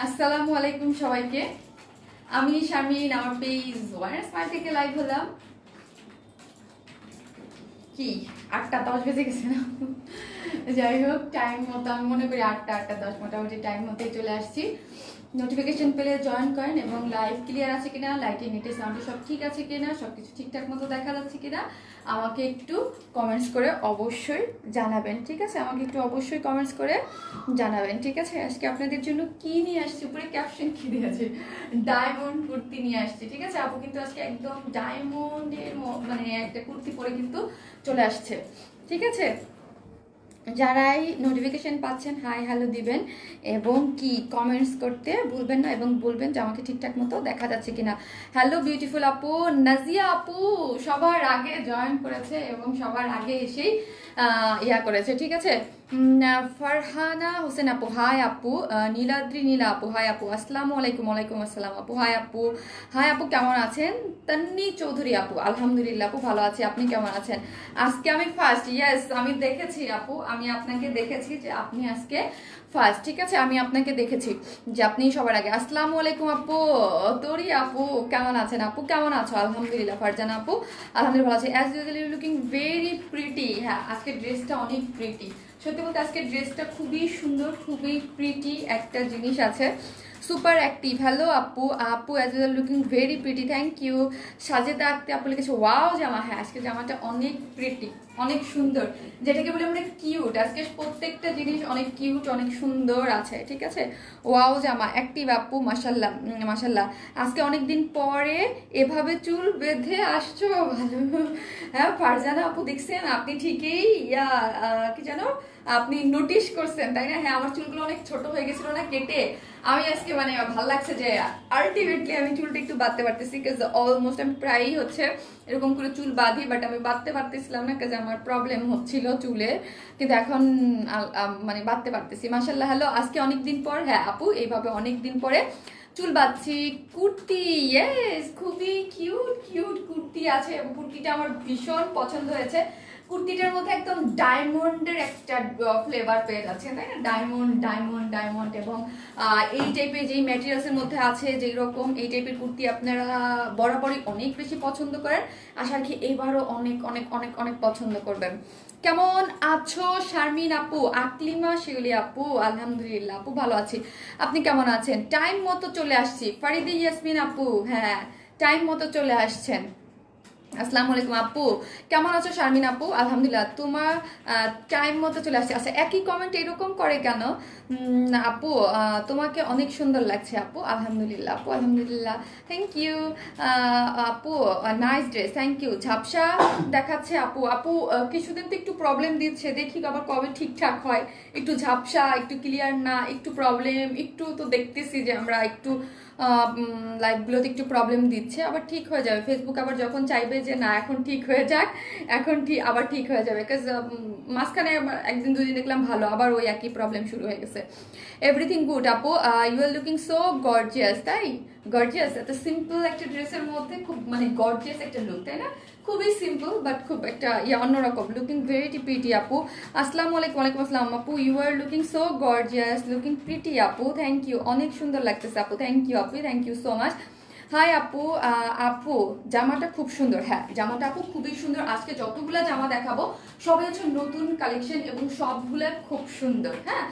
আসসালামু আলাইকুম সবাইকে। আমি শারমিন, আমার পেজ ওয়ান স্মাইল থেকে লাইভ হলাম। কি 8:10 বেজে গেছে না? যাই হোক, টাইম মতো আমি মনে করি 8:10 মোটামুটি টাইম মতোই চলে আসছি। নোটিফিকেশন পেলে জয়েন করেন এবং লাইভ ক্লিয়ার আছে কিনা, লাইটে নেটে সাউন্ডে সব ঠিক আছে কিনা, সবকিছু ঠিকঠাক মতো দেখা যাচ্ছে কিনা আমাকে একটু কমেন্টস করে অবশ্যই জানাবেন, ঠিক আছে? আমাকে একটু অবশ্যই কমেন্টস করে জানাবেন, ঠিক আছে? আজকে আপনাদের জন্য কি নিয়ে আসছি, উপরে ক্যাপশন কি দিয়েছে, ডায়মন্ড কুর্তি নিয়ে আসছি, ঠিক আছে? আপু কিন্তু আজকে একদম ডায়মন্ডের মানে একটা কুর্তি পরে কিন্তু চলে আসছে, ঠিক আছে? যারাই নোটিফিকেশন পাচ্ছেন হাই হ্যালো দিবেন এবং কি কমেন্টস করতে ভুলবেন না এবং বলবেন যে আমাকে ঠিকঠাক মতো দেখা যাচ্ছে কিনা। হ্যালো বিউটিফুল আপু, নাজিয়া আপু সবার আগে জয়েন করেছে এবং সবার আগে এসেই ইয়া করেছে, ঠিক আছে? ফারহানা হোসেন আপু হাই আপু, নীলাদ্রি নীলা আপু হাই আপু, আসসালামু আলাইকুম। ওয়ালাইকুম আসসালাম আপু, হাই আপু। হাই আপু, কেমন আছেন? তন্নি চৌধুরী আপু আলহামদুলিল্লাহ আপু ভালো আছি, আপনি কেমন আছেন? আজকে আমি ফার্স্ট, ইয়েস আমি দেখেছি আপু, আমি আপনাকে দেখেছি যে আপনি আজকে ফার্স্ট, ঠিক আছে? আমি আপনাকে দেখেছি যে আপনি সবার আগে। আসসালামু আলাইকুম আপু, তোরি আপু কেমন আছেন? আপু কেমন আছো? আলহামদুলিল্লাহ। ফারজানা আপু আলহামদুলিল্লাহ ভালো আছি। As usually looking very pretty. হ্যাঁ, আজকে ড্রেসটা অনেক প্রিটি, সত্যি বলতে আজকে ড্রেসটা খুবই সুন্দর, খুবই প্রিটি একটা জিনিস আছে। Super active. হ্যালো আপু, আপু as well looking very pretty, thank you. Sajeda Akter আপু লিখেছে ওয়াও জামা। হ্যাঁ, আজকে জামাটা অনেক প্রিটি, অনেক সুন্দর, যেটাকে বলে আমরা কিউট। আজকে প্রত্যেকটা জিনিস অনেক কিউট, অনেক সুন্দর আছে, ঠিক আছে? ওয়াও জামা, অ্যাক্টিভ আপু, মাশাল্লাহ মাশাল্লাহ। আজকে অনেকদিন পরে এভাবে চুল বেঁধে আসছো, ভালো। হ্যাঁ ফারজানা আপু, দেখছেন আপনি ঠিকই কি জানো আপনি নোটিশ করছেন, তাই না? হ্যাঁ, আমার চুলগুলো অনেক ছোট হয়ে গেছিল না কেটে, আমি আজকে মানে ভালো লাগছে যে আলটিমেটলি আমি চুলটা একটু বাঁধতে পারতেছি, বিকজ অলমোস্ট আমি প্রায়ই হচ্ছে এরকম করে চুল বাঁধি, বাট আমি বাঁধতে পারতেছিলাম না কাজে আমার প্রবলেম হচ্ছিল চুলে, কিন্তু এখন মানে বাঁধতে পারতেছি মাশাল্লাহ। হ্যালো, আজকে অনেকদিন পর, হ্যাঁ আপু এইভাবে অনেকদিন পরে চুল বাঁধছি। কুর্তি, ইয়েস খুবই কিউট কিউট কুর্তি আছে এবং কুর্তিটা আমার ভীষণ পছন্দ হয়েছে। কুর্তিটার মধ্যে একদম ডায়মন্ডের একটা ফ্লেভার পেয়ে যাচ্ছে, তাই না? ডায়মন্ড ডায়মন্ড ডায়মন্ড এবং এই টাইপের যেই ম্যাটেরিয়ালসের মধ্যে আছে যেই রকম, এই টাইপের কুর্তি আপনারা বরাবরই অনেক বেশি পছন্দ করেন, আশা রাখি এইবারও অনেক অনেক অনেক অনেক পছন্দ করবেন। কেমন আছো শারমিন আপু? আকলিমা শিউলি আপু আলহামদুলিল্লাহ আপু ভালো আছি, আপনি কেমন আছেন? টাইম মতো চলে আসছি। ফারিদি ইয়াসমিন আপু, হ্যাঁ টাইম মতো চলে আসছেন। আসসালামু আলাইকুম আপু, কেমন আছো শারমিন আপু? আলহামদুলিল্লাহ, তোমার টাইম মতো চলে আসছে। আচ্ছা, একই কমেন্ট এরকম করে কেন? আপু তোমাকে অনেক সুন্দর লাগছে আপু, আলহামদুলিল্লাহ আপু আলহামদুলিল্লাহ, থ্যাংক ইউ। আপু নাইস ড্রেস, থ্যাংক ইউ। ঝাপসা দেখাচ্ছে আপু, আপু কিছুদিন তো একটু প্রবলেম দিচ্ছে, দেখি আবার কবে ঠিকঠাক হয়। একটু ঝাপসা, একটু ক্লিয়ার না, একটু প্রবলেম, একটু তো দেখতেছি যে আমরা একটু লাইভগুলোতে একটু প্রবলেম দিচ্ছে, আবার ঠিক হয়ে যাবে। ফেসবুক আবার যখন চাইবে যে না এখন ঠিক হয়ে যাক, এখন আবার ঠিক হয়ে যাবে, বিকজ মাঝখানে একদিন দুদিন দেখলাম ভালো, আবার ওই একই প্রবলেম শুরু হয়ে গেছে। এভরিথিং গুড আপু, you are looking so gorgeous. তাই গর্জিয়াস, এত সিম্পল একটা ড্রেসের মধ্যে খুব মানে গর্জিয়াস একটা লুক, তাই না? খুবই সিম্পল বাট খুব একটা অন্যরকম, লুকিং ভেরি প্রিটি আপু। আসসালামু আলাইকুম। ওয়ালাইকুম আসসালাম আপু, you are looking so gorgeous, looking pretty আপু, থ্যাংক ইউ, অনেক সুন্দর লাগতেছে আপু, থ্যাংক ইউ আপু, thank you so much. Hi আপু, আপু জামাটা খুব সুন্দর। হ্যাঁ, জামাটা আপু খুবই সুন্দর। আজকে যতগুলা জামা দেখাবো সবই হচ্ছে নতুন কালেকশন এবং সবগুলা খুব সুন্দর। হ্যাঁ,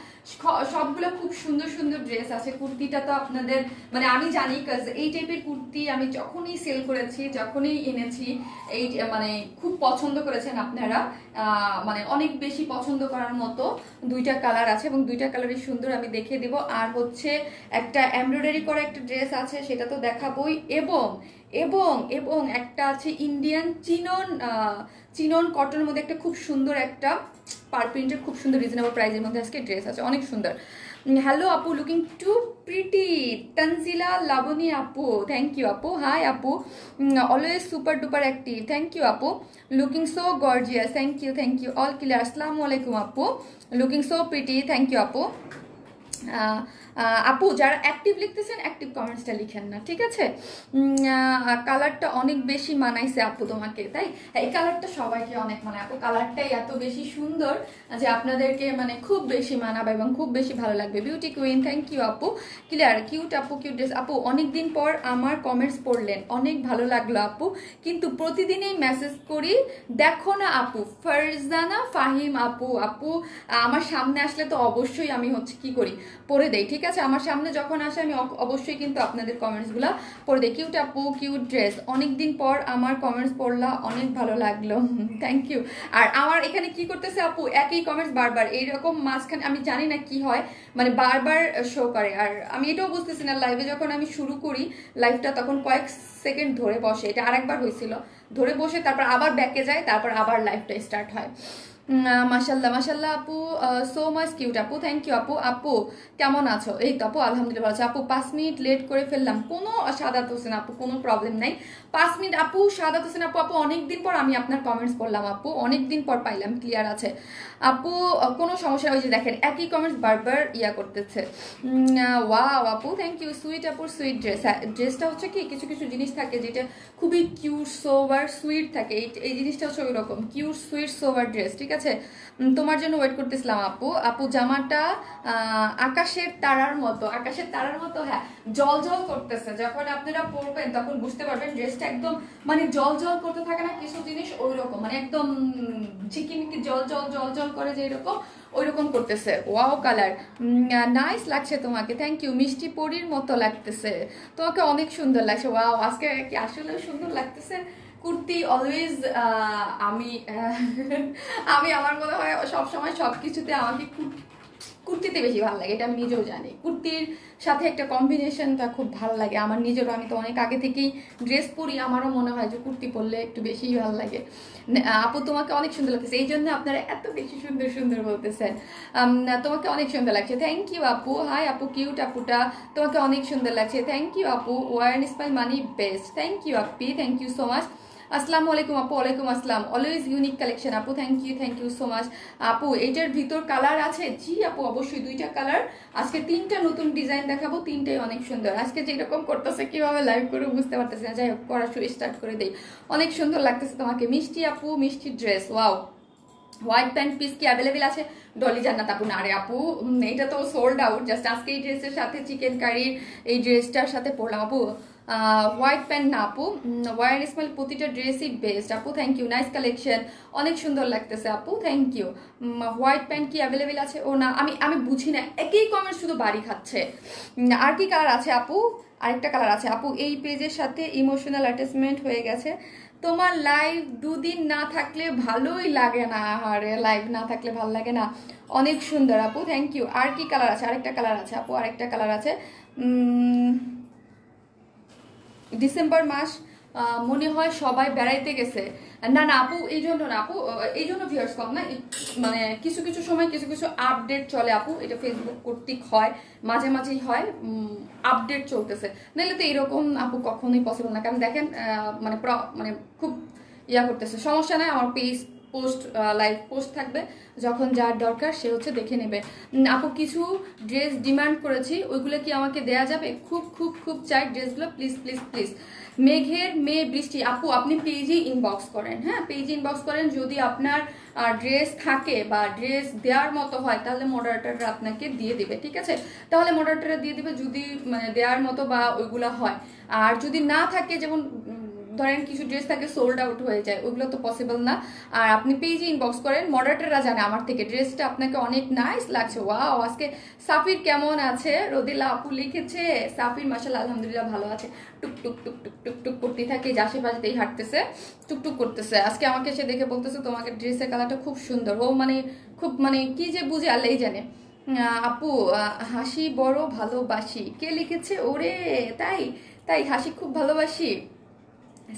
সবগুলো খুব সুন্দর সুন্দর ড্রেস আছে। কুর্তিটা তো আপনাদের মানে আমি জানি, কাজ এই টাইপের কুর্তি আমি যখনই সেল করেছি, যখনই এনেছি, এই মানে খুব পছন্দ করেছেন আপনারা, মানে অনেক বেশি পছন্দ করার মতো। দুইটা কালার আছে এবং দুইটা কালারই সুন্দর, আমি দেখিয়ে দিব। আর হচ্ছে একটা এমব্রয়ডারি করা একটা ড্রেস আছে, সেটা তো দেখাবোই, এবং এবং এবং একটা আছে ইন্ডিয়ান চিনন কটনের মধ্যে একটা খুব সুন্দর একটা পার প্রিন্টের খুব সুন্দর রিজনেবল প্রাইসের মধ্যে আজকে ড্রেস আছে, অনেক সুন্দর। হ্যালো আপু, looking too pretty. Tanzila Laboni আপু, থ্যাংক ইউ আপু। হাই আপু, always super duper active, thank you আপু। Looking so gorgeous, thank you all clear. আসসালামু আলাইকুম আপু, looking so pretty, thank you আপু। আপু যারা অ্যাক্টিভ লিখতেছেন অ্যাক্টিভ কমেন্টসটা লিখেন না, ঠিক আছে? কালারটা অনেক বেশি মানাইছে আপু তোমাকে, তাই? এই কালারটা সবাইকে অনেক মানায় আপু, কালারটাই এত বেশি সুন্দর যে আপনাদেরকে মানে খুব বেশি মানাবে এবং খুব বেশি ভালো লাগবে। বিউটি কুইন, থ্যাংক ইউ আপু। ক্লিয়ার, কিউট আপু, কিউট ড্রেস আপু। অনেকদিন পর আমার কমেন্টস পড়লেন, অনেক ভালো লাগলো আপু, কিন্তু প্রতিদিনই মেসেজ করি, দেখো না আপু। ফারজানা ফাহিম আপু, আপু আমার সামনে আসলে তো অবশ্যই আমি হচ্ছে কি করি, পড়ে দেই, ঠিক আছে? আমার সামনে যখন আসে আমি অবশ্যই কিন্তু আপনাদের কমেন্টসগুলো পড়ে দেই। কিউট আপু, কিউট ড্রেস, অনেকদিন পর আমার কমেন্টস পড়লা, অনেক ভালো লাগলো, থ্যাংক ইউ। আর আমার এখানে কি করতেছে আপু, একই কমেন্টস বারবার এইরকম মাঝখানে, আমি জানি না কি হয়, মানে বারবার শো করে। আর আমি এটাও বুঝতেছি না, লাইভে যখন আমি শুরু করি লাইভটা তখন কয়েক সেকেন্ড ধরে বসে, এটা আরেকবার হয়েছিল, ধরে বসে তারপর আবার ব্যাকে যায়, তারপর আবার লাইভটা স্টার্ট হয়। মাশাল্লাহ মাশাল্লাহ আপু, সো মাচ কিউট আপু, থ্যাংক ইউ আপু। আপু কেমন আছো? এই তো আপু আলহামদুলিল্লাহ ভালো আছি আপু। 5 মিনিট লেট করে ফেললাম, কোনো সাদাত হোসেন আপু, কোনো প্রবলেম নাই। 5 মিনিট আপু, সাদাত হোসেন আপু, আপু অনেকদিন পর আমি আপনার কমেন্টস পড়লাম আপু, অনেকদিন পর পাইলাম, ক্লিয়ার আছে আপু, কোনো সমস্যা? ওই যে দেখেন একই কমেন্টস বারবার ইয়া করতেছে। ওয়াও আপু, থ্যাংক ইউ। সুইট আপুর সুইট ড্রেস, হ্যাঁ ড্রেসটা হচ্ছে কি কিছু কিছু জিনিস থাকে যেটা খুবই কিউট সোভার সুইট থাকে, এই জিনিসটা হচ্ছে ওই রকম কিউট সুইট সোভার ড্রেস, ঠিক আছে? তোমার জন্য ওয়েট করতেছিলাম আপু। আপু জামাটা আকাশের তারার মতো, আকাশের তারার মতো, হ্যাঁ জল জল করতেছে, যখন আপনারা পরবেন তখন বুঝতে পারবেন ড্রেসটা একদম মানে জল জল করতে থাকে না কিছু জিনিস, ওই রকম মানে একদম ঝিকিমিকি জল জল জল জল করে যে এরকম, ওইরকম করতেছে। ওয়াও কালার, নাইস লাগছে তোমাকে, থ্যাংক ইউ। মিষ্টি পরীর মতো লাগতেছে তোমাকে, অনেক সুন্দর লাগছে। ওয়াও, আজকে কি আসলে সুন্দর লাগতেছে। কুর্তি অলওয়েজ আমি আমি আমার মনে হয় সবসময় সবকিছুতে আমাকে কুর্তিতে বেশি ভালো লাগে, এটা আমি নিজেও জানি। কুর্তির সাথে একটা কম্বিনেশনটা খুব ভালো লাগে আমার নিজেরও, আমি তো অনেক আগে থেকেই ড্রেস পরি, আমারও মনে হয় যে কুর্তি পরলে একটু বেশিই ভালো লাগে। আপু তোমাকে অনেক সুন্দর লাগতেছে, এই জন্য আপনারা এত বেশি সুন্দর সুন্দর বলতেছেন। তোমাকে অনেক সুন্দর লাগছে, থ্যাংক ইউ আপু। হাই আপু, কিউট আপুটা, তোমাকে অনেক সুন্দর লাগছে, থ্যাংক ইউ আপু। ওয়ার স্পাই মানি বেস্ট, থ্যাংক ইউ আপি, থ্যাংক ইউ সো মাচ। আসসালামু আলাইকুম আপু। ওয়ালাইকুম আসসালাম। অলওয়েজ ইউনিক কালেকশন আপু, থ্যাংক ইউ সো মাচ আপু। এটার ভিতর কালার আছে? জি আপু অবশ্যই, 2টা কালার। আজকে 3টা নতুন ডিজাইন দেখাবো, 3টাই অনেক সুন্দর। আজকে যেরকম করতেছে কিভাবে লাইভ করে বুঝতে পারতেছি না, যাই হোক করা শুরু স্টার্ট করে দেই। অনেক সুন্দর লাগতেছে তোমাকে, মিষ্টি আপু, মিষ্টি dress, wow. White pant piece কি অ্যাভেলেবেল আছে? ডলি জান্নাত আপু, না রে আপু এটা তো সোল্ড আউট, জাস্ট আজকে এই ড্রেসের সাথে চিকেন কারির এই ড্রেসটার সাথে পরলাম আপু। হোয়াইট প্যান্ট না আপু, ওয়ার স্মেল প্রতিটা ড্রেসই বেস্ট আপু, থ্যাংক ইউ। নাইস কালেকশন, অনেক সুন্দর লাগতেছে আপু, থ্যাংক ইউ। হোয়াইট প্যান্ট কি অ্যাভেলেবেল আছে? ও না, আমি বুঝি না, একই কমেন্ট শুধু বাড়ি খাচ্ছে। আর কি কালার আছে আপু? আরেকটা কালার আছে আপু। এই পেজের সাথে ইমোশনাল অ্যাটাচমেন্ট হয়ে গেছে, তোমার লাইভ 2 দিন না থাকলে ভালোই লাগে না। আরে লাইভ না থাকলে ভালো লাগে না, অনেক সুন্দর আপু, থ্যাংক ইউ। আর কি কালার আছে? আরেকটা কালার আছে আপু, আরেকটা কালার আছে। ডিসেম্বর মাস মনে হয় সবাই বেড়াইতে গেছে, না না আপু এই জন্য না আপু, এই জন্য ভিউয়ার্স কম না, মানে কিছু কিছু সময় কিছু কিছু আপডেট চলে আপু, এটা ফেসবুক কর্তৃক হয়, মাঝে মাঝেই হয়, আপডেট চলতেছে, নাহলে তো এরকম আপু কখনোই পসিবল না। কারণ দেখেন মানে মানে খুব ইয়া করতেছে, সমস্যা নাই, আমার পেজ পোস্ট লাইভ পোস্ট থাকবে, যখন যার দরকার সে হচ্ছে দেখে নেবে। আপু কিছু ড্রেস ডিমান্ড করেছি, ওইগুলো কি আমাকে দেয়া যাবে? খুব খুব খুব চাই ড্রেসগুলো, প্লিজ প্লিজ প্লিজ। মেঘের মেয়ে বৃষ্টি আপু, আপনি পেজে ইনবক্স করেন, হ্যাঁ পেজে ইনবক্স করেন, যদি আপনার ড্রেস থাকে বা ড্রেস দেওয়ার মতো হয় তাহলে মডারেটররা আপনাকে দিয়ে দিবে, ঠিক আছে? তাহলে মডারেটররা দিয়ে দিবে যদি মানে দেওয়ার মতো বা ওইগুলো হয়। আর যদি না থাকে, যেমন ধরেন কিছু ড্রেস থাকে সোল্ড আউট হয়ে যায়, ওইগুলো তো পসিবল না। আর আপনি পেজে ইনবক্স করেন, মডারেটররা জানে আমার থেকে ড্রেসটা আপনাকে অনেক নাইস লাগছে। ওয়াও, আজকে সাফির কেমন আছে? রোদিলা আপু লিখেছে, সাফির মাশাআল্লাহ আলহামদুলিল্লাহ ভালো আছে, টুকটুক টুকটুক টুকটুক করতে থাকে, যে আশেপাশেতেই হাঁটতেছে, টুকটুক করতেছে। আজকে আমাকে সে দেখে বলতেছে তোমাকে ড্রেসের কালারটা খুব সুন্দর, ও মানে খুব মানে কি যে বুঝে আল্লাহই জানে। আপু হাসি বড় ভালোবাসি, কে লিখেছে? ওরে তাই তাই, হাসি খুব ভালোবাসি।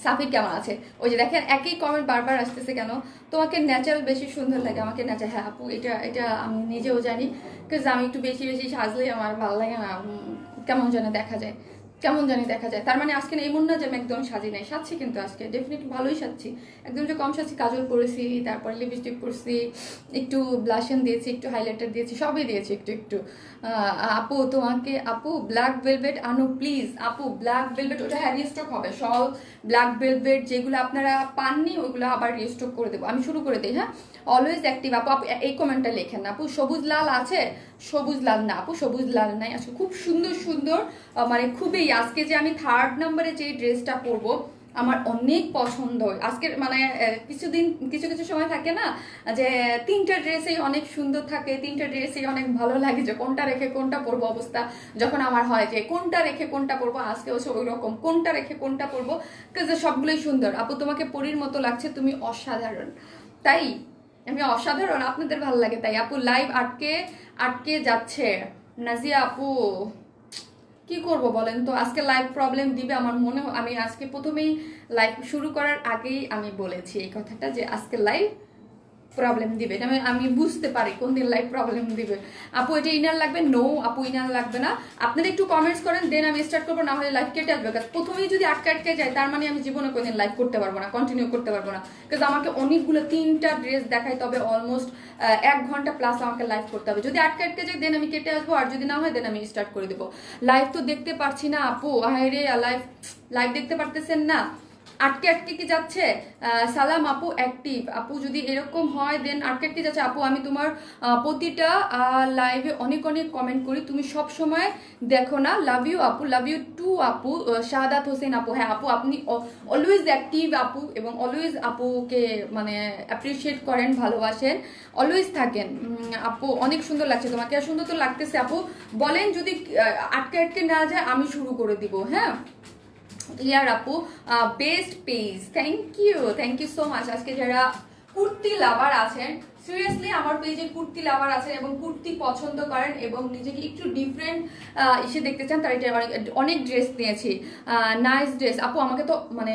সাফির কেমন আছে? ওই যে দেখেন একই কমেন্ট বারবার আসতেছে কেন? তোমাকে ন্যাচারাল বেশি সুন্দর লাগে, আমাকে ন্যাচারাল, হ্যাঁ আপু এটা এটা আমি নিজেও জানি, বিকজ আমি একটু বেশি বেশি সাজলেই আমার ভালো লাগে না, কেমন যেন দেখা যায়। কেমন জানি দেখা যায়। তার মানে আজকে এমন না যে আমি একদম সাজি নাই, সাজছি কিন্তু আজকে ডেফিনেটলি ভালোই সাজছি। একদম যে কম সাজছি, কাজল করেছি, তারপর লিপস্টিক করছি, একটু ব্লাশন দিয়েছি, একটু হাইলাইটার দিয়েছি, সবই দিয়েছি একটু একটু। আপু তোমাকে, আপু ব্ল্যাক ভেলভেট আনো প্লিজ। আপু ব্ল্যাক ভেলভেট ওটা হ্যাঁ রিস্টক হবে, সব ব্ল্যাক ভেলভেট যেগুলো আপনারা পাননি ওইগুলো আবার রিস্টক করে দেবো, আমি শুরু করে দিই। হ্যাঁ, অলওয়েজ অ্যাক্টিভ আপু। আপু এই কমেন্টটা লেখেন না আপু, সবুজ লাল আছে? সবুজ লাল না আপু, সবুজ লাল নাই আজকে। খুব সুন্দর সুন্দর মানে খুবই, আজকে যে আমি 3rd নম্বরে যে ড্রেসটা পরবো আমার অনেক পছন্দ আজকের, মানে কিছুদিন কিছু কিছু সময় থাকে না যে 3টা ড্রেসেই অনেক সুন্দর থাকে, 3টা ড্রেসেই অনেক ভালো লাগে, যে কোনটা রেখে কোনটা পরবো অবস্থা যখন আমার হয় যে কোনটা রেখে কোনটা পরবো। আজকে হচ্ছে ওই রকম, কোনটা রেখে কোনটা পরবো, কাজে সবগুলোই সুন্দর। আপু তোমাকে পরীর মতো লাগছে, তুমি অসাধারণ। তাই আমি অসাধারণ, আপনাদের ভালো লাগে তাই। আপু লাইভ আটকে আটকে যাচ্ছে। নাজিয়া আপু কি করব বলেন তো, আজকে লাইভ প্রবলেম দিবে আমার মনে হয়। আমি আজকে প্রথমেই লাইভ শুরু করার আগেই আমি বলেছি এই কথাটা যে আজকে লাইভ প্রবলেম দিবে, আমি বুঝতে পারি কোন দিন লাইভ প্রবলেম দিবে। আপু এটা ইনার লাগবে? নো আপু ইনার লাগবে না। আপনারা একটু কমেন্টস করেন দেন আমি স্টার্ট করবো, না হলে লাইভ কেটে আসবে। প্রথমেই যদি আটকে আটকে যায় তার মানে আমি জীবনে কোনদিন লাইভ করতে পারবো না, কন্টিনিউ করতে পারবো না। বিকজ আমাকে অনেকগুলো 3টা ড্রেস দেখাইতে হবে, অলমোস্ট 1 ঘন্টা প্লাস আমাকে লাইভ করতে হবে। যদি আটকে আটকে যায় দেন আমি কেটে আসবো, আর যদি না হয় দেন আমি স্টার্ট করে দেবো। লাইভ তো দেখতে পারছি না আপু, হায় রে লাইভ লাইভ দেখতে পারতেছেন না, আটকে আটকে কি যাচ্ছে? সালাম আপু অ্যাক্টিভ। আপু যদি এরকম হয় দেন আটকে আটকে যাচ্ছে। আপু আমি তোমার প্রতিটা লাইভে অনেক অনেক কমেন্ট করি, তুমি সব সময় দেখো না। লাভ ইউ আপু, লাভ ইউ টু আপু। শাহাদাত হোসেন আপু, হ্যাঁ আপু আপনি অলওয়েজ অ্যাক্টিভ আপু, এবং অলওয়েজ আপুকে মানে অ্যাপ্রিসিয়েট করেন, ভালোবাসেন, অলওয়েজ থাকেন। আপু অনেক সুন্দর লাগছে তোমাকে, আর সুন্দর তো লাগতেছে আপু। বলেন যদি আটকে আটকে না যায় আমি শুরু করে দিব। হ্যাঁ ক্লিয়ার আপু, best page, thank you so much. আজকে যারা কুর্তি লাভার আছেন, সিরিয়াসলি আমার পেজে কুর্তি লাভার আছেন এবং কুর্তি পছন্দ করেন এবং নিজেকে একটু ডিফারেন্ট এসে দেখতে চান, তার এটা অনেক ড্রেস নিয়েছি, নাইস ড্রেস। আপু আমাকে তো মানে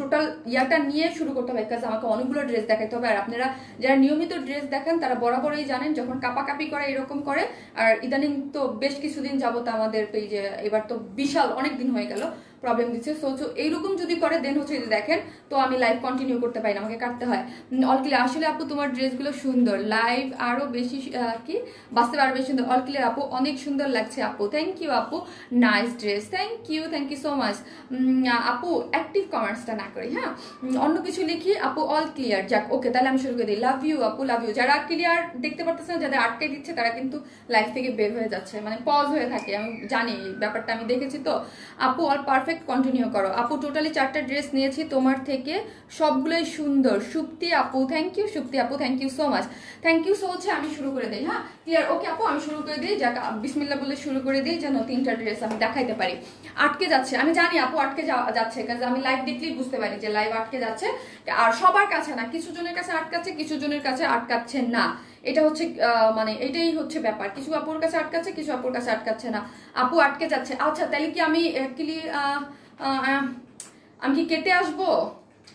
টোটাল ইয়াটা নিয়ে শুরু করতে হবে, কাজ আমাকে অনেকগুলো ড্রেস দেখাতে হবে। আর আপনারা যারা নিয়মিত ড্রেস দেখেন তারা বরাবরই জানেন যখন কাপাকাপি করে এরকম করে। আর ইদানিং তো বেশ কিছুদিন যাবত আমাদের পেজে, এবার তো বিশাল অনেক দিন হয়ে গেল প্রবলেম দিচ্ছে। সো এইরকম যদি করে দেন হচ্ছে যদি দেখেন তো আমি লাইভ কন্টিনিউ করতে পারি না, আমাকে কাটতে হয়। অল ক্লিয়ার, আসলে আপু তোমার ড্রেসগুলো সুন্দর, লাইভ আরো বেশি কি বাস্তবে আরো বেশি সুন্দর। অল ক্লিয়ার আপু অনেক সুন্দর লাগছে আপু, থ্যাংক ইউ আপু, nice dress, thank you so much. আপু অ্যাক্টিভ কমেন্টসটা না করি, হ্যাঁ অন্য কিছু লিখি। আপু অল ক্লিয়ার, যাক ওকে তাহলে আমি শুরু করে দিই। লাভ ইউ আপু, লাভ ইউ। যারা ক্লিয়ার দেখতে পারতেছে না, যাদের আটকে দিচ্ছে তারা কিন্তু লাইভ থেকে বের হয়ে যাচ্ছে, মানে পজ হয়ে থাকে, আমি জানি ব্যাপারটা, আমি দেখেছি তো। আপু অল পারফেক্ট, কন্টিনিউ করো আপু। টোটালি 4টা ড্রেস নিয়েছি তোমার থেকে, সবগুলোই সুন্দর। সুপ্তি আপু, থ্যাংক ইউ সুপ্তি আপু, thank you so much, thank you so much. আমি শুরু করে দিই, হ্যাঁ ক্লিয়ার, ওকে আপু আমি শুরু করে দিই। যাক বিসমিল্লাহ বলে শুরু করে দিই যেন 3টা ড্রেস আমি দেখাইতে পারি। আটকে যাচ্ছে আমি জানি আপু, আটকে যাচ্ছে, কারণ আমি লাইভ দেখলেই বুঝতে পারি যে লাইভ আটকে যাচ্ছে। আর সবার কাছে না, কিছু জনের কাছে আটকাচ্ছে, কিছু জনের কাছে আটকাচ্ছে না। এটা হচ্ছে মানে এটাই হচ্ছে ব্যাপার, কিছু আপুর কাছে আটকাচ্ছে, কিছু আপুর কাছে আটকাচ্ছে না। আপু আটকে যাচ্ছে, আচ্ছা তাহলে কি আমি আমি কি কেটে আসবো?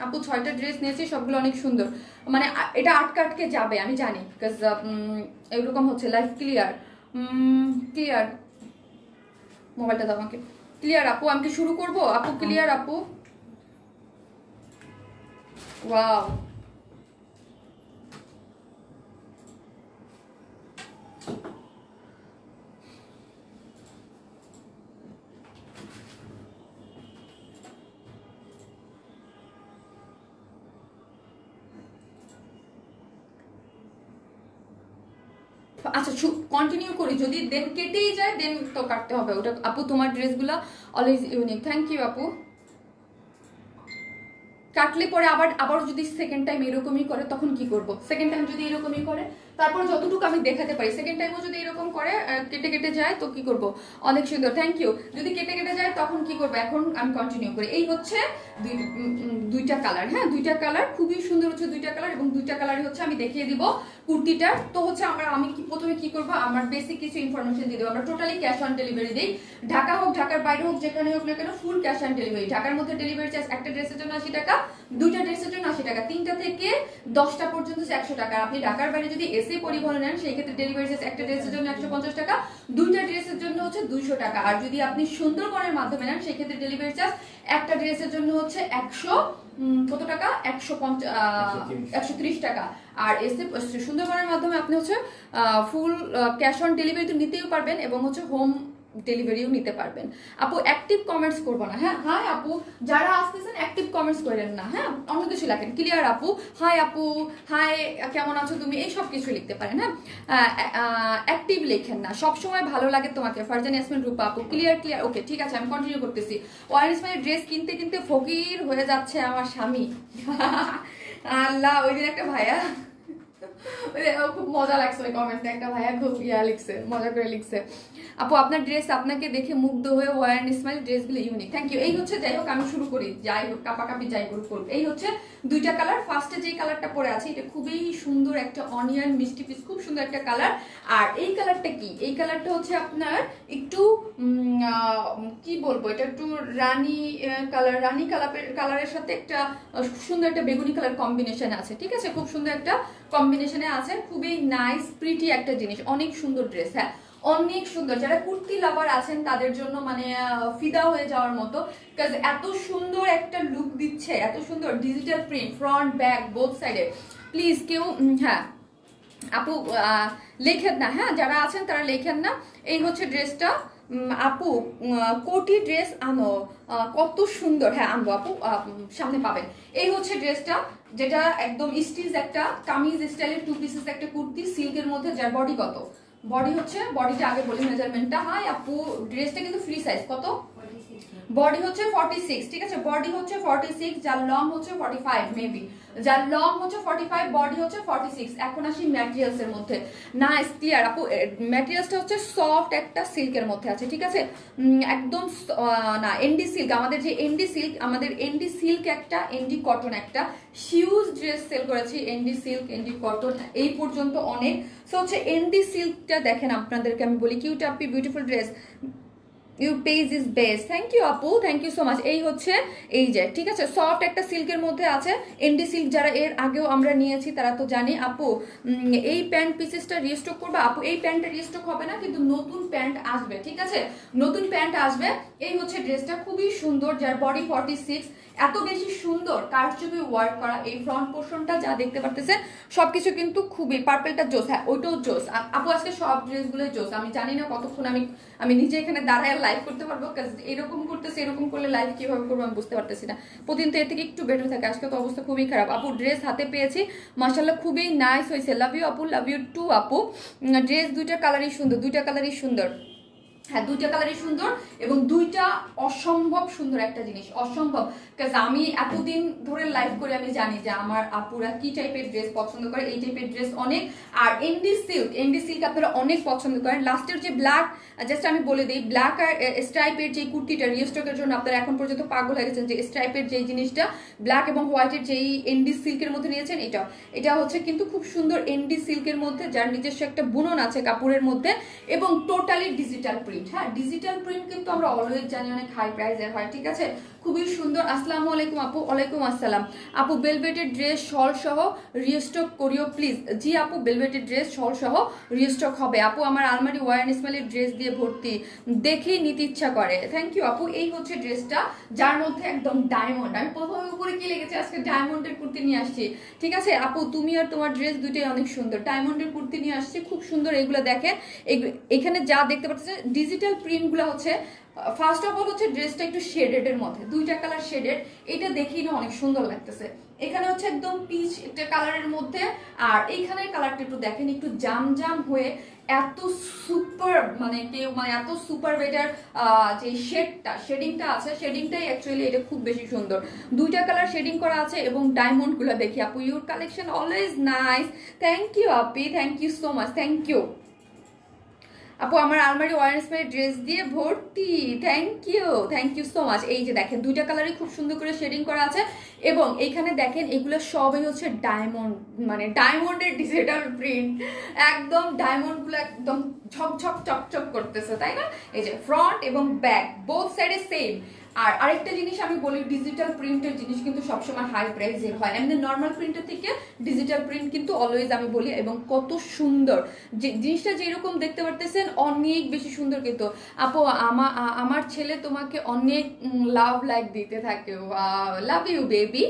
আপু 6টা ড্রেস নিয়েছি, সবগুলো অনেক সুন্দর, মানে এটা আটকে আটকে যাবে আমি জানি, বিকজ এরকম হচ্ছে। লাইভ ক্লিয়ার, ক্লিয়ার, মোবাইলটা দাও আমাকে। ক্লিয়ার আপু, আমি কি শুরু করবো? আপু ক্লিয়ার আপু, ওয়াও আচ্ছা কন্টিনিউ করি, যদি দেন কেটেই যায় দেন তো কাটতে হবে ওটা। আপু তোমার ড্রেসগুলো অলওয়েজ ইউনিক, থ্যাংক ইউ আপু। কাটলে পরে আবার যদি সেকেন্ড টাইম এরকমই করে তখন কি করব? সেকেন্ড টাইম যদি এরকমই করে, তারপর যতটুকু আমি দেখাতে পারি, সেকেন্ড টাইমও যদি এরকম করে কেটে কেটে যায় তো কি করব? অনেক সুন্দর, থ্যাংক ইউ। যদি কেটে কেটে যায় তখন কি করবো? এখন আমি কন্টিনিউ করি। এই হচ্ছে দুইটা কালার, হ্যাঁ 2টা কালার খুবই সুন্দর হচ্ছে, 2টা কালার, এবং 2টা কালারই হচ্ছে আমি দেখিয়ে দিব কুর্তিটার। তো হচ্ছে আমি প্রথমে কি করবো, আমার বেসিক কিছু ইনফরমেশন দিয়ে দেবো। আমরা টোটালি ক্যাশ অন ডেলিভারি দিই, ঢাকা হোক ঢাকার বাইরে হোক যেখানে হোক না কেন, ফুল ক্যাশ অন ডেলিভারি। ঢাকার মধ্যে ডেলিভারি চার্জ একটা ড্রেসের জন্য 80 টাকা, 2টা ড্রেসের জন্য 80 টাকা, 3টা থেকে 10টা পর্যন্ত 100 টাকা। আপনি ঢাকার বাইরে যদি এসে পরিবহন নেন সেই ক্ষেত্রে ডেলিভারি চার্জ একটা ড্রেসের জন্য 150 টাকা, দুইটা ড্রেসের জন্য হচ্ছে 200 টাকা। আর যদি আপনি সুন্দরবনের মাধ্যমে নেন সেই ক্ষেত্রে ডেলিভারি চার্জ একটা ড্রেসের জন্য হচ্ছে 100 কত টাকা 130 টাকা। আর এসে সুন্দরবনের মাধ্যমে আপনি হচ্ছে ফুল ক্যাশ অন ডেলিভারি তো নিতেই পারবেন এবং হচ্ছে হোম ডেলিভারিও নিতে পারবেন। আপু অ্যাক্টিভ কমেন্টস করবো না, হ্যাঁ হাই আপু যারা আসতেছেন অ্যাক্টিভ কমেন্টস করেন না, হ্যাঁ অন্য কিছু লেখেন, ক্লিয়ার আপু হাই কেমন আছো তুমি, এই সব কিছু লিখতে পারেন, হ্যাঁ অ্যাক্টিভ লেখেন না, সবসময় ভালো লাগে তোমাকে। ফারজান ইয়াসমিন রূপা আপু ক্লিয়ার, ওকে ঠিক আছে আমি কন্টিনিউ করতেছি। ওয়ান ইসমাইল ড্রেস কিনতে কিনতে ফকির হয়ে যাচ্ছে আমার স্বামী। আল্লাহ, ওই দিন একটা ভাইয়া খুব মজা লাগছে ওই কমেন্টে, একটা ভাইয়া খুব লিখছে, মজা করে লিখছে, আপু আপনার ড্রেস আপনাকে দেখে মুগ্ধ হয়ে ওয়ান ইসমাইল ড্রেসগুলো ইউনিক, থ্যাংক ইউ। এই হচ্ছে যাই হোক আমি শুরু করি, যাই হোক কাপাকাপি যাই করুক। এই হচ্ছে দুইটা কালার, ফার্স্টে যে কালারটা পরে আছে এটা খুবই সুন্দর একটা অনিয়ন মিষ্টি পিস, খুব সুন্দর একটা কালার। আর এই কালারটা কি, এই কালারটা হচ্ছে আপনার একটু কি বলবো, এটা একটু রানী কালার, রানী কালারের সাথে একটা সুন্দর একটা বেগুনি কালার কম্বিনেশন আছে, ঠিক আছে, খুব সুন্দর একটা কম্বিনেশনে আছে, খুবই নাইস প্রিটি একটা জিনিস, অনেক সুন্দর ড্রেস, হ্যাঁ অনেক সুন্দর। যারা কুর্তি লাভার আছেন তাদের জন্য মানে ফিদা হয়ে যাওয়ার মতো, বিকজ এত সুন্দর একটা লুক দিচ্ছে, এত সুন্দর digital print front back both সাইডে। প্লিজ কেউ হ্যাঁ আপু লেখেন না, হ্যাঁ যারা আছেন তারা লেখেন না। এই হচ্ছে ড্রেসটা, আপু কোটি ড্রেস আনো, কত সুন্দর, হ্যাঁ আনবো আপু, সামনে পাবেন। এই হচ্ছে ড্রেসটা, যেটা একদম স্টিচ একটা কামিজ স্টাইলের 2 পিসেস একটা কুর্তি সিল্কের মধ্যে, যার বডি কত, বডি হচ্ছে, বডিটা আগে বলি মেজারমেন্টটা, হাই আপু ড্রেসটা কিন্তু ফ্রি সাইজ, কত বডি হচ্ছে 46, ঠিক আছে বডি হচ্ছে 46, যার লং হচ্ছে 45 মেবি, যার লং হচ্ছে 45, বডি হচ্ছে 46। এখন আসি ম্যাটেরিয়ালস এর মধ্যে, নাইস ক্লিয়ার আপু, ম্যাটেরিয়ালসটা হচ্ছে সফট একটা সিল্কের মধ্যে আছে, ঠিক আছে একদম না এনডি সিল্ক, আমাদের যে এনডি সিল্ক, আমাদের এনডি সিল্ক একটা, এনডি কটন একটা, হিউজ ড্রেস সেল করেছি এনডি সিল্ক এনডি কটন এই পর্যন্ত অনেক। সো হচ্ছে এনডি সিল্কটা দেখেন, আপনাদেরকে আমি বলি কিউট আপি beautiful dress, you page is best, thank you আপু, থ্যাংক ইউ সো মাচ। এই হচ্ছে এই যে, ঠিক আছে সফট একটা সিল্কের মধ্যে আছে, এনডি সিল্ক, যারা এর আগেও আমরা নিয়েছি তারা তো জানি। আপু এই প্যান্ট পিসেসটা রিস্টক করবে, আপু এই প্যান্টটা রিস্টক হবে না, কিন্তু নতুন প্যান্ট আসবে, ঠিক আছে নতুন প্যান্ট আসবে। এই হচ্ছে ড্রেসটা খুবই সুন্দর, যার বডি 46, এত বেশি সুন্দর কারচুপি ওয়ার্ক করা, এই ফ্রন্ট পোর্শনটা যা দেখতে পারতেছেন সবকিছু কিন্তু খুবই, পার্পলটা জোস, হ্যাঁ ওইটাও জোস আপু, আজকে সব ড্রেসগুলোই জোস। আমি জানি না কতক্ষণ আমি নিজে এখানে দাঁড়ায় লাইভ করতে পারবো, এরকম করতেছি, এরকম করলে লাইভ কিভাবে করবো আমি বুঝতে পারতেছি না, প্রতিদিন তো এর থেকে একটু বেটার থাকে, আজকে তো অবস্থা খুবই খারাপ। আপু ড্রেস হাতে পেয়েছি মাশাআল্লাহ, খুবই নাইস হয়েছে, লাভ ইউ আপু, লাভ ইউ টু আপু। ড্রেস দুইটা কালারই সুন্দর, দুইটা কালারই সুন্দর, হ্যাঁ দুইটা কালারই সুন্দর এবং দুইটা অসম্ভব সুন্দর একটা জিনিস, অসম্ভব। কাজ আমি এতদিন ধরে লাইভ করে আমি জানি যে আমার আপুরা কি টাইপের ড্রেস পছন্দ করে, এই টাইপের ড্রেস অনেক। আর এনডি সিল্ক আপনারা অনেক পছন্দ করেন। লাস্টের যে ব্ল্যাক, জাস্ট আমি বলে দিই, ব্ল্যাক আর স্ট্রাইপের যে কুর্তিটা রিস্টকের জন্য আপনারা এখন পর্যন্ত পাগল হয়ে গেছেন, যে স্ট্রাইপের যেই জিনিসটা ব্ল্যাক এবং হোয়াইটের যেই এনডি সিল্কের মধ্যে নিয়েছেন, এটা হচ্ছে কিন্তু খুব সুন্দর এনডি সিল্কের মধ্যে, যার নিজস্ব একটা বুনন আছে কাপড়ের মধ্যে এবং টোটালি ডিজিটাল প্রিন্ট। হ্যাঁ ডিজিটাল প্রিন্ট কিন্তু আমরা অলওয়েজ জানি অনেক হাই প্রাইসের হয়, ঠিক আছে খুবই সুন্দর। আসসালামু আলাইকুম আপু। ওয়ালাইকুম আসসালাম আপু, বেলভেটের ড্রেস শল সহ রিস্টক করিও প্লিজ। জি আপু, বেলভেটের ড্রেস শল সহ রিস্টক হবে আপু, আমার আলমারি ওয়ান ইসমাইলের ড্রেস দিয়ে ভর্তি, দেখেই নিতে ইচ্ছা করে। থ্যাংক ইউ আপু। এই হচ্ছে ড্রেসটা, যার মধ্যে একদম ডায়মন্ড, আমি প্রথমে উপরে কি লেগেছে, আজকে ডায়মন্ডের কুর্তি নিয়ে আসছি, ঠিক আছে আপু তুমি আর তোমার ড্রেস দুইটাই অনেক সুন্দর, ডায়মন্ডের কুর্তি নিয়ে আসছি, খুব সুন্দর। এগুলো দেখেন, এখানে যা দেখতে পাচ্ছেন ডিজিটাল প্রিন্ট গুলো হচ্ছে, ফার্স্ট অফ অল হচ্ছে ড্রেসটা একটু শেডেড এর মধ্যে, দুইটা কালার শেডেড, এটা দেখেই না অনেক সুন্দর লাগতেছে। এখানে হচ্ছে একদম পিচ একটা কালারের মধ্যে, আর এইখানের কালারটা একটু দেখেন, একটু জাম জাম হয়ে এত সুপার, মানে কেউ মানে এত সুপার বেটার যে শেডিংটা আছে, শেডিংটাই অ্যাকচুয়ালি এটা খুব বেশি সুন্দর। দুইটা কালার শেডিং করা আছে এবং ডায়মন্ড গুলো দেখি আপু, your collection always nice, thank you আপি, thank you so much, thank you আপু। আমার আলমারি ওয়ারেন্স মেয়ের ড্রেস দিয়ে ভর্তি, থ্যাংক ইউ সো মাচ। এই যে দেখেন দুইটা কালারই খুব সুন্দর করে শেডিং করা আছে এবং এইখানে দেখেন এগুলো সবই হচ্ছে ডায়মন্ড, মানে ডায়মন্ডের ডিজিটাল প্রিন্ট, একদম ডায়মন্ড গুলো একদম ঝকঝক চকচক করতেছে, তাই না? এই যে ফ্রন্ট এবং ব্যাক বোথ সাইডে সেম, আর আরেকটা জিনিস আমি বলি, ডিজিটাল প্রিন্টের জিনিস কিন্তু সবসময় হাই প্রাইসের হয় না, এমনি নর্মাল প্রিন্টের থেকে ডিজিটাল প্রিন্ট কিন্তু অলওয়েজ আমি বলি। এবং কত সুন্দর যে জিনিসটা যেরকম দেখতে পারতেছেন অনেক বেশি সুন্দর। কিন্তু আপু আমার ছেলে তোমাকে অনেক লাভ লাইক দিতে থাকে, লাভ ইউ বেবি।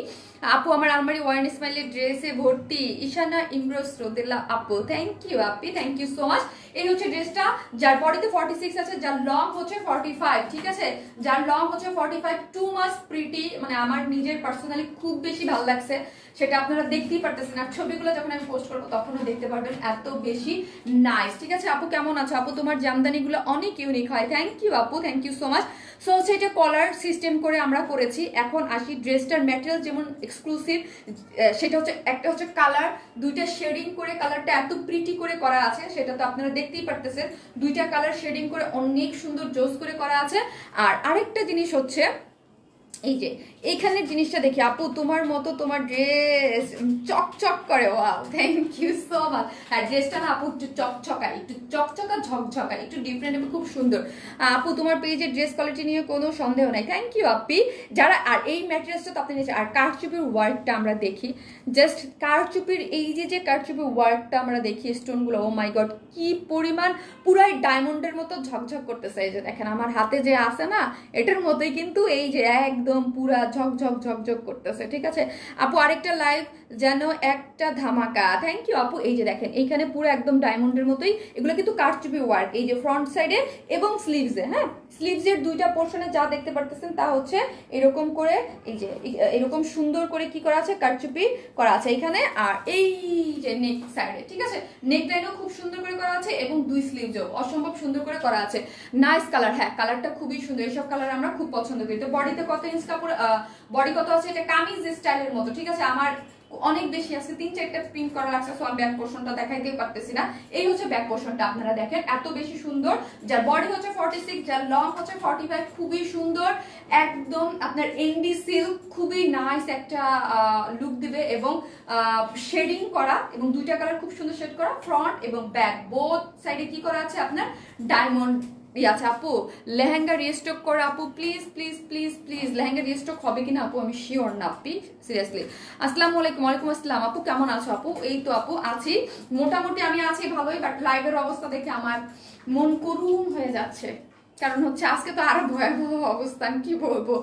আপু আমার আলমারি ওয়ার্ন স্মাইলের ড্রেসে ভর্তি, ঈশানা ইমরোজ রোদেলা আপু, থ্যাংক ইউ আপি, থ্যাংক ইউ সো মাচ। এই হচ্ছে ড্রেসটা, যার বডিতে 46 আছে, যার লং হচ্ছে 45, ঠিক আছে, যার লং হচ্ছে 45, টু মাচ প্রিটি, মানে আমার নিজের পার্সোনালি খুব বেশি ভালো লাগছে, সেটা আপনারা দেখতেই পারতেছেন। আর ছবিগুলো যখন আমি পোস্ট করবো তখনও দেখতে পারবেন, এত বেশি নাইস, ঠিক আছে। আপু কেমন আছো? আপু তোমার জামদানিগুলো অনেক ইউনিক হয়, থ্যাংক ইউ আপু, thank you so much. So হচ্ছে এটা কলার সিস্টেম করে আমরা করেছি। এখন আসি ড্রেসটার ম্যাটেরিয়াল যেমন এক্সক্লুসিভ, সেটা হচ্ছে একটা হচ্ছে কালার, দুইটা শেডিং করে কালারটা এত প্রিটি করে করা আছে, সেটা তো আপনারা দেখতেই পারতেছেন, দুইটা কালার শেডিং করে অনেক সুন্দর জোস করে করা আছে। আর আরেকটা জিনিস হচ্ছে এই যে এইখানে জিনিসটা দেখি, আপু তোমার মতো তোমার ড্রেস চকচক করে, wow thank you so much. আর ড্রেসটা না আপু একটু চকচকা, একটু চকচকা ঝকঝকা, একটু ডিফারেন্ট এবং খুব সুন্দর। আপু তোমার পেজে ড্রেস কোয়ালিটি নিয়ে কোনো সন্দেহ নাই, থ্যাংক ইউ আপি। যারা আর এই ম্যাটেরিয়ালসটা তো আপনি নিয়েছে, আর কারচুপির ওয়ার্কটা আমরা দেখি, জাস্ট কারচুপির এই যে কারচুপির ওয়ার্কটা আমরা দেখি, স্টোনগুলো, ও মাই গড কি পরিমাণ, পুরাই ডায়মন্ডের মতো ঝকঝক করতেছে। এই যে দেখেন আমার হাতে যে আছে না, এটার মতোই কিন্তু এই যে একদম পুরা ঝকঝক ঝকঝক করতেছে, ঠিক আছে। আপু আরেকটা লাইভ যেন একটা ধামাকা, থ্যাংক ইউ আপু। এই যে দেখেন এইখানে পুরো একদম ডায়মন্ডের মতোই, এগুলো কিন্তু কারচুপি ওয়ার্ক, এই যে ফ্রন্ট সাইডে এবং স্লিভসে, হ্যাঁ স্লিভসের দুইটা পোর্শনে যা দেখতে পারতেছেন তা হচ্ছে এরকম করে, এই যে এরকম সুন্দর করে কি করা আছে, কারচুপি করা আছে এখানে। আর এই যে নেক সাইডে, ঠিক আছে, নেক লাইনও খুব সুন্দর করে করা আছে এবং দুই স্লিভসও অসম্ভব সুন্দর করে করা আছে। নাইস কালার, হ্যাঁ কালারটা খুবই সুন্দর, এইসব কালার আমরা খুব পছন্দ করি। তো বডিতে কত ইঞ্চ কাপড়, বডি কত আছে, এটা কামিজ স্টাইলের মতো, ঠিক আছে। আমার অনেক বেশি আছে, 3-4টা প্রিন্ট করা লাগছে, সো আমি ব্যাক পোর্শনটা দেখাইতেই পারতেছি না। এই হচ্ছে ব্যাক পোর্শনটা, আপনারা দেখেন এত বেশি সুন্দর, যার বডি হচ্ছে 46, যার লং হচ্ছে 45, খুবই সুন্দর, একদম আপনার এন্ডি সিল্ক, খুবই নাইস একটা লুক দিবে এবং শেডিং করা এবং দুইটা কালার খুব সুন্দর শেড করা, ফ্রন্ট এবং ব্যাক বোথ সাইডে কি করা আছে আপনার ডায়মন্ড। আচ্ছা আপু লেহেঙ্গা রিস্টক করে আপু, please please please please, lehenga restock হবে কিনা আপু আমি শিওর না আপনি, সিরিয়াসলি। আসসালামু আলাইকুম। ওয়ালাইকুম আসসালাম আপু, কেমন আছো আপু? এই তো আপু আছি, মোটামুটি আমি আছি ভালোই, বাট লাইভের অবস্থা দেখে আমার মন করুণ হয়ে যাচ্ছে, কারণ হচ্ছে আজকে তো আরো ভয়াবহ অবস্থান, কি বলবো।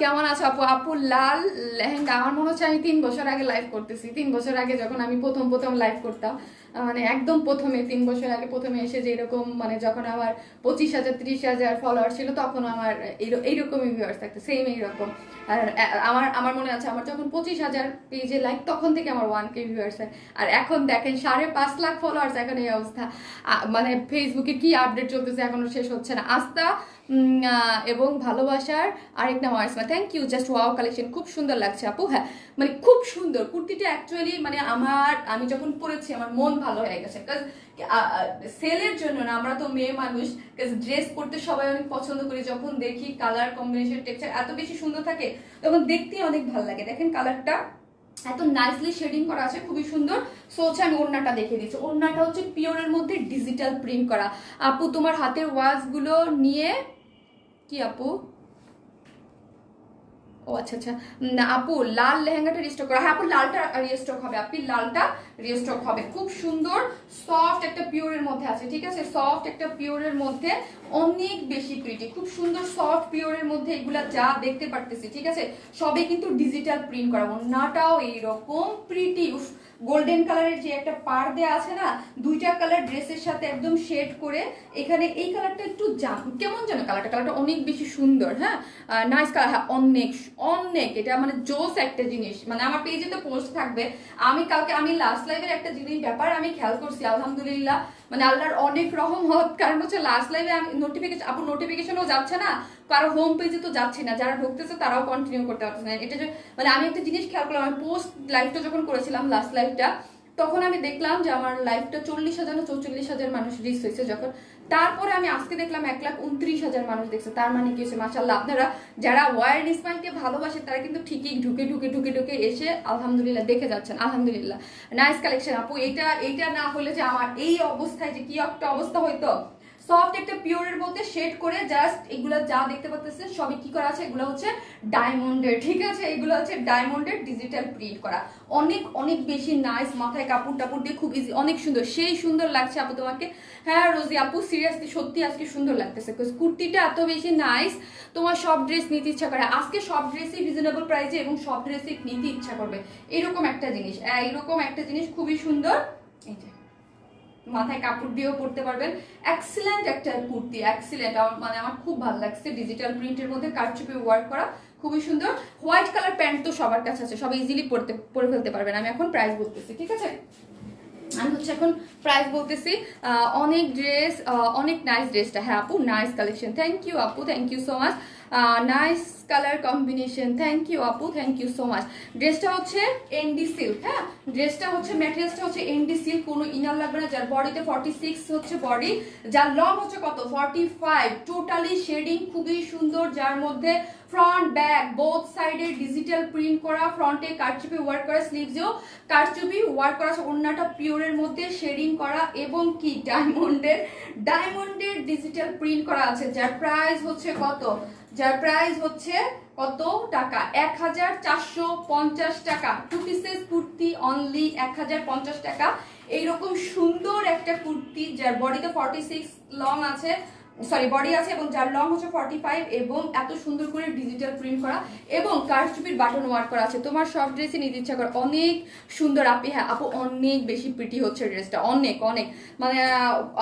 কেমন আছো আপু? আপু লাল লেহেঙ্গা, আমার মনে হচ্ছে আমি 3 বছর আগে লাইভ করতেছি, 3 বছর আগে যখন আমি প্রথম লাইভ করতাম, মানে একদম প্রথমে 3 বছর আগে প্রথমে এসে যে এরকম, মানে যখন আমার 25,000 30,000 ফলোয়ার ছিল, তখন আমার এইরকমই ভিউয়ার্স থাকতো, সেম এইরকম। আর আমার মনে আছে আমার যখন 25,000 পেজে লাইক, তখন থেকে আমার 1K ভিউয়ার্স হয়। আর এখন দেখেন 5.5 লাখ ফলোয়ার্স, এখন এই অবস্থা। মানে ফেসবুকে কি আপডেট চলতেছে এখনো শেষ হচ্ছে না। আস্থা এবং ভালোবাসার আরেক নাম Asma, thank you, just wow collection, খুব সুন্দর লাগছে আপু। হ্যাঁ মানে খুব সুন্দর কুর্তিটা, অ্যাকচুয়ালি মানে আমি যখন পরেছি আমার মন ভালো হয়ে গেছে, বিকজ সেলের জন্য না, আমরা তো মেয়ে মানুষ, ড্রেস পরতে সবাই অনেক পছন্দ করি, যখন দেখি কালার কম্বিনেশন টেক্সচার এত বেশি সুন্দর থাকে তখন দেখতে অনেক ভালো লাগে। দেখেন কালারটা এত নাইসলি শেডিং করা আছে, খুবই সুন্দর। সো হচ্ছে আমি ওড়নাটা দেখে দিচ্ছি, ওড়নাটা হচ্ছে পিওরের মধ্যে ডিজিটাল প্রিন্ট করা। আপু তোমার হাতের ওয়াজ গুলো নিয়ে কি আপু, ও আচ্ছা আচ্ছা, আপু লাল লেহেঙ্গাটা রিস্টক করা, হ্যাঁ আপু লালটা রিস্টক হবে, আপনি লালটা রিস্টক হবে, খুব সুন্দর সফট একটা পিওরের মধ্যে আছে, ঠিক আছে, সফট একটা পিওরের মধ্যে অনেক বেশি প্রিটি, খুব সুন্দর সফট পিওরের মধ্যে এগুলা যা দেখতে পারতেছি, ঠিক আছে, সবে কিন্তু ডিজিটাল প্রিন্ট করা, ওড়নাটাও এইরকম প্রিটি, গোল্ডেন কালারের যে একটা পার দেয়া আছে না, দুইটা কালার ড্রেসের সাথে একদম শেড করে, এখানে এই কালারটা একটু কেমন যেন কালারটা অনেক বেশি সুন্দর, হ্যাঁ নাইস কালার, হ্যাঁ অনেক অনেক, এটা মানে জোস একটা জিনিস, মানে আমার পেজে তো পোস্ট থাকবে। আমি লাস্ট লাইভের একটা জিনিস ব্যাপার আমি খেয়াল করছি, আলহামদুলিল্লাহ মানে আল্লাহর অনেক রহমত, কারণ হচ্ছে লাস্ট লাইভে আমি নোটিফিকেশনও যাচ্ছে না, কারো হোম পেজে তো যাচ্ছে না, যারা ঢুকতেছে তারাও কন্টিনিউ করতে পারছে না। এটা যে মানে আমি একটা জিনিস খেয়াল করলাম, আমি পোস্ট লাইভটা যখন করেছিলাম লাস্ট লাইভটা, তখন আমি দেখলাম যে আমার লাইভটা 40,000 না 44,000 মানুষ রিচ হয়েছে যখন, তারপরে আমি আজকে দেখলাম 1,29,000 মানুষ দেখছে। তার মানে কি হচ্ছে, মাশাআল্লাহ আপনারা যারা ওয়ার্ড ইসমাইলকে ভালোবাসে তারা কিন্তু ঠিকই ঢুকে এসে আলহামদুলিল্লাহ দেখে যাচ্ছেন, আলহামদুলিল্লাহ নাইস কালেকশন আপু। এইটা না হলে যে আমার এই অবস্থায় যে কি একটা অবস্থা হইতো। সফট একটা পিওরের মধ্যে শেড করে জাস্ট এগুলো যা দেখতে পাচ্ছেন সবই কি করা আছে, এগুলো হচ্ছে ডায়মন্ডের, ঠিক আছে, এগুলো হচ্ছে ডায়মন্ডের ডিজিটাল প্রিন্ট করা, অনেক অনেক বেশি নাইস, মাথায় কাপড় টাপড় দিয়ে খুব ইজি, অনেক সুন্দর, সেই সুন্দর লাগছে আপু তোমাকে। হ্যাঁ রোজি আপু সিরিয়াসলি সত্যি আজকে সুন্দর লাগতেছে, কুর্তিটা এত বেশি নাইস, তোমার সব ড্রেস নিতে ইচ্ছা করে, আজকে সব ড্রেসই রিজনেবল প্রাইসে এবং সব ড্রেসই নিতে ইচ্ছা করবে, এরকম একটা জিনিস, এইরকম একটা জিনিস খুবই সুন্দর। এই যে মাথায় কাপড় দিয়েও পরতে পারবেন, এক্সিলেন্ট একটা কুর্তি, এক্সিলেন্ট, মানে আমার খুব ভালো লাগছে, ডিজিটাল প্রিন্টের মধ্যে কারচুপি ওয়ার্ক করা, খুবই সুন্দর। হোয়াইট কালার প্যান্ট তো সবার কাছে আছে, সবাই ইজিলি পরে ফেলতে পারবেন। আমি এখন প্রাইস বলতেছি, ঠিক আছে, আমি হচ্ছে এখন প্রাইস বলতেছি। অনেক ড্রেস, অনেক নাইস ড্রেসটা, হ্যাঁ আপু নাইস কালেকশন, থ্যাংক ইউ আপু, thank you so much, nice colour combination, thank you আপু, থ্যাংক ইউ সো মাচ। ড্রেসটা হচ্ছে এনডি সিল্ক, হ্যাঁ ড্রেসটা হচ্ছে ম্যাটেরিয়ালসটা হচ্ছে এনডি সিল্ক, কোনো ইনার লাগবে না, যার বডিতে 46 হচ্ছে বডি, যার লং হচ্ছে কত 45, টোটালি শেডিং খুবই সুন্দর, যার মধ্যে ফ্রন্ট ব্যাক বোথ সাইডে ডিজিটাল প্রিন্ট করা, ফ্রন্টে কারচুপি ওয়ার্ক করা, স্লিভসেও কারচুপি ওয়ার্ক করা, ওড়নাটা পিওরের মধ্যে শেডিং করা এবং কি ডায়মন্ডের ডিজিটাল প্রিন্ট করা আছে, যার প্রাইস হচ্ছে কত, যার প্রাইস হচ্ছে কত টাকা, 1450 টাকা, 2 পিসেস কুর্তি অনলি 1050 টাকা। এইরকম সুন্দর একটা কুর্তি যার বডিতে 46 লং আছে, সরি বডি আছে এবং যার লং হচ্ছে 45 এবং এত সুন্দর করে ডিজিটাল প্রিন্ট করা এবং কারচুপির বাটন ওয়ার্ক করা আছে, তোমার সব ড্রেসই নিতে ইচ্ছা করে, অনেক সুন্দর আপি, হ্যাঁ আপু অনেক বেশি প্রিটি হচ্ছে ড্রেসটা, অনেক অনেক, মানে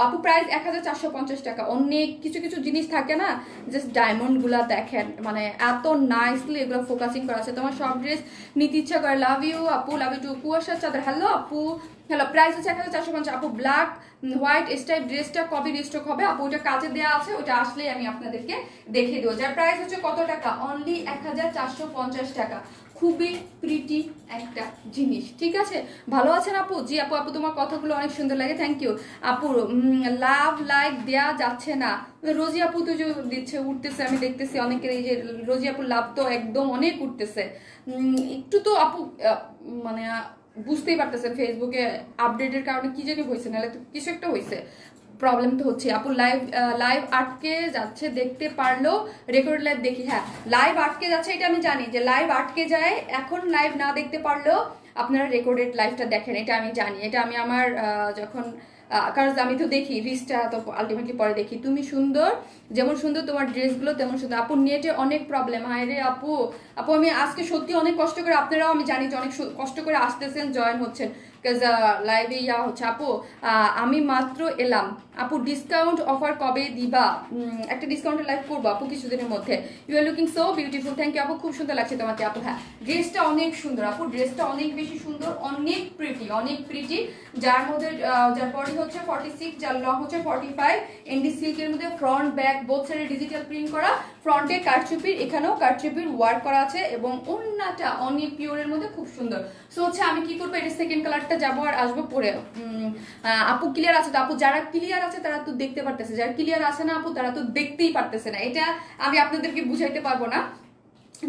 আপু প্রাইস 1450 টাকা। অনেক কিছু কিছু জিনিস থাকে না, জাস্ট ডায়মন্ড গুলা দেখেন, মানে এত নাইসলি এগুলো ফোকাসিং করা আছে, তোমার সব ড্রেস নিতে ইচ্ছা করে। লাভ ইউ আপু, লাভ ইউ টু। কুয়াশার চাদর, হ্যালো আপু, হ্যালো, প্রাইস হচ্ছে 1450 আপু। ব্ল্যাক হোয়াইট স্টাইপ ড্রেসটা কবে রিস্টক হবে আপু? ওটা কাজে দেওয়া আছে, ওটা আসলেই আমি আপনাদেরকে দেখিয়ে দেবো। যার প্রাইস হচ্ছে কত টাকা, অনলি 1450 টাকা। খুবই প্রিটি একটা জিনিস, ঠিক আছে। ভালো আছেন আপু? জি আপু, আপু তোমার কথাগুলো অনেক সুন্দর লাগে, থ্যাংক ইউ আপু। লাভ লাইক দেয়া যাচ্ছে না, রোজি আপু তো যে দিচ্ছে, উঠতেছে, আমি দেখতেছি অনেকের, এই যে রোজি আপু লাভ তো একদম অনেক উঠতেছে, একটু তো আপু মানে বুঝতেই পারতেছেন ফেসবুকে আপডেটের কারণে কি জানি হয়েছে, নাহলে তো কিছু একটা হয়েছে, প্রবলেম তো হচ্ছে আপু। লাইভ আটকে যাচ্ছে, দেখতে পারলো রেকর্ড লাইভ দেখি, হ্যাঁ লাইভ আটকে যাচ্ছে, এটা আমি জানি যে লাইভ আটকে যায়, এখন লাইভ না দেখতে পারলেও আপনারা রেকর্ডেড লাইভটা দেখেন, এটা আমি জানি, এটা আমি আমার যখন কারণ আমি তো দেখি রিস্টটা তো আলটিমেটলি পরে দেখি। তুমি সুন্দর, যেমন সুন্দর তোমার ড্রেসগুলো তেমন সুন্দর আপু। নেটে অনেক প্রবলেম, হায় রে আপু, আপু আমি আজকে সত্যি অনেক কষ্ট করে, আপনারাও আমি জানি যে অনেক কষ্ট করে আসতেছেন, জয়েন হচ্ছেন, লাইভে ইয়া হচ্ছে আপু। আমি মাত্র এলাম আপু, ডিসকাউন্ট অফার কবে দিবা? একটা ডিসকাউন্টের লাইভ করবো আপু কিছুদিনের মধ্যে। You are looking so beautiful, thank you আপু, খুব সুন্দর লাগছে তোমাকে আপু। হ্যাঁ ড্রেসটা অনেক সুন্দর আপু, ড্রেসটা অনেক বেশি সুন্দর, অনেক প্রিটি, অনেক প্রিটি, যার মধ্যে যার বডি হচ্ছে 46, যার লং হচ্ছে 45, এনডি সিল্কের মধ্যে ফ্রন্ট ব্যাক বোথ সাইডে ডিজিটাল প্রিন্ট করা, ফ্রন্টে কারচুপির, এখানেও কারচুপির ওয়ার্ক করা আছে এবং ওড়নাটা অনেক পিওরের মধ্যে খুব সুন্দর। সো হচ্ছে আমি কি করবো, এটা সেকেন্ড কালারটা যাবো আর আসবো পরে। আপু ক্লিয়ার আছে তো? আপু যারা ক্লিয়ার আছে তারা তো দেখতে পারতেছে, যারা ক্লিয়ার আছে না আপু তারা তো দেখতেই পারতেছে না, এটা আমি আপনাদেরকে বুঝাইতে পারবো না।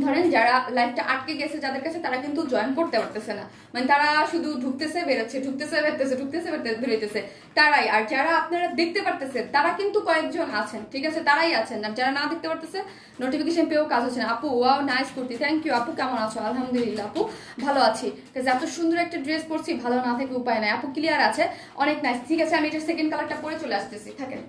ধরেন যারা লাইফটা আটকে গেছে যাদের কাছে, তারা কিন্তু জয়েন করতে পারতেছে না, মানে তারা শুধু ঢুকতেছে বেরোচ্ছে, ঢুকতেছে বেরোতেছে, ঢুকতেছে বেরোতেছে, তারাই। আর যারা আপনারা দেখতে পারতেছেন তারা কিন্তু কয়েকজন আছেন, ঠিক আছে, তারাই আছেন। আর যারা না দেখতে পারতেছে, নোটিফিকেশন পেয়েও কাজ হচ্ছে না। আপু wow nice kurti, thank you আপু, কেমন আছো? আলহামদুলিল্লাহ আপু ভালো আছি, এত সুন্দর একটা ড্রেস পরছি, ভালো না থেকে উপায় নাই আপু, ক্লিয়ার আছে, অনেক নাইস। ঠিক আছে আমি এটা সেকেন্ড কালারটা পরে চলে আসতেছি, থাকেন।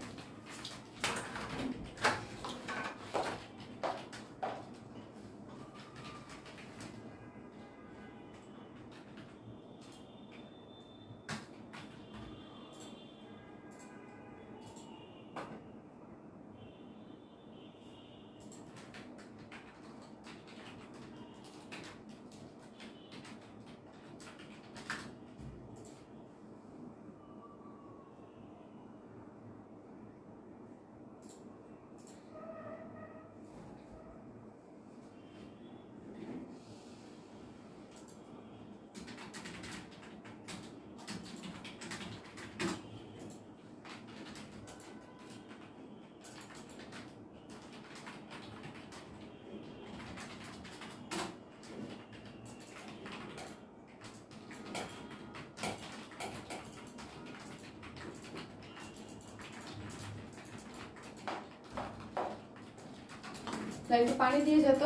একটু পানি দিয়ে যেত।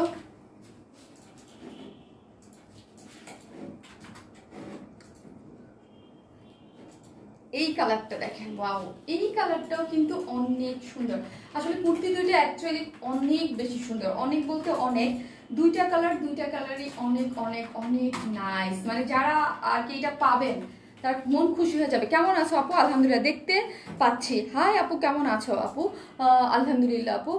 এই কালারটা দেখেন, ওয়াও, এই কালারটাও কিন্তু অনেক সুন্দর। আসলে কুর্তি দুইটা অ্যাকচুয়ালি অনেক বেশি সুন্দর, অনেক বলতে অনেক। দুইটা কালারই অনেক অনেক অনেক নাইস। মানে যারা আর কি এটা পাবেন তার মন খুশি হয়ে যাবে। কেমন আছো আপু? আলহামদুলিল্লাহ, দেখতে পাচ্ছি। হাই আপু, কেমন আছো আপু? আলহামদুলিল্লাহ আপু।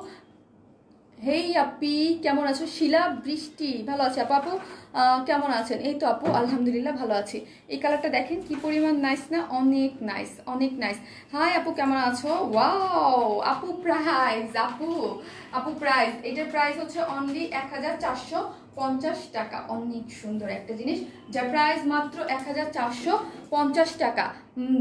হেই আপি, কেমন আছো? শিলা বৃষ্টি, ভালো আছে আপু। আপু কেমন আছেন? এই তো আপু আলহামদুলিল্লাহ ভালো আছি। এই কালারটা দেখেন কি পরিমাণ নাইস না, অনেক নাইস, অনেক নাইস। হাই আপু, কেমন আছো? ওয়াও আপু, প্রাইস আপু প্রাইস, এটার প্রাইস হচ্ছে অনলি 1450 টাকা। অনেক সুন্দর একটা জিনিস যার প্রাইস মাত্র 1450 টাকা।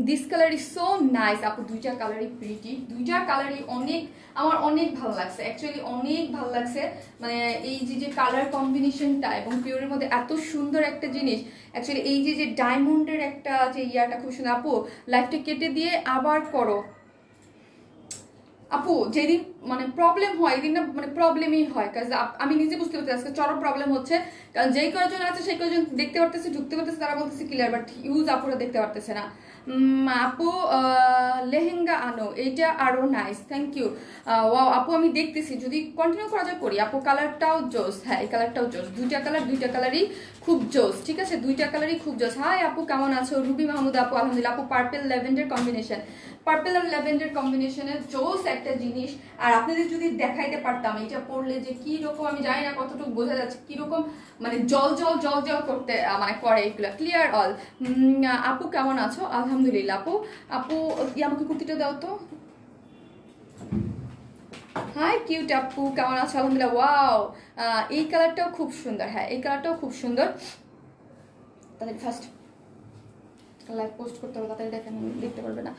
This colour is so nice আপু। দুইটা কালারই প্রিটি, দুইটা কালারই অনেক, আমার অনেক ভালো লাগছে অ্যাকচুয়ালি, অনেক ভালো লাগছে। মানে এই যে কালার কম্বিনেশনটা এবং পিওরের মধ্যে এত সুন্দর একটা জিনিস। অ্যাকচুয়ালি এই যে ডায়মন্ডের একটা যে ইয়াটা খুব সুন্দর। আপু লাইফটা কেটে দিয়ে আবার করো আপু। যেদিন মানে প্রবলেম হয় এদিন না, মানে প্রবলেমই হয়। কারণ আমি নিজে বুঝতে পারছি আজকে চরম প্রবলেম হচ্ছে। কারণ যেই কয়েকজন আছে সেই কয়েকজন দেখতে পারতেছে, ঢুকতে পারতেছে, তারা বলতেছে ক্লিয়ার, বাট ইউজ আপুরা দেখতে পারতেছে না। আপু লেহেঙ্গা আনো, এইটা আরো নাইস, থ্যাংক ইউ। ওয়াও আপু, আমি দেখতেছি যদি কন্টিনিউ করা যায় করি। আপু কালারটাও জোস, হ্যাঁ এই কালারটাও জোস। দুইটা কালারই খুব জোস, ঠিক আছে, দুইটা কালারই খুব জোস। হাই আপু, কেমন আছো? রুবি মাহমুদ আপু আলহামদুলিল্লাহ। আপু পার্পল ল্যাভেন্ডার কম্বিনেশন, পার্পল আর ল্যাভেন্ডার কম্বিনেশনের জোস একটা জিনিস। আর আপনাদের যদি দেখাইতে পারতাম এটা পরলে যে কি রকম, আমি জানি না কতটুকু বোঝা যাচ্ছে কিরকম, মানে জল জল জল জল করতে মানে করে এগুলো। Clear all. আপু কেমন আছো? আলহামদুলিল্লাহ আপু। আপু আমাকে কুর্তিটা দাও তো। হাই কিউট আপু, কেমন আছো? আলহামদুলিল্লাহ। ওয়াও, এই কালারটাও খুব সুন্দর। হ্যাঁ এই কালারটাও খুব সুন্দর। তাহলে ফার্স্ট লাইভ পোস্ট করতে হবে, তাড়াতাড়ি দেখেন, দেখতে পারবে না।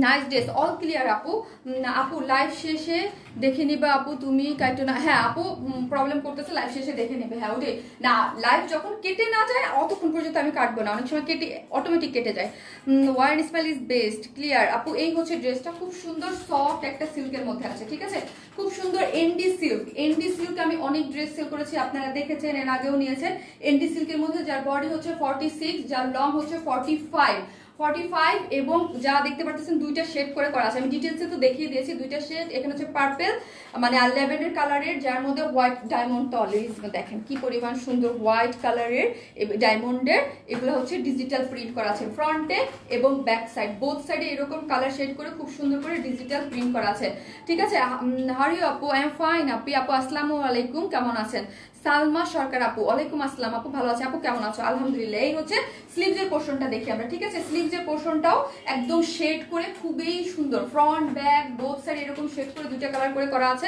নাইস ড্রেস, অল ক্লিয়ার আপু। আপু লাইভ শেষে দেখে নিবা আপু, তুমি কাইটো না। হ্যাঁ আপু প্রবলেম করতেছে, লাইভ শেষে দেখে নেবে। হ্যাঁ ওটাই না, লাইভ যখন কেটে না যায় অতক্ষণ পর্যন্ত আমি কাটবো না, অনেক সময় কেটে অটোমেটিক কেটে যায়। ওয়ার স্মেল ইজ বেস্ট, ক্লিয়ার আপু। এই হচ্ছে ড্রেসটা, খুব সুন্দর সফট একটা সিল্কের মধ্যে আছে, ঠিক আছে, খুব সুন্দর। এনডি সিল্ক, এনডি সিল্ক আমি অনেক ড্রেস সেল করেছি, আপনারা দেখেছেন, এর আগেও নিয়েছেন। এনডি সিল্কের মধ্যে যার বডি হচ্ছে 46, যার লং হচ্ছে 45 এবং যা দেখতে পাচ্ছেন দুইটা শেড করে করা আছে। আমি ডিটেলসে তো দেখিয়ে দিয়েছি দুইটা শেড। এখানে হচ্ছে পার্পল মানে আর ল্যাভেন্ডার কালারের, যার মধ্যে হোয়াইট ডায়মন্ড অলরেডি দেখেন কি পরিমাণ সুন্দর হোয়াইট কালারের ডায়মন্ডের। এগুলো হচ্ছে ডিজিটাল প্রিন্ট করা আছে ফ্রন্টে এবং ব্যাক সাইড, বোথ সাইডে এরকম কালার শেড করে খুব সুন্দর করে ডিজিটাল প্রিন্ট করা আছে, ঠিক আছে। হারিও আপু, আই এম ফাইন আপু। আপু আসসালামু আলাইকুম, কেমন আছেন? সালমা সরকার আপু, ওয়ালাইকুম আসসালাম আপু, ভালো আছে আপু, কেমন আছো? আলহামদুলিল্লাহ। এই হচ্ছে স্লিভসের পোর্শনটা দেখি আমরা, ঠিক আছে। স্লিভসের পোর্শনটাও একদম শেড করে খুবই সুন্দর, ফ্রন্ট ব্যাক বোথ সাইড এরকম শেড করে দুইটা কালার করে করা আছে।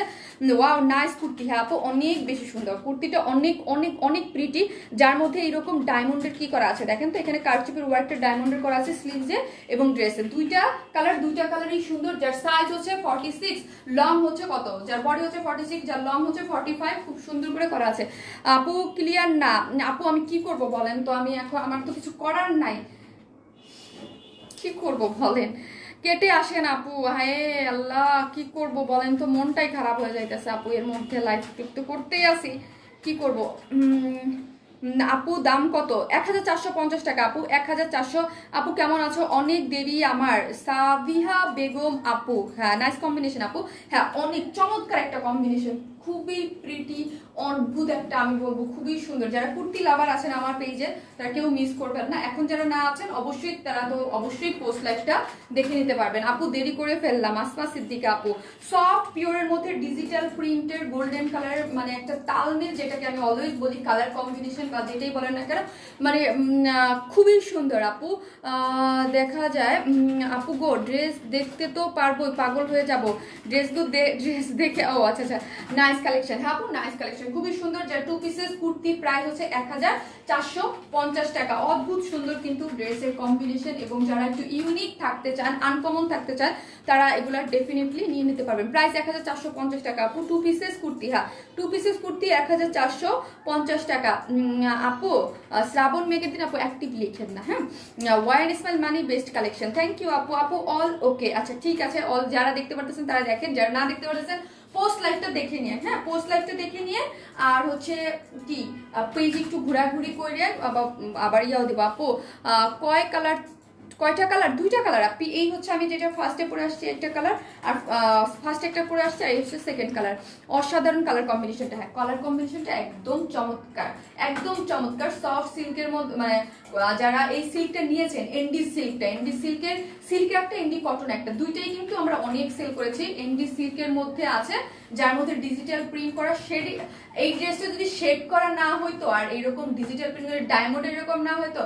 Wow nice kurti. হ্যাঁ আপু অনেক বেশি সুন্দর কুর্তিটা, অনেক অনেক অনেক প্রিটি। যার মধ্যে এরকম ডায়মন্ডের কি করা আছে দেখেন তো, এখানে কারচুপির ওয়ার্কটা ডায়মন্ডের করা আছে স্লিভসে এবং ড্রেসে। দুইটা কালারই সুন্দর। যার সাইজ হচ্ছে 46, লং হচ্ছে কত, যার বডি হচ্ছে 46, যার লং হচ্ছে 45, খুব সুন্দর করে করা আছে। আপু ক্লিয়ার না আপু, আমি কি করব বলেন তো? আমি এখন, আমার তো কিছু করার নাই, কি করব বলেন? কেটে আসেন আপু, হায় আল্লাহ কি করব বলেন তো? মনটাই খারাপ হয়ে যাইতেছে আপু, এর মধ্যে লাইভ তো করতেই আসি, কি করব। আপু দাম কত? 1450 টাকা আপু, 1400। আপু কেমন আছো? অনেক দেরি আমার, সাবিহা বেগম আপু। হ্যাঁ নাইস কম্বিনেশন আপু। হ্যাঁ অনেক চমৎকার একটা কম্বিনেশন, খুবই প্রিটি, অদ্ভুত একটা, আমি বলবো খুবই সুন্দর। যারা কুর্তি লাভার আছেন আমার পেজে তারা কেউ মিস করবেন না। এখন যারা না আছেন অবশ্যই তারা তো অবশ্যই পোস্ট লাইভটা দেখে নিতে পারবেন। আপু দেরি করে ফেললাম, আসমা সিদ্দিকা আপু। সফট পিওরের মধ্যে ডিজিটাল প্রিন্টের গোল্ডেন কালার, মানে একটা তালমেল, যেটাকে আমি অলওয়েজ বলি কালার কম্বিনেশন বা যেটাই বলেন না কেন, মানে খুবই সুন্দর আপু। দেখা যায় আপু গো, ড্রেস দেখতে তো পারবোই, পাগল হয়ে যাব ড্রেস দেখে। ও আচ্ছা আচ্ছা, নাইস কালেকশন। হ্যাঁ আপু নাইস কালেকশন, খুবই সুন্দর। যার 2 পিসেস কুর্তি প্রাইস হচ্ছে 1450 টাকা। অদ্ভুত সুন্দর কিন্তু ড্রেসের কম্বিনেশন, এবং যারা একটু ইউনিক থাকতে চান, আনকমন থাকতে চান, তারা এগুলা ডেফিনেটলি নিয়ে নিতে পারবেন। প্রাইস 1450 টাকা আপু, 2 পিসেস কুর্তি। হ্যাঁ 2 পিসেস কুর্তি 1450 টাকা। আপু শ্রাবণ মেঘের দিন আপু অ্যাক্টিভ লিখেন না, হ্যাঁ। Wine smile money best collection, thank you আপু। আপু অল ওকে, আচ্ছা ঠিক আছে, অল যারা দেখতে পারতেছেন তারা দেখেন, যারা না দেখতে পারতেছেন পোস্ট লাইভটা দেখে নিয়ে, হ্যাঁ পোস্ট লাইভটা দেখে নিয়ে। আর হচ্ছে কি পেজ একটু ঘোরাঘুরি করে আবার ইয়াও দেবো আপু। কয়টা কালার? 2টা কালার আপনি। এই হচ্ছে আমি যেটা ফার্স্টে পরে আসছি একটা কালার, আর ফার্স্ট একটা পরে আসছে, আর এই হচ্ছে সেকেন্ড কালার। অসাধারণ কালার কম্বিনেশনটা, হ্যাঁ কালার কম্বিনেশনটা একদম চমৎকার, একদম চমৎকার। সফট সিল্কের মধ্যে, মানে যারা এই সিল্কটা নিয়েছেন, এনডি সিল্কটা, এনডি সিল্কের একটা, এনডি কটন একটা, দুইটাই কিন্তু আমরা অনেক সেল করেছি। এনডি সিল্কের মধ্যে আছে, যার মধ্যে ডিজিটাল প্রিন্ট করা শেড। এই ড্রেসটা যদি শেড করা না হইতো, আর এইরকম ডিজিটাল প্রিন্ট করে ডায়মন্ড এরকম না হইতো,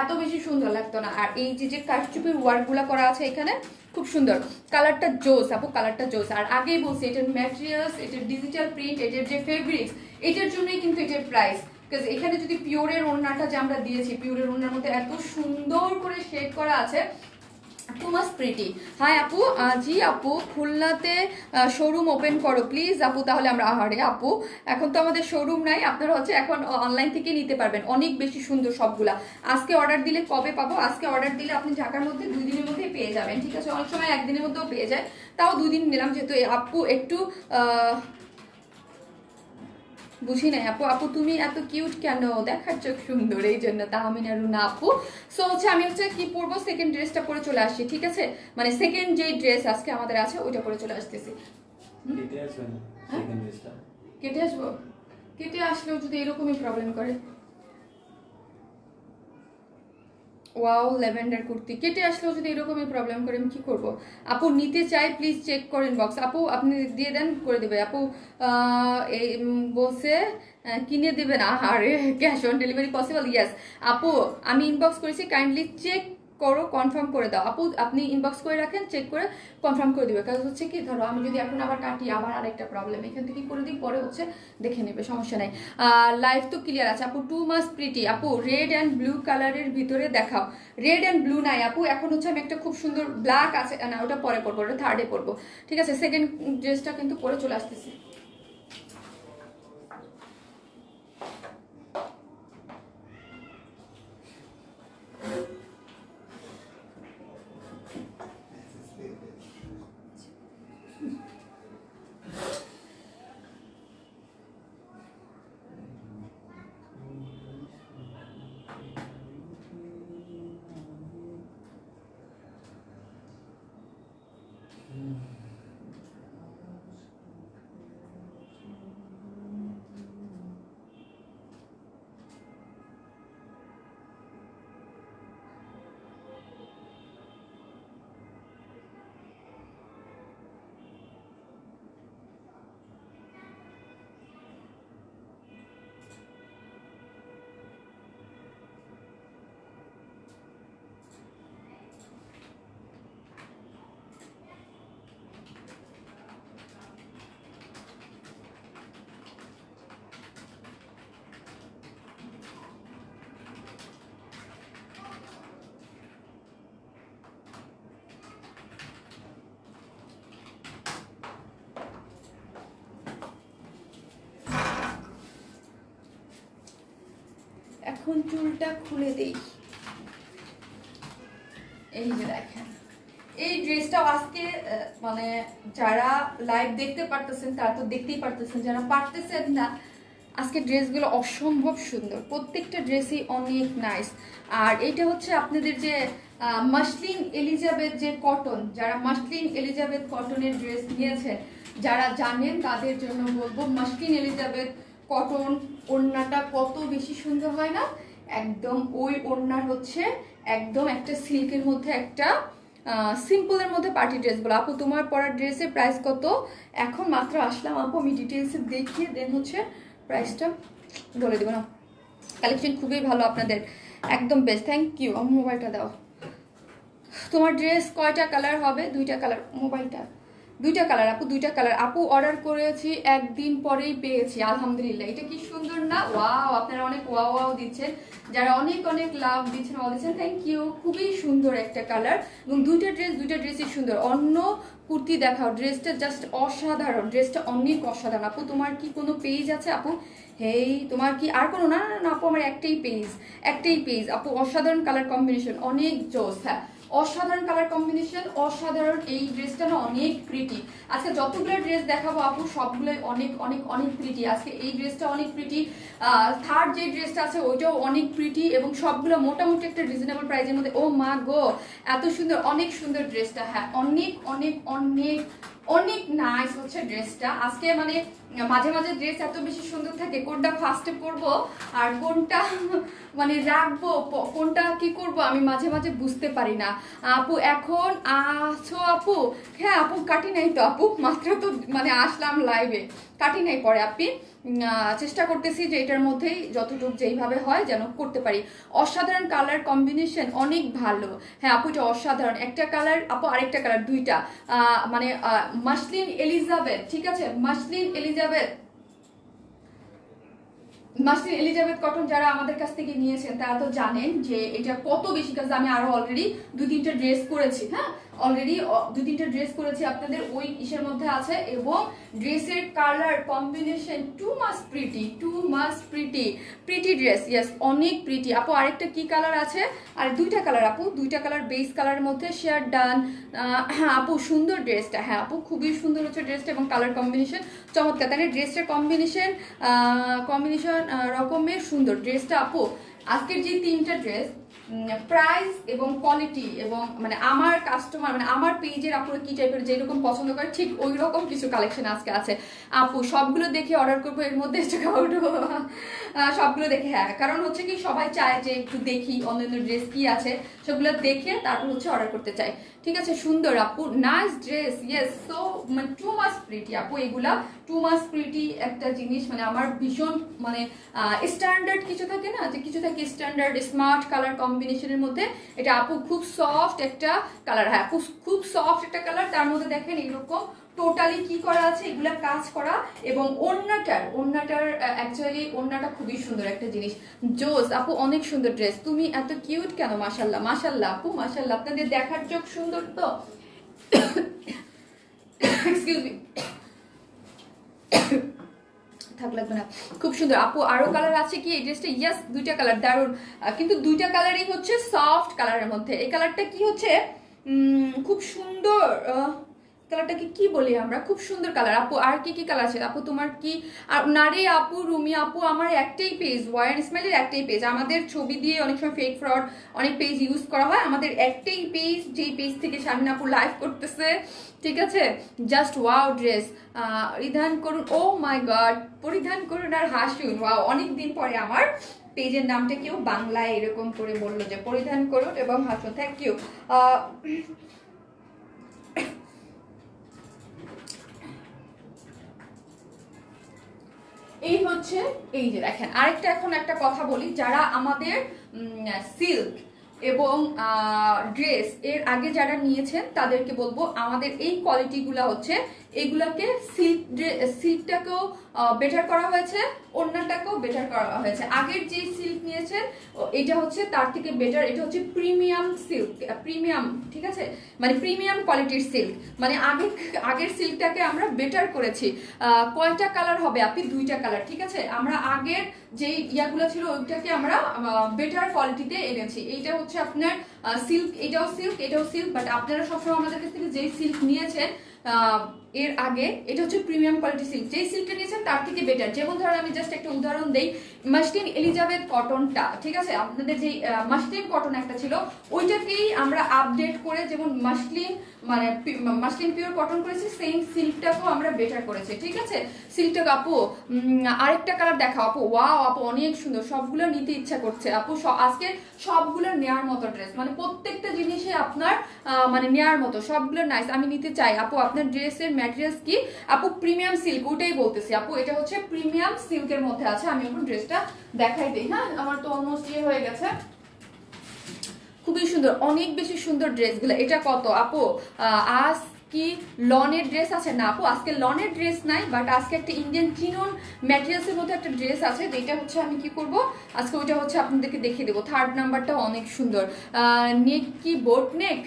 এত বেশি সুন্দর লাগতো না। আর এই যে কারচুপির ওয়ার্ক গুলা করা আছে এখানে, খুব সুন্দর কালারটা জোস আপু, কালারটা জোস। আর আগেই বলছি এটার ম্যাটেরিয়ালস, এটার ডিজিটাল প্রিন্ট, এটার যে ফেব্রিক্স, এটার জন্যই কিন্তু এটার প্রাইস। বিকজ এখানে যদি পিওরের ওড়নাটা যে আমরা দিয়েছি, পিওরের ওড়নার মধ্যে এত সুন্দর করে শেড করা আছে, টু মাচ প্রিটি। হাই আপু, জি আপু খুলনাতে শোরুম ওপেন করো প্লিজ আপু। তাহলে আমরা, আহারে আপু এখন তো আমাদের শোরুম নাই, আপনারা হচ্ছে এখন অনলাইন থেকে নিতে পারবেন, অনেক বেশি সুন্দর সবগুলা। আজকে অর্ডার দিলে কবে পাবো? আজকে অর্ডার দিলে আপনি ঢাকার মধ্যে 2 দিনের মধ্যেই পেয়ে যাবেন, ঠিক আছে। অনেক সময় 1 দিনের মধ্যেও পেয়ে যায়, তাও 2 দিন নিলাম, যেহেতু আপু একটু বুঝি নাই আপু। আপু তুমি এত কিউট কেন? দেখার চোখ সুন্দর, এই জন্য। তাহমিনা রুনা আপু। সো হচ্ছে আমি হচ্ছে কি পরবো, সেকেন্ড ড্রেসটা পরে চলে আসছি, ঠিক আছে। মানে সেকেন্ড যে ড্রেস আজকে আমাদের আছে ওইটা পরে চলে আসতেছি। কেটে আসবো? কেটে আসলেও যদি এরকমই প্রবলেম করে। ওয়াও ল্যাভেন্ডার কুর্তি কেটে আসলেও যদি এরকমই প্রবলেম করে, আমি কি করবো? আপু নিতে চাই প্লিজ চেক করেন বক্স। আপু আপনি দিয়ে দেন, করে দেবে আপু। এই বলছে কিনে দেবেন, আরে cash on delivery possible? Yes আপু, আমি ইনবক্স করেছি, কাইন্ডলি চেক করো, কনফার্ম করে দাও আপু। আপনি ইনবক্স করে রাখেন, চেক করে কনফার্ম করে দিবে। কারণ হচ্ছে কি, ধরো আমি যদি এখন আবার কাটি, আবার আরেকটা প্রবলেম, এখান থেকে করে দিই, পরে হচ্ছে দেখে নেবে, সমস্যা নাই। লাইফ তো ক্লিয়ার আছে আপু। টু মাস প্রিটি আপু, রেড অ্যান্ড ব্লু কালারের ভিতরে দেখাও। রেড অ্যান্ড ব্লু নাই আপু, এখন হচ্ছে আমি একটা খুব সুন্দর ব্ল্যাক আছে না, ওটা পরে পরবো, ওটা থার্ডে পরবো, ঠিক আছে। সেকেন্ড ড্রেসটা কিন্তু পরে চলে আসতেছি। এখন চুলটা খুলে দেই। এই যে দেখেন, এই ড্রেসটাও আজকে মানে যারা লাইভ দেখতে পারতেছেন তারা তো দেখতেই পারতেছেন, যারা পারতেছেন না, আজকে ড্রেসগুলো অসম্ভব সুন্দর, প্রত্যেকটা ড্রেসই অনেক নাইস। আর এইটা হচ্ছে আপনাদের যে মাসলিন এলিজাবেথ যে কটন, যারা মাসলিন এলিজাবেথ কটনের ড্রেস নিয়েছে, যারা জানেন তাদের জন্য বলবো, মাসলিন এলিজাবেথ কটন ওড়নাটা কত বেশি সুন্দর হয় না, একদম ওই ওড়নার হচ্ছে একদম একটা সিল্কের মধ্যে একটা সিম্পলের মধ্যে পার্টি ড্রেসগুলো। আপু তোমার পরার ড্রেসের প্রাইস কত? এখন মাত্র আসলাম আপু, আমি ডিটেলসে দেখিয়ে দেন হচ্ছে প্রাইসটা বলে দেবো না। কালেকশন খুবই ভালো আপনাদের, একদম বেস্ট, থ্যাংক ইউ। আমার মোবাইলটা দাও। তোমার ড্রেস কয়টা কালার হবে? 2টা কালার। মোবাইলটা দুইটা কালার আপু, দুইটা কালার আপু অর্ডার করেছি একদিন পরেই পেয়েছি আলহামদুলিল্লাহ। এটা কি সুন্দর না? ওয়াও, আপনারা অনেক ওয়াও ওয়াও দিচ্ছেন, যারা অনেক অনেক লাভ দিচ্ছেন, অল দিচ্ছেন, থ্যাংক ইউ। খুবই সুন্দর একটা কালার এবং দুইটা ড্রেসই সুন্দর। অন্য কুর্তি দেখাও, ড্রেসটা জাস্ট অসাধারণ, ড্রেসটা অনেক অসাধারণ। আপু তোমার কি কোনো পেজ আছে আপু? হেই তোমার কি আর কোনো? না না না আপু, আমার একটাই পেজ আপু। অসাধারণ কালার কম্বিনেশন, অনেক জোস। হ্যাঁ, অসাধারণ কালার কম্বিনেশন, অসাধারণ। এই ড্রেসটা না অনেক প্রিটি। আজকে যতগুলো ড্রেস দেখাবো আপু সবগুলোই অনেক অনেক অনেক প্রিটি। আজকে এই ড্রেসটা অনেক প্রিটি, থার্ড যে ড্রেসটা আছে ওইটাও অনেক প্রিটি এবং সবগুলো মোটামুটি একটা রিজনেবল প্রাইসের মধ্যে। ও মা গো, এত সুন্দর, অনেক সুন্দর ড্রেসটা। হ্যাঁ, অনেক অনেক অনেক অনেক নাইস হচ্ছে ড্রেসটা। আজকে মানে মাঝে মাঝে ড্রেস এত বেশি সুন্দর থাকে, কোনটা ফার্স্টে পরবো আর কোনটা মানে রাখবো, কোনটা কি করব আমি মাঝে মাঝে বুঝতে পারি না। আপু এখন আছো আপু? হ্যাঁ আপু, কাটি নাই তো আপু, মাত্র তো মানে আসলাম লাইভে, কাটি নাই পরে আপনি। চেষ্টা করতেছি যে এটার মধ্যেই যতটুকু যেইভাবে হয় যেন করতে পারি। অসাধারণ কালার কম্বিনেশন, অনেক ভালো। হ্যাঁ আপু, এটা অসাধারণ একটা কালার আপু, আরেকটা কালার, দুইটা মানে মাসলিন এলিজাবেথ, ঠিক আছে, মাসলিন এলিজাবেথ কটন যারা আমাদের কাছ থেকে নিয়েছেন তারা তো জানেন যে এটা কত বেশি কাজ। আমি আরো অলরেডি 2-3টা ড্রেস করেছি। হ্যাঁ, অলরেডি 2-3টা ড্রেস করেছি, আপনাদের ওই ইসের মধ্যে আছে এবং ড্রেসের colour combination too much pretty dress. Yes, অনেক প্রিটি আপু। আরেকটা কি কালার আছে? আর দুইটা কালার আপু, দুইটা কালার বেস কালারের মধ্যে শেয়ার ডান। হ্যাঁ আপু, সুন্দর ড্রেসটা। হ্যাঁ আপু, খুবই সুন্দর হচ্ছে ড্রেসটা এবং কালার কম্বিনেশন চমৎকার। তাহলে ড্রেসটার কম্বিনেশন রকমের সুন্দর ড্রেসটা আপু। আজকের যে 3টা ড্রেস প্রাইস এবং কোয়ালিটি এবং মানে আমার কাস্টমার মানে আমার পেজের আপুরা কি টাইপের যেরকম পছন্দ করে ঠিক ওই রকম কিছু কালেকশন আজকে আছে আপু। সবগুলো দেখে অর্ডার করবো, এর মধ্যে সবগুলো দেখে। হ্যাঁ, কারণ হচ্ছে কি সবাই চায় যে একটু দেখি অন্যান্য ড্রেস কি আছে, সেগুলো দেখে তারপর হচ্ছে অর্ডার করতে চাই। ঠিক আছে, সুন্দর আপু, নাইস ড্রেস। ইয়েস, সো মানে টু মাচ প্রিটি আপু, এগুলা টু মাচ প্রিটি একটা জিনিস। মানে আমার ভীষণ মানে স্ট্যান্ডার্ড কিছু থাকে না, যে কিছু থাকে স্ট্যান্ডার্ড স্মার্ট কালার কম্বিনেশনের মধ্যে। এটা আপু খুব সফট একটা কালার। হ্যাঁ, খুব সফট একটা কালার। তার মধ্যে দেখেন এরকম টোটালি কি করা আছে, এগুলা কাজ করা। এবং ওড়নাটার অ্যাকচুয়ালি ওড়নাটা খুবই সুন্দর একটা জিনিস। জোস আপু, অনেক সুন্দর ড্রেস। তুমি এত কিউট কেন? মাশাল্লাহ মাশাল্লাহ আপু, মাশাল্লাহ। আপনাদের দেখার চোখ সুন্দর তো। এক্সকিউজ মি, থাক লাগবে না, খুব সুন্দর আপু। আরো কালার আছে কি এই ড্রেসটা? ইয়েস, দুইটা কালার দারুন, কিন্তু দুইটা কালারই হচ্ছে সফট কালারের মধ্যে। এই কালারটা কি হচ্ছে খুব সুন্দর, কালারটাকে কি বলি আমরা, খুব সুন্দর কালার আপু। আর কি কি কালার আছে আপু তোমার? কি নারে আপু, রুমি আপু, আমার একটাই পেজ, ওয়ার স্মাইলের একটাই পেজ। আমাদের ছবি দিয়ে অনেক সময় ফেক ফ্রড অনেক পেজ ইউজ করা হয়, আমাদের একটাই পেজ, যেই পেজ থেকে শারমিন আপু লাইভ করতেছে। ঠিক আছে, জাস্ট ওয়াও ড্রেস পরিধান করুন। ও মাই গড, পরিধান করুন আর হাসুন। ওয়াও, অনেকদিন পরে আমার পেজের নামটা কেউ বাংলায় এরকম করে বললো যে পরিধান করুন এবং হাসুন। Thank you. এই হচ্ছে, এই যে দেখেন আরেকটা, এখন একটা কথা বলি, যারা আমাদের সিল্ক এবং ড্রেস এর আগে যারা নিয়েছেন তাদেরকে বলবো আমাদের এই কোয়ালিটিগুলো হচ্ছে এগুলাকে সিল্কটাকেও বেটার করা হয়েছে, ওড়নাটাকেও বেটার করা হয়েছে। আগের যে সিল্ক নিয়েছেন এটা হচ্ছে তার থেকে বেটার, এটা হচ্ছে প্রিমিয়াম সিল্ক, প্রিমিয়াম, ঠিক আছে, মানে প্রিমিয়াম কোয়ালিটির সিল্ক। মানে আগের সিল্কটাকে আমরা বেটার করেছি। কয়টা কালার হবে আপনি? দুইটা কালার, ঠিক আছে। আমরা আগের যে ইয়াগুলো ছিল ওইটাকে আমরা বেটার কোয়ালিটিতে এনেছি। এইটা হচ্ছে আপনার সিল্ক, এটাও সিল্ক, বাট আপনারা সবসময় আমাদের কাছ থেকে যেই সিল্ক নিয়েছেন এর আগে, এটা হচ্ছে প্রিমিয়াম কোয়ালিটি সিল্ক। যেই সিল্কটা নিয়েছেন তার থেকে বেটার। যেমন ধরেন আমি জাস্ট একটা উদাহরণ দেই, মাসলিন এলিজাবেথ কটনটা, ঠিক আছে, আপনাদের যে মাসলিন কটন একটা ছিল ওইটাকেই আমরা আপডেট করে যেমন মাসলিন মানে মাসলিন পিওর কটন করেছি, সেম সিল্কটাকেও আমরা বেটার করেছি। ঠিক আছে, সিল্কটা আপু আরেকটা কালার দেখাও আপু। ওয়াও আপু, অনেক সুন্দর, সবগুলো নিতে ইচ্ছা করছে আপু। আজকে সবগুলো নেয়ার মতো ড্রেস, মানে প্রত্যেকটা জিনিসে আপনার মানে নেয়ার মতো, সবগুলো নাইস, আমি নিতে চাই আপু। আপনার ড্রেসের ম্যাটেরিয়ালস কি আপু? প্রিমিয়াম সিল্ক, ওটাই বলতেছি আপু, এটা হচ্ছে প্রিমিয়াম সিল্কের মধ্যে আছে। আমি এখন ড্রেসটা দেখাই দিই। হ্যাঁ, আমার তো অলমোস্ট ইয়ে হয়ে গেছে। খুবই সুন্দর, অনেক বেশি সুন্দর ড্রেসগুলো। এটা কত আপু? কি লনের ড্রেস আছে না আপু? আজকে লনের ড্রেস নাই, বাট আজকে একটা ইন্ডিয়ান চিনন ম্যাটেরিয়ালসের মধ্যে একটা ড্রেস আছে, যেটা হচ্ছে আমি কি করব আজকে ওইটা হচ্ছে আপনাদেরকে দেখিয়ে দেবো। থার্ড নাম্বারটা অনেক সুন্দর, নেক কি বোট নেক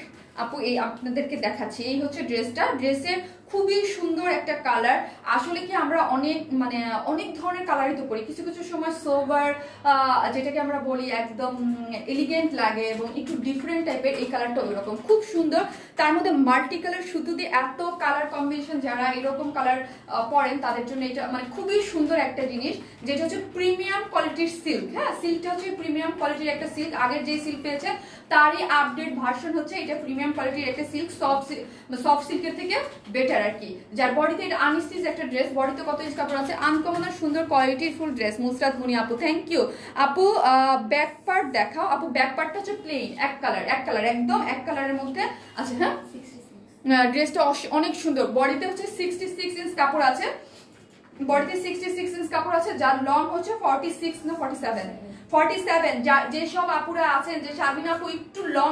আপু, এই আপনাদেরকে দেখাচ্ছি। এই হচ্ছে ড্রেসটা, ড্রেসের খুবই সুন্দর একটা কালার। আসলে কি আমরা অনেক মানে অনেক ধরনের কালারই তো করি, কিছু কিছু সময় সোভার যেটাকে আমরা বলি একদম এলিগেন্ট লাগে এবং একটু ডিফারেন্ট টাইপের, এই কালারটা ওইরকম খুব সুন্দর। তার মধ্যে মাল্টি কালার সুতো দিয়ে এত কালার কম্বিনেশন, যারা এরকম কালার পরেন তাদের জন্য এটা মানে খুবই সুন্দর একটা জিনিস, যেটা হচ্ছে প্রিমিয়াম কোয়ালিটির সিল্ক। হ্যাঁ, সিল্কটা হচ্ছে প্রিমিয়াম কোয়ালিটির একটা সিল্ক, আগের যে সিল্ক পেয়েছে তারই আপডেট ভার্সন হচ্ছে এটা, প্রিমিয়াম কোয়ালিটির একটা সিল্ক, সফট সিল্কের থেকে বেটার আর কি। যার বডিতে এটা আনস্টিচ একটা ড্রেস, বডিতে কত ইঞ্চ কাপড় আছে, আনকমন আর সুন্দর কোয়ালিটির ফুল ড্রেস। মুসরাত মুনি আপু থ্যাংক ইউ আপু। ব্যাক পার্ট দেখাও আপু। ব্যাক পার্টটা হচ্ছে প্লেন এক কালার, একদম এক কালারের মধ্যে আছে। হ্যাঁ, ড্রেসটা অনেক সুন্দর। বডিতে হচ্ছে 66 ইঞ্চ কাপড় আছে, বডিতে 66 ইঞ্চ কাপড় আছে, যার লং হচ্ছে 46 না 47, যেসব আপুরা আছেন যে শারমিন আপু একটু লং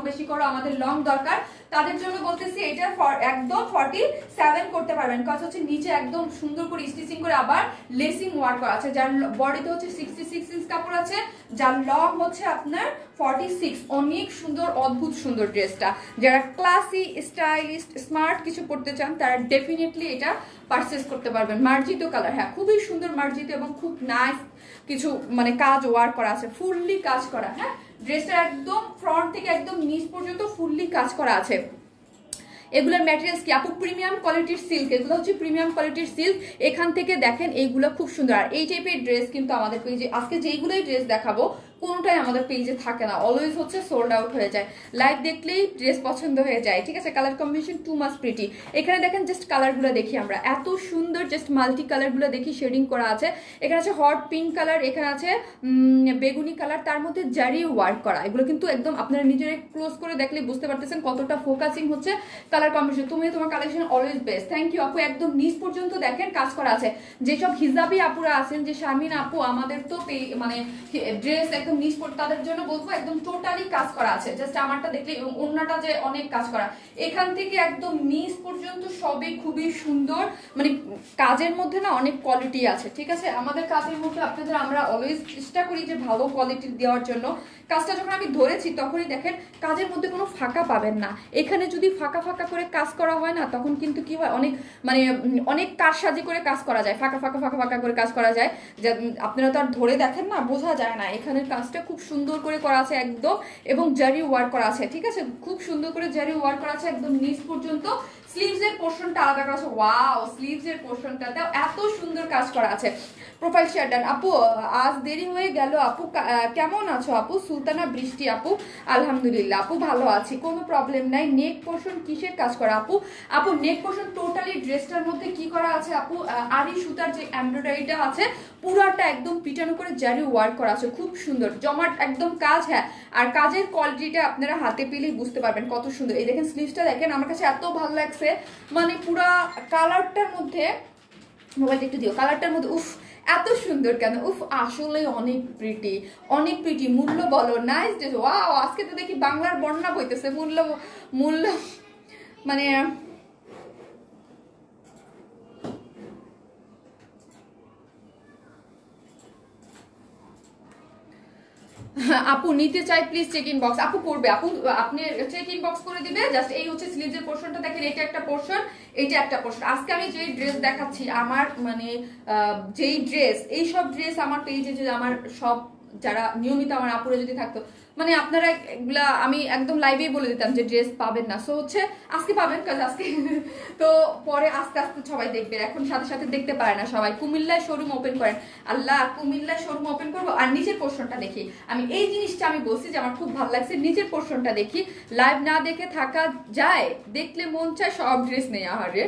বেশি করো আমাদের লং দরকার, তাদের জন্য বলতেছি এটা একদম 47 করতে পারবেন। কাজ হচ্ছে নিচে একদম সুন্দর করে স্টিচিং করে আবার লেসিং ওয়ার্ক করা আছে, যার বডিতে হচ্ছে 66 ইঞ্চ কাপড় আছে, যার লং হচ্ছে আপনার 46। অনেক সুন্দর, অদ্ভুত সুন্দর ড্রেসটা। যারা ক্লাসি স্টাইলিস্ট স্মার্ট কিছু পড়তে চান তারা ডেফিনেটলি এটা পারচেস করতে পারবেন। মার্জিত কালার, হ্যাঁ খুবই সুন্দর মার্জিত এবং খুব নাইস কিছু মানে কাজ ওয়ার্ক করা আছে, ফুললি কাজ করা। হ্যাঁ, ড্রেসটা একদম ফ্রন্ট থেকে একদম নিচ পর্যন্ত ফুললি কাজ করা আছে। এগুলোর ম্যাটেরিয়ালস কি আপু? প্রিমিয়াম কোয়ালিটির সিল্ক, এগুলো হচ্ছে প্রিমিয়াম কোয়ালিটির সিল্ক। এখান থেকে দেখেন এইগুলো খুব সুন্দর। আর এই টাইপের ড্রেস কিন্তু আমাদের পেজে আজকে যেইগুলোই ড্রেস দেখাবো কোনোটাই আমাদের পেজে থাকে না, অলওয়েজ হচ্ছে সোল্ড আউট হয়ে যায়। লাইভ দেখলেই ড্রেস পছন্দ হয়ে যায়, ঠিক আছে। Colour combination too much pretty. এখানে দেখেন জাস্ট কালারগুলো দেখি আমরা, এত সুন্দর জাস্ট মাল্টি কালারগুলো দেখি শেডিং করা আছে। এখানে আছে হট পিঙ্ক কালার, এখানে আছে বেগুনি কালার, তার মধ্যে জারি ওয়ার্ক করা। এগুলো কিন্তু একদম আপনারা নিজেরা ক্লোজ করে দেখলে বুঝতে পারতেছেন কতটা ফোকাসিং হচ্ছে কালার কম্বিনেশন। তুমি তোমার collection always best, thank you আপু। একদম নিচ পর্যন্ত দেখেন কাজ করা আছে। যেসব হিজাবি আপুরা আছেন যে শারমিন আপু আমাদের তো মানে ড্রেস একদম নিচ পর্যন্ত, তাদের জন্য বলবো একদম টোটালি কাজ করা আছে। জাস্ট আমারটা দেখলে অন্যটা যে অনেক কাজ করা, এখান থেকে একদম নিচ পর্যন্ত সবই খুবই সুন্দর। মানে কাজের মধ্যে না অনেক কোয়ালিটি আছে, ঠিক আছে। আমাদের কাজের মধ্যে আপনাদের আমরা অলওয়েজ চেষ্টা করি যে ভালো কোয়ালিটি দেওয়ার জন্য। কাজটা যখন আমি ধরেছি তখনই দেখেন কাজের মধ্যে কোনো ফাঁকা পাবেন না। এখানে যদি ফাঁকা ফাঁকা করে কাজ করা হয় না তখন কিন্তু কি হয়, অনেক মানে অনেক কারসাজি করে কাজ করা যায়, ফাঁকা ফাঁকা ফাঁকা ফাঁকা করে কাজ করা যায়, আপনারা তো আর ধরে দেখেন না, বোঝা যায় না। এখানের কাজটা খুব সুন্দর করে করা আছে একদম, এবং জারি ওয়ার্ক করা আছে, ঠিক আছে। খুব সুন্দর করে জারি ওয়ার্ক করা আছে একদম নিচ পর্যন্ত। স্লিভস এর পোর্শনটা আলাদা করা আছে, ওয়াও স্লিভস এর পোর্শনটাতেও এত সুন্দর কাজ করা আছে। প্রোফাইল শেয়ার ডান আপু, আজ দেরি হয়ে গেল আপু, কেমন আছো আপু? সুলতানা বৃষ্টি আপু, আলহামদুলিল্লাহ আপু ভালো আছি, কোনো প্রবলেম নাই। নেক পোর্শন কিসের কাজ করা আপু? আপু নেক পোর্শন টোটালি ড্রেসটার মধ্যে কি করা আছে আপু, আরি সুতার যে এমব্রয়ডারিটা আছে পুরাটা একদম পিটানো করে জারি ওয়ার্ক করা আছে, খুব সুন্দর জমাট একদম কাজ। হ্যাঁ, আর কাজের কোয়ালিটিটা আপনারা হাতে পেলেই বুঝতে পারবেন কত সুন্দর। এই দেখেন স্লিভসটা দেখেন, আমার কাছে এত ভালো লাগছে, মানে পুরা কালারটার মধ্যে, মোবাইলটা একটু দিও, কালারটার মধ্যে উফ এত সুন্দর কেন, উফ আসলে অনেক প্রিটি, অনেক প্রিটি। মূল্য বলো, নাইস ড্রেস, ওয়াও আজকে তো দেখি বাংলার বন্যা বইতেছে। মূল্য মানে আপু নিতে চাই প্লিজ চেক ইন বক্স। আপু করবে, আপু আপনি চেক ইন বক্স করে দিবে। জাস্ট এই হচ্ছে স্লিভসের পোর্শনটা দেখেন, এটা একটা পোর্শন, এইটা একটা পোর্শন। আজকে আমি যেই ড্রেস দেখাচ্ছি আমার মানে যেই ড্রেস, এই সব ড্রেস আমার পেজে যদি আমার সব যারা নিয়মিত আমার আপুরা যদি থাকতো, মানে আপনারা এগুলা আমি একদম লাইভেই বলে দিতাম যে ড্রেস পাবেন না। সো হচ্ছে আজকে পাবেন, কাজ আজকে তো পরে আস্তে আস্তে সবাই দেখবে, এখন সাথে সাথে দেখতে পারে না সবাই। কুমিল্লায় শোরুম ওপেন করেন, আল্লাহ কুমিল্লায় শোরুম ওপেন করবো। আর নিচের পোর্শনটা দেখি, আমি এই জিনিসটা আমি বলছি যে আমার খুব ভালো লাগছে, নিচের পোর্শনটা দেখি। লাইভ না দেখে থাকা যায়, দেখলে মন চায় সব ড্রেস নেই আহারে।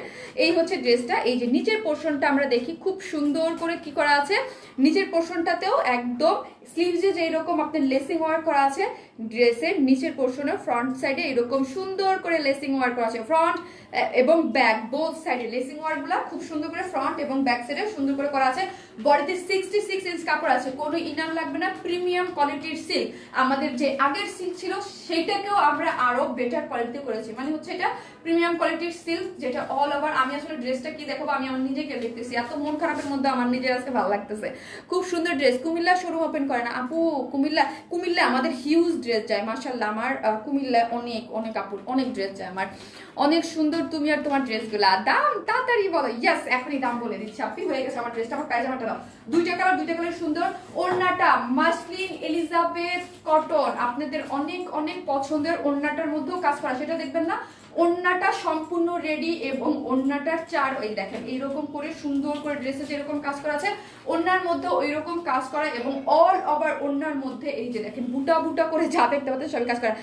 এই হচ্ছে ড্রেসটা, এই যে নিচের পোর্শনটা আমরা দেখি খুব সুন্দর করে কি করা আছে। নিচের পোর্শনটাতেও একদম স্লিভসে যে এরকম আপনার লেসিং ওয়ার্ক করা আছে, ড্রেসের নিচের পোর্শনে ফ্রন্ট সাইডে এরকম সুন্দর করে লেসিং ওয়ার্ক করা আছে। ফ্রন্ট এবং ব্যাক বোথ সাইডে লেসিং ওয়ার্ক গুলা খুব সুন্দর করে ফ্রন্ট এবং ব্যাক সাইডে সুন্দর করে করা আছে। বডিতে 66 ইঞ্চ কাপড় আছে, কোনো ইনার লাগবে না, প্রিমিয়াম কোয়ালিটির সিল্ক। আমাদের যে আগের সিল্ক ছিল সেটাকেও আমরা আরো বেটার কোয়ালিটি করেছি, মানে হচ্ছে এটা প্রিমিয়াম কোয়ালিটির সিল্ক যেটা অল ওভার। আমি আসলে ড্রেসটা কি দেখাবো, আমি আমার নিজেকে দেখতেছি, এত মন খারাপের মধ্যে আমার নিজের আজকে ভালো লাগতেছে। খুব সুন্দর ড্রেস, কুমিল্লা শোরুম ওপেন করে না আপু, কুমিল্লা আমাদের হিউজ ড্রেস যায় মাশাআল্লাহ। আমার কুমিল্লা অনেক অনেক আপুর অনেক ড্রেস যায় আমার, অনেক সুন্দর। তুমি আর তোমার ড্রেসগুলা দাম তাড়াতাড়ি বলো। ইয়েস, এখনই দাম বলে দিচ্ছি আপনি, হয়ে গেছে আমার ড্রেসটা। আমার পায়জামাটা দাও, দুইটা কালার সুন্দর। ওড়নাটা মাসলিন এলিজাবেথ কটন, আপনাদের অনেক অনেক পছন্দের। ওড়নাটার মধ্যেও কাজ করা, সেটা দেখবেন না, ওড়নাটা সম্পূর্ণ রেডি এবং ওড়নাটার চার ওই দেখেন এইরকম করে সুন্দর করে ড্রেসে যেরকম কাজ করা আছে ওড়নার মধ্যে ওই রকম কাজ করা, এবং অল ওভার ওড়নার মধ্যে এই যে দেখেন বুটা বুটা করে যা দেখতে পাচ্ছেন সবই কাজ করা।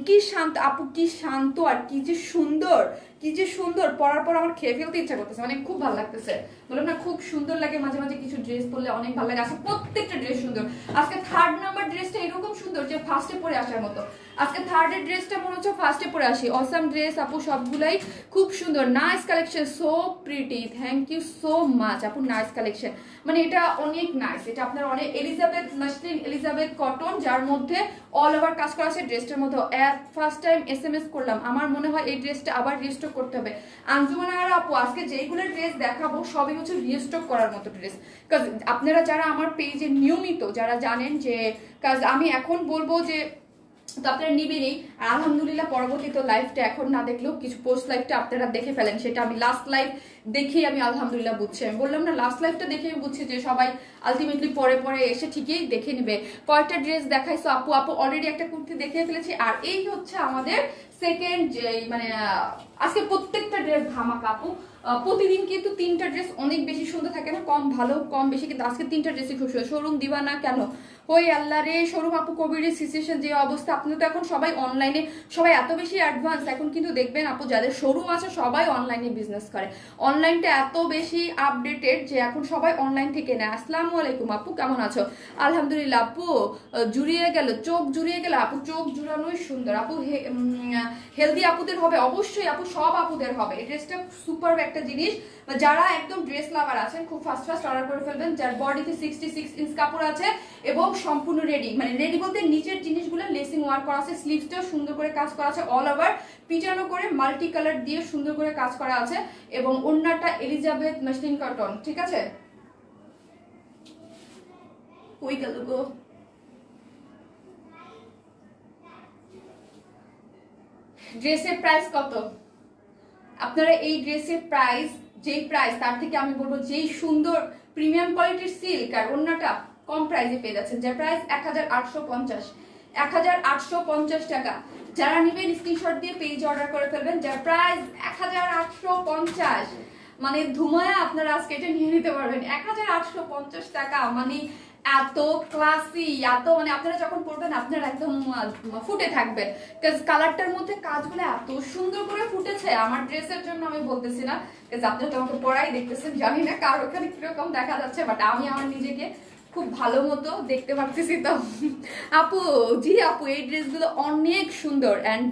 কি শান্ত আপু, কি শান্ত, আর কি যে সুন্দর, কি যে সুন্দর। পরার পর আমার খেয়ে ফেলতে ইচ্ছা করতেছে, মানে খুব ভালো লাগতেছে। বললাম না খুব সুন্দর লাগে, মাঝে মাঝে কিছু ড্রেস পরলে অনেক ভালো লাগে। আজকে প্রত্যেকটা ড্রেস সুন্দর। আজকে 3rd নাম্বার ড্রেসটা এরকম সুন্দর যে ফার্স্টে পরে আসার মতো। আজকে 3rd এর ড্রেসটা মনে হচ্ছে ফার্স্টে পরে আসি। অসাম ড্রেস আপু, সবগুলাই খুব সুন্দর। Nice collection, so pretty, thank you so much আপু, নাইস কালেকশন। মানে এটা অনেক নাইস, এটা আপনার অনেক এলিজাবেথ মাসলিন এলিজাবেথ কটন, যার মধ্যে অল ওভার কাজ করা আছে। ড্রেসটার মধ্যে ফার্স্ট টাইম SMS করলাম, আমার মনে হয় এই ড্রেসটা আবার রিস্টক করতে হবে। আঞ্জুমানা আর আপু, আজকে যেইগুলো ড্রেস দেখাবো সবই হচ্ছে রিস্টক করার মতো ড্রেস। কাজ আপনারা যারা আমার পেজে নিয়মিত যারা জানেন যে কাজ আমি এখন বলবো যে তো আপনারা নিবেনই। আর আলহামদুলিল্লাহ পরবর্তীতে লাইভটা এখন না দেখলেও কিছু পোস্ট লাইভটা আপনারা দেখে ফেলেন, সেটা আমি লাস্ট লাইভ দেখেই আমি আলহামদুলিল্লাহ বুঝছি। আমি বললাম না লাস্ট লাইভটা দেখে আমি বুঝছি যে সবাই আলটিমেটলি পরে পরে এসে ঠিকই দেখে নেবে। কয়েকটা ড্রেস দেখাইছো আপু, অলরেডি একটা কুর্তি দেখে ফেলেছি। আর এই হচ্ছে আমাদের সেকেন্ড যে মানে আজকে প্রত্যেকটা ড্রেস ধামাকা আপু। প্রতিদিন কিন্তু 3টা ড্রেস অনেক বেশি সুন্দর থাকে না, কম ভালো কম বেশি, কিন্তু আজকে 3টা ড্রেসই খুব সুন্দর। শোরুম দিবা না কেন? ওই আল্লাহ রে, শোরুম আপু কোভিডের সিচুয়েশন যে অবস্থা, আপনি তো এখন সবাই অনলাইনে, সবাই এত বেশি অ্যাডভান্স এখন, কিন্তু দেখবেন আপু যাদের শোরুম আছে সবাই অনলাইনে বিজনেস করে। অনলাইনটা এত বেশি আপডেটেড যে এখন সবাই অনলাইন থেকে নেয়। আসসালামু আলাইকুম আপু, কেমন আছো? আলহামদুলিল্লাহ আপু, জুড়িয়ে গেল, চোখ জুড়িয়ে গেল আপু, চোখ জুড়ানোই সুন্দর আপু। হেলদি আপুদের হবে অবশ্যই আপু, সব আপুদের হবে। এই ড্রেসটা সুপার একটা জিনিস, যারা একদম ড্রেস লাভার আছেন খুব ফাস্ট অর্ডার করে ফেলবেন। যার বডিতে 66 ইঞ্চ কাপড় আছে এবং সম্পূর্ণ রেডি, মানে রেডি বলতে নিচের জিনিসগুলো লেসিং ওয়ার্ক করা আছে, স্লিভসটাও সুন্দর করে কাজ করা আছে, অল ওভার পিটানো করে মাল্টি কালার দিয়ে সুন্দর করে কাজ করা আছে, এবং ওড়নাটা এলিজাবেথ মাসলিন কটন। ঠিক আছে, কই গেল গো? ড্রেসের প্রাইস কত? আপনারা এই ড্রেসের প্রাইস, যেই প্রাইস তার থেকে আমি বলবো যেই সুন্দর প্রিমিয়াম কোয়ালিটির সিল্ক আর ওড়নাটা কম প্রাইসে পেয়ে যাচ্ছেন, যার প্রাইস 1850, 1850 টাকা। যারা নেবেন স্ক্রিনশট দিয়ে পেজ অর্ডার করে ফেলবেন, যার প্রাইস 1850। মানে ধুমায়া আপনারা আজকে এটা নিয়ে নিতে পারবেন 1850 টাকা। মানে এত ক্লাসি, এত মানে আপনারা যখন পড়বেন আপনারা একদম ফুটে থাকবেন। কালারটার মধ্যে কাজগুলো এত সুন্দর করে ফুটেছে। আমার ড্রেসের জন্য আমি বলতেছি না, আপনারা তো আমাকে পড়াই দেখতেছেন, জানি না কার ওখানে কিরকম দেখা যাচ্ছে, বাট আমি আমার নিজেকে খুব ভালো মতো দেখতে পাচ্ছি। তো আপু, জি আপু, এই ড্রেসগুলো অনেক সুন্দর। অ্যান্ড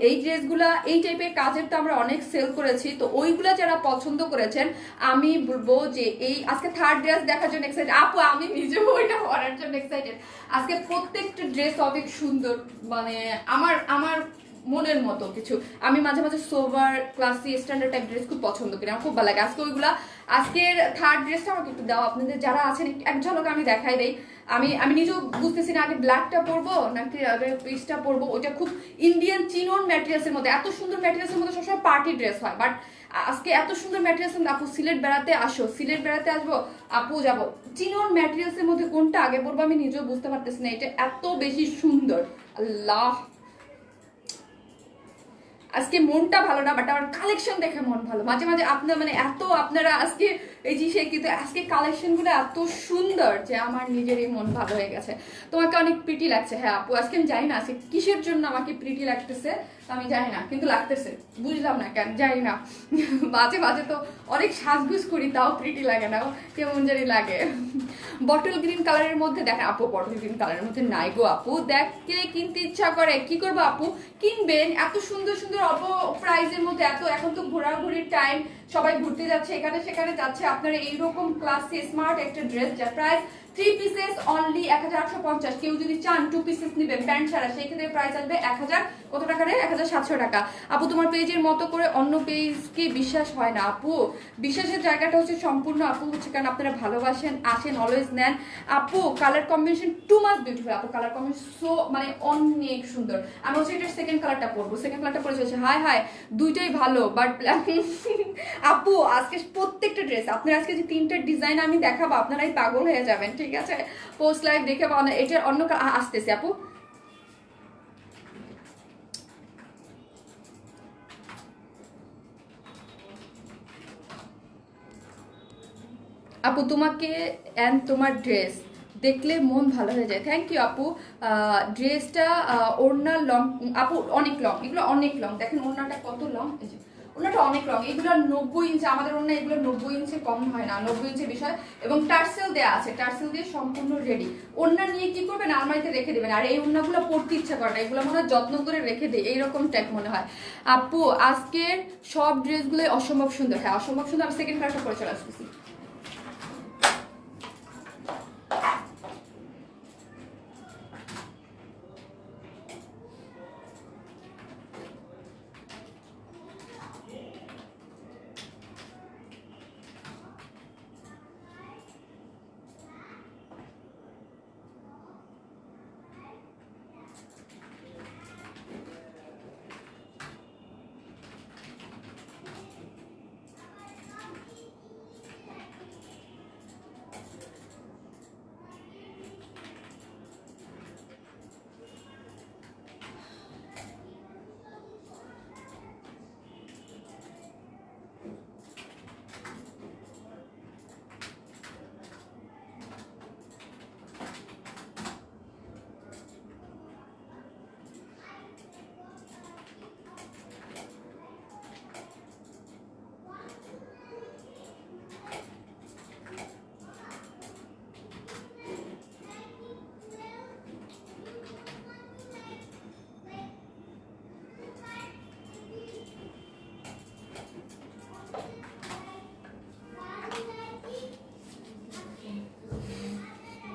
এই ড্রেসগুলা এই টাইপের কাজের তো আমরা অনেক সেল করেছি, তো ওইগুলা যারা পছন্দ করেছেন আমি বলবো যে এই আজকে 3rd ড্রেস দেখার জন্য এক্সাইটেড আপু, আমি নিজেও ওইটা পরার জন্য এক্সাইটেড। আজকে প্রত্যেকটা ড্রেস অনেক সুন্দর, মানে আমার মনের মতো কিছু। আমি মাঝে মাঝে sober classy standard type dress খুব পছন্দ করি, আমার খুব ভালো লাগে। আজকে ওইগুলা, আজকের 3rd ড্রেসটা আমাকে একটু দাও, আপনাদের যারা আছেন এক ঝলক আমি দেখাই দেই। আমি নিজেও বুঝতেছি না আগে ব্ল্যাকটা পরবো নাকি আগে পিসটা পরবো। ওইটা খুব ইন্ডিয়ান চিনন ম্যাটেরিয়ালসের মধ্যে, এত সুন্দর ম্যাটেরিয়ালসের মধ্যে সবসময় পার্টি ড্রেস হয়, বাট আজকে এত সুন্দর ম্যাটেরিয়ালস। আপু সিলেট বেড়াতে আসো, সিলেট বেড়াতে আসবো আপু, যাবো। চিনন ম্যাটেরিয়ালসের মধ্যে কোনটা আগে পরবো আমি নিজেও বুঝতে পারতেছি না, এটা এত বেশি সুন্দর। আল্লাহ, আজকে মনটা ভালো না, বাট আমার কালেকশন দেখে মন ভালো। মাঝে মাঝে আপনার মানে এত আপনারা আজকে এই যে সে কিন্তু আজকে কালেকশনগুলো এত সুন্দর যে আমার নিজেরই মন ভালো হয়ে গেছে। তোমাকে অনেক প্রিটি লাগছে। হ্যাঁ আপু, আজকে আমি জানি না আজকে কিসের জন্য আমাকে প্রিটি লাগতেছে, আমি জানি না, কিন্তু লাগতেছে, বুঝলাম না কেন, জানি না। মাঝে মাঝে তো অনেক সাজগুজ করি, তাও প্রিটি লাগে না, কেমন জানি লাগে। বটল গ্রিন কালারের মধ্যে দেখেন আপু, বটল গ্রিন কালারের মধ্যে নাই গো আপু, দেখতে কিনতে ইচ্ছা করে, কি করবো আপু, কিনবেন এত সুন্দর সুন্দর অল্প প্রাইজের মধ্যে। এত এখন তো ঘোরাঘুরির টাইম, সবাই ঘুরতে যাচ্ছে, এখানে সেখানে যাচ্ছে, আপনারা এইরকম ক্লাসে স্মার্ট একটা ড্রেস যার প্রাইস 3 পিসেস অনলি 1850। কেউ যদি চান 2 পিসেস নেবেন প্যান্ট ছাড়া, সেই ক্ষেত্রে প্রাইস আসবে 1000 কত টাকা রে, 1700 টাকা। আপু তোমার পেজের মতো করে অন্য পেজকে বিশ্বাস হয় না আপু, বিশ্বাসের জায়গাটা হচ্ছে সম্পূর্ণ আপু হচ্ছে কারণ আপনারা ভালোবাসেন, আসেন, অলওয়েজ নেন। আপু colour combination too much beautiful আপু, কালার কম্বিনেশন সো মানে অনেক সুন্দর। আমি হচ্ছে এটার সেকেন্ড কালারটা পরবো, সেকেন্ড কালারটা পরে চলেছে, হাই হাই দুইটাই ভালো বাট আপু আজকে প্রত্যেকটা ড্রেস আপনার আজকে যে 3টা ডিজাইন আমি দেখাবো আপনারাই পাগল হয়ে যাবেন, ঠিক আছে? পোস্ট লাইভ দেখে এটার অন্য আসতেছে আপু। আপু তোমাকে এন্ড তোমার ড্রেস দেখলে মন ভালো হয়ে যায়, থ্যাংক ইউ আপু। ড্রেসটা ওড়না লং আপু, অনেক লং, এগুলো অনেক লং, দেখেন ওড়নাটা কত লং, এই যে ওড়নাটা অনেক লং, এগুলো 90 ইঞ্চি, আমাদের ওড়না এগুলো 90 ইঞ্চি কম হয় না, 90 ইঞ্চির বিষয়। এবং টার্সেল দেওয়া আছে, টার্সেল দিয়ে সম্পূর্ণ রেডি। ওড়না নিয়ে কি করবেন, আলমারিতে রেখে দেবেন। আর এই ওড়নাগুলো পরতে ইচ্ছা করে না, এগুলো মনে হয় যত্ন করে রেখে দেয়, এইরকম টাইপ মনে হয়। আপু আজকের সব ড্রেসগুলো অসম্ভব সুন্দর, হ্যাঁ অসম্ভব সুন্দর। আমি সেকেন্ড কালারটা পরে চলে আসতেছি।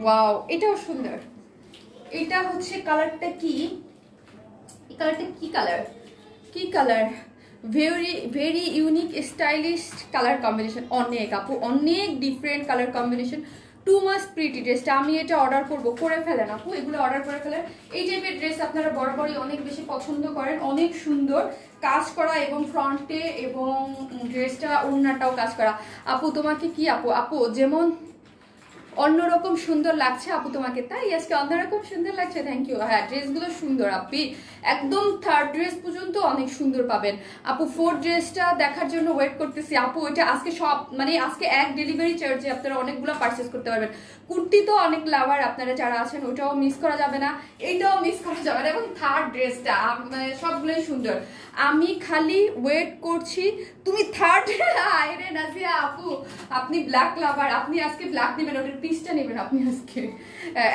ওয়াও এটাও সুন্দর, এটা হচ্ছে কালারটা কি, কালারটা কি কালার, কি colour, very very unique stylish colour combination, অনেক আপু অনেক different colour combination, too much pretty. ড্রেসটা আমি এটা অর্ডার করবো, করে ফেলেন আপু, এগুলো অর্ডার করে ফেলেন। এই টাইপের ড্রেস আপনারা বরাবরই অনেক বেশি পছন্দ করেন, অনেক সুন্দর কাজ করা এবং ফ্রন্টে এবং ড্রেসটা ওড়নাটাও কাজ করা। আপু তোমাকে কি আপু, আপু যেমন অন্যরকম সুন্দর লাগছে আপু তোমাকে, তাই আজকে অন্যরকম সুন্দর লাগছে, থ্যাংক ইউ। হ্যাঁ ড্রেসগুলো সুন্দর আপনি, একদম 3rd ড্রেস পর্যন্ত অনেক সুন্দর পাবেন আপু। 4th ড্রেসটা দেখার জন্য ওয়েট করতেছি আপু, এটা আজকে সব মানে আজকে এক ডেলিভারি চার্জে আপনারা অনেকগুলো পারচেস করতে পারবেন। কুর্তি তো অনেক লাভার আপনারা যারা আছেন, ওটাও মিস করা যাবে না, এইটাও মিস করা যাবে না। এবং 3rd ড্রেসটা মানে সবগুলোই সুন্দর, আমি খালি ওয়েট করছি তুমি 3rd। আরে নাজিয়া আপু আপনি ব্ল্যাক লাভার, আপনি আজকে ব্ল্যাক নেবেন, ওটার পিসটা নেবেন আপনি আজকে,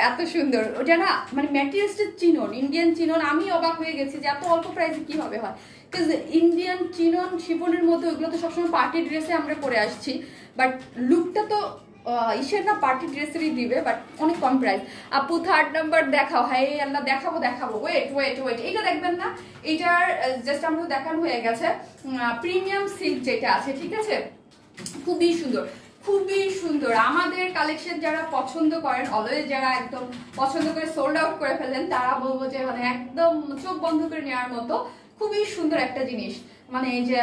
এত সুন্দর ওটা না, মানে ম্যাটেরিয়ালসটা চিনন, ইন্ডিয়ান চিনন। আমি অবাক হয়ে গেছি যে এত অল্প প্রাইসে কিভাবে হয়, বিকজ ইন্ডিয়ান চিনন শিফনের মধ্যে ওইগুলো তো সবসময় পার্টি ড্রেসে আমরা পরে আসছি, বাট লুকটা তো ইসের না পার্টি ড্রেসেরই দিবে, বাট অনেক কম প্রাইস। আপু 3rd নাম্বার দেখাও, হ্যাঁ আল্লাহ দেখাবো দেখাবো, ওয়েট ওয়েট ওয়েট, এইটা দেখবেন না, এইটার জাস্ট আমরা দেখানো হয়ে গেছে, প্রিমিয়াম সিল্ক যেটা আছে, ঠিক আছে, খুবই সুন্দর, খুবই সুন্দর। আমাদের কালেকশন যারা পছন্দ করেন, অলওয়েজ যারা একদম পছন্দ করে সোল্ড আউট করে ফেলেন, তারা বলবো যে মানে একদম চোখ বন্ধ করে নেওয়ার মতো খুবই সুন্দর একটা জিনিস, মানে এই যে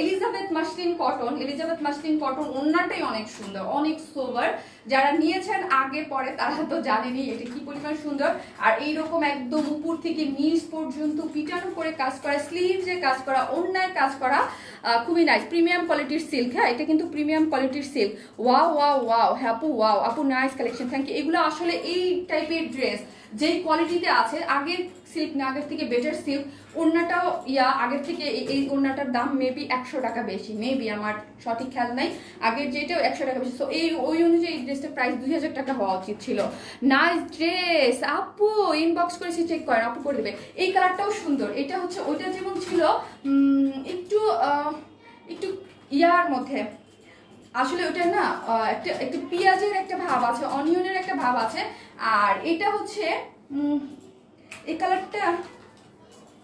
এলিজাবেথ মাসলিন কটন ওন্নাটাই অনেক সুন্দর, অনেক সোভার। যারা নিয়েছেন আগে পরে তারা তো জানেনই এটা কি পরিমাণ সুন্দর। আর এইরকম একদম উপর থেকে নিচ পর্যন্ত পিটানো করে কাজ করা, স্লিভসে কাজ করা, ওন্নায় কাজ করা, খুবই নাইস, প্রিমিয়াম কোয়ালিটির সিল্ক। হ্যাঁ, এটা কিন্তু প্রিমিয়াম কোয়ালিটির সিল্ক। ওয়াও ওয়াও ওয়াও, হ্যাঁ আপু, ওয়াও আপু, নাইস কালেকশন, থ্যাংক ইউ। এগুলো আসলে এই টাইপের ড্রেস যেই কোয়ালিটিতে আছে, আগের সিল্ক না, আগের থেকে বেটার সিল্ক। ওড়নাটাও আগের থেকে এই ওড়নাটার দাম মেবি 100 টাকা বেশি, মেবি, আমার সঠিক খেয়াল নাই, আগের যেটাও 100 টাকা বেশি। তো ওই অনুযায়ী এই ড্রেসটার প্রাইস 2000 টাকা হওয়া উচিত ছিল। নাইস ড্রেস আপু, ইনবক্স করেছি, চেক করেন, আপু করে দেবে। এই কালারটাও সুন্দর। এটা হচ্ছে ওইটা যেমন ছিল একটু একটু ইয়ার মধ্যে, আসলে ওটা না একটা পেঁয়াজের একটা ভাব আছে, অনিয়নের একটা ভাব আছে। আর এটা হচ্ছে এই কালারটা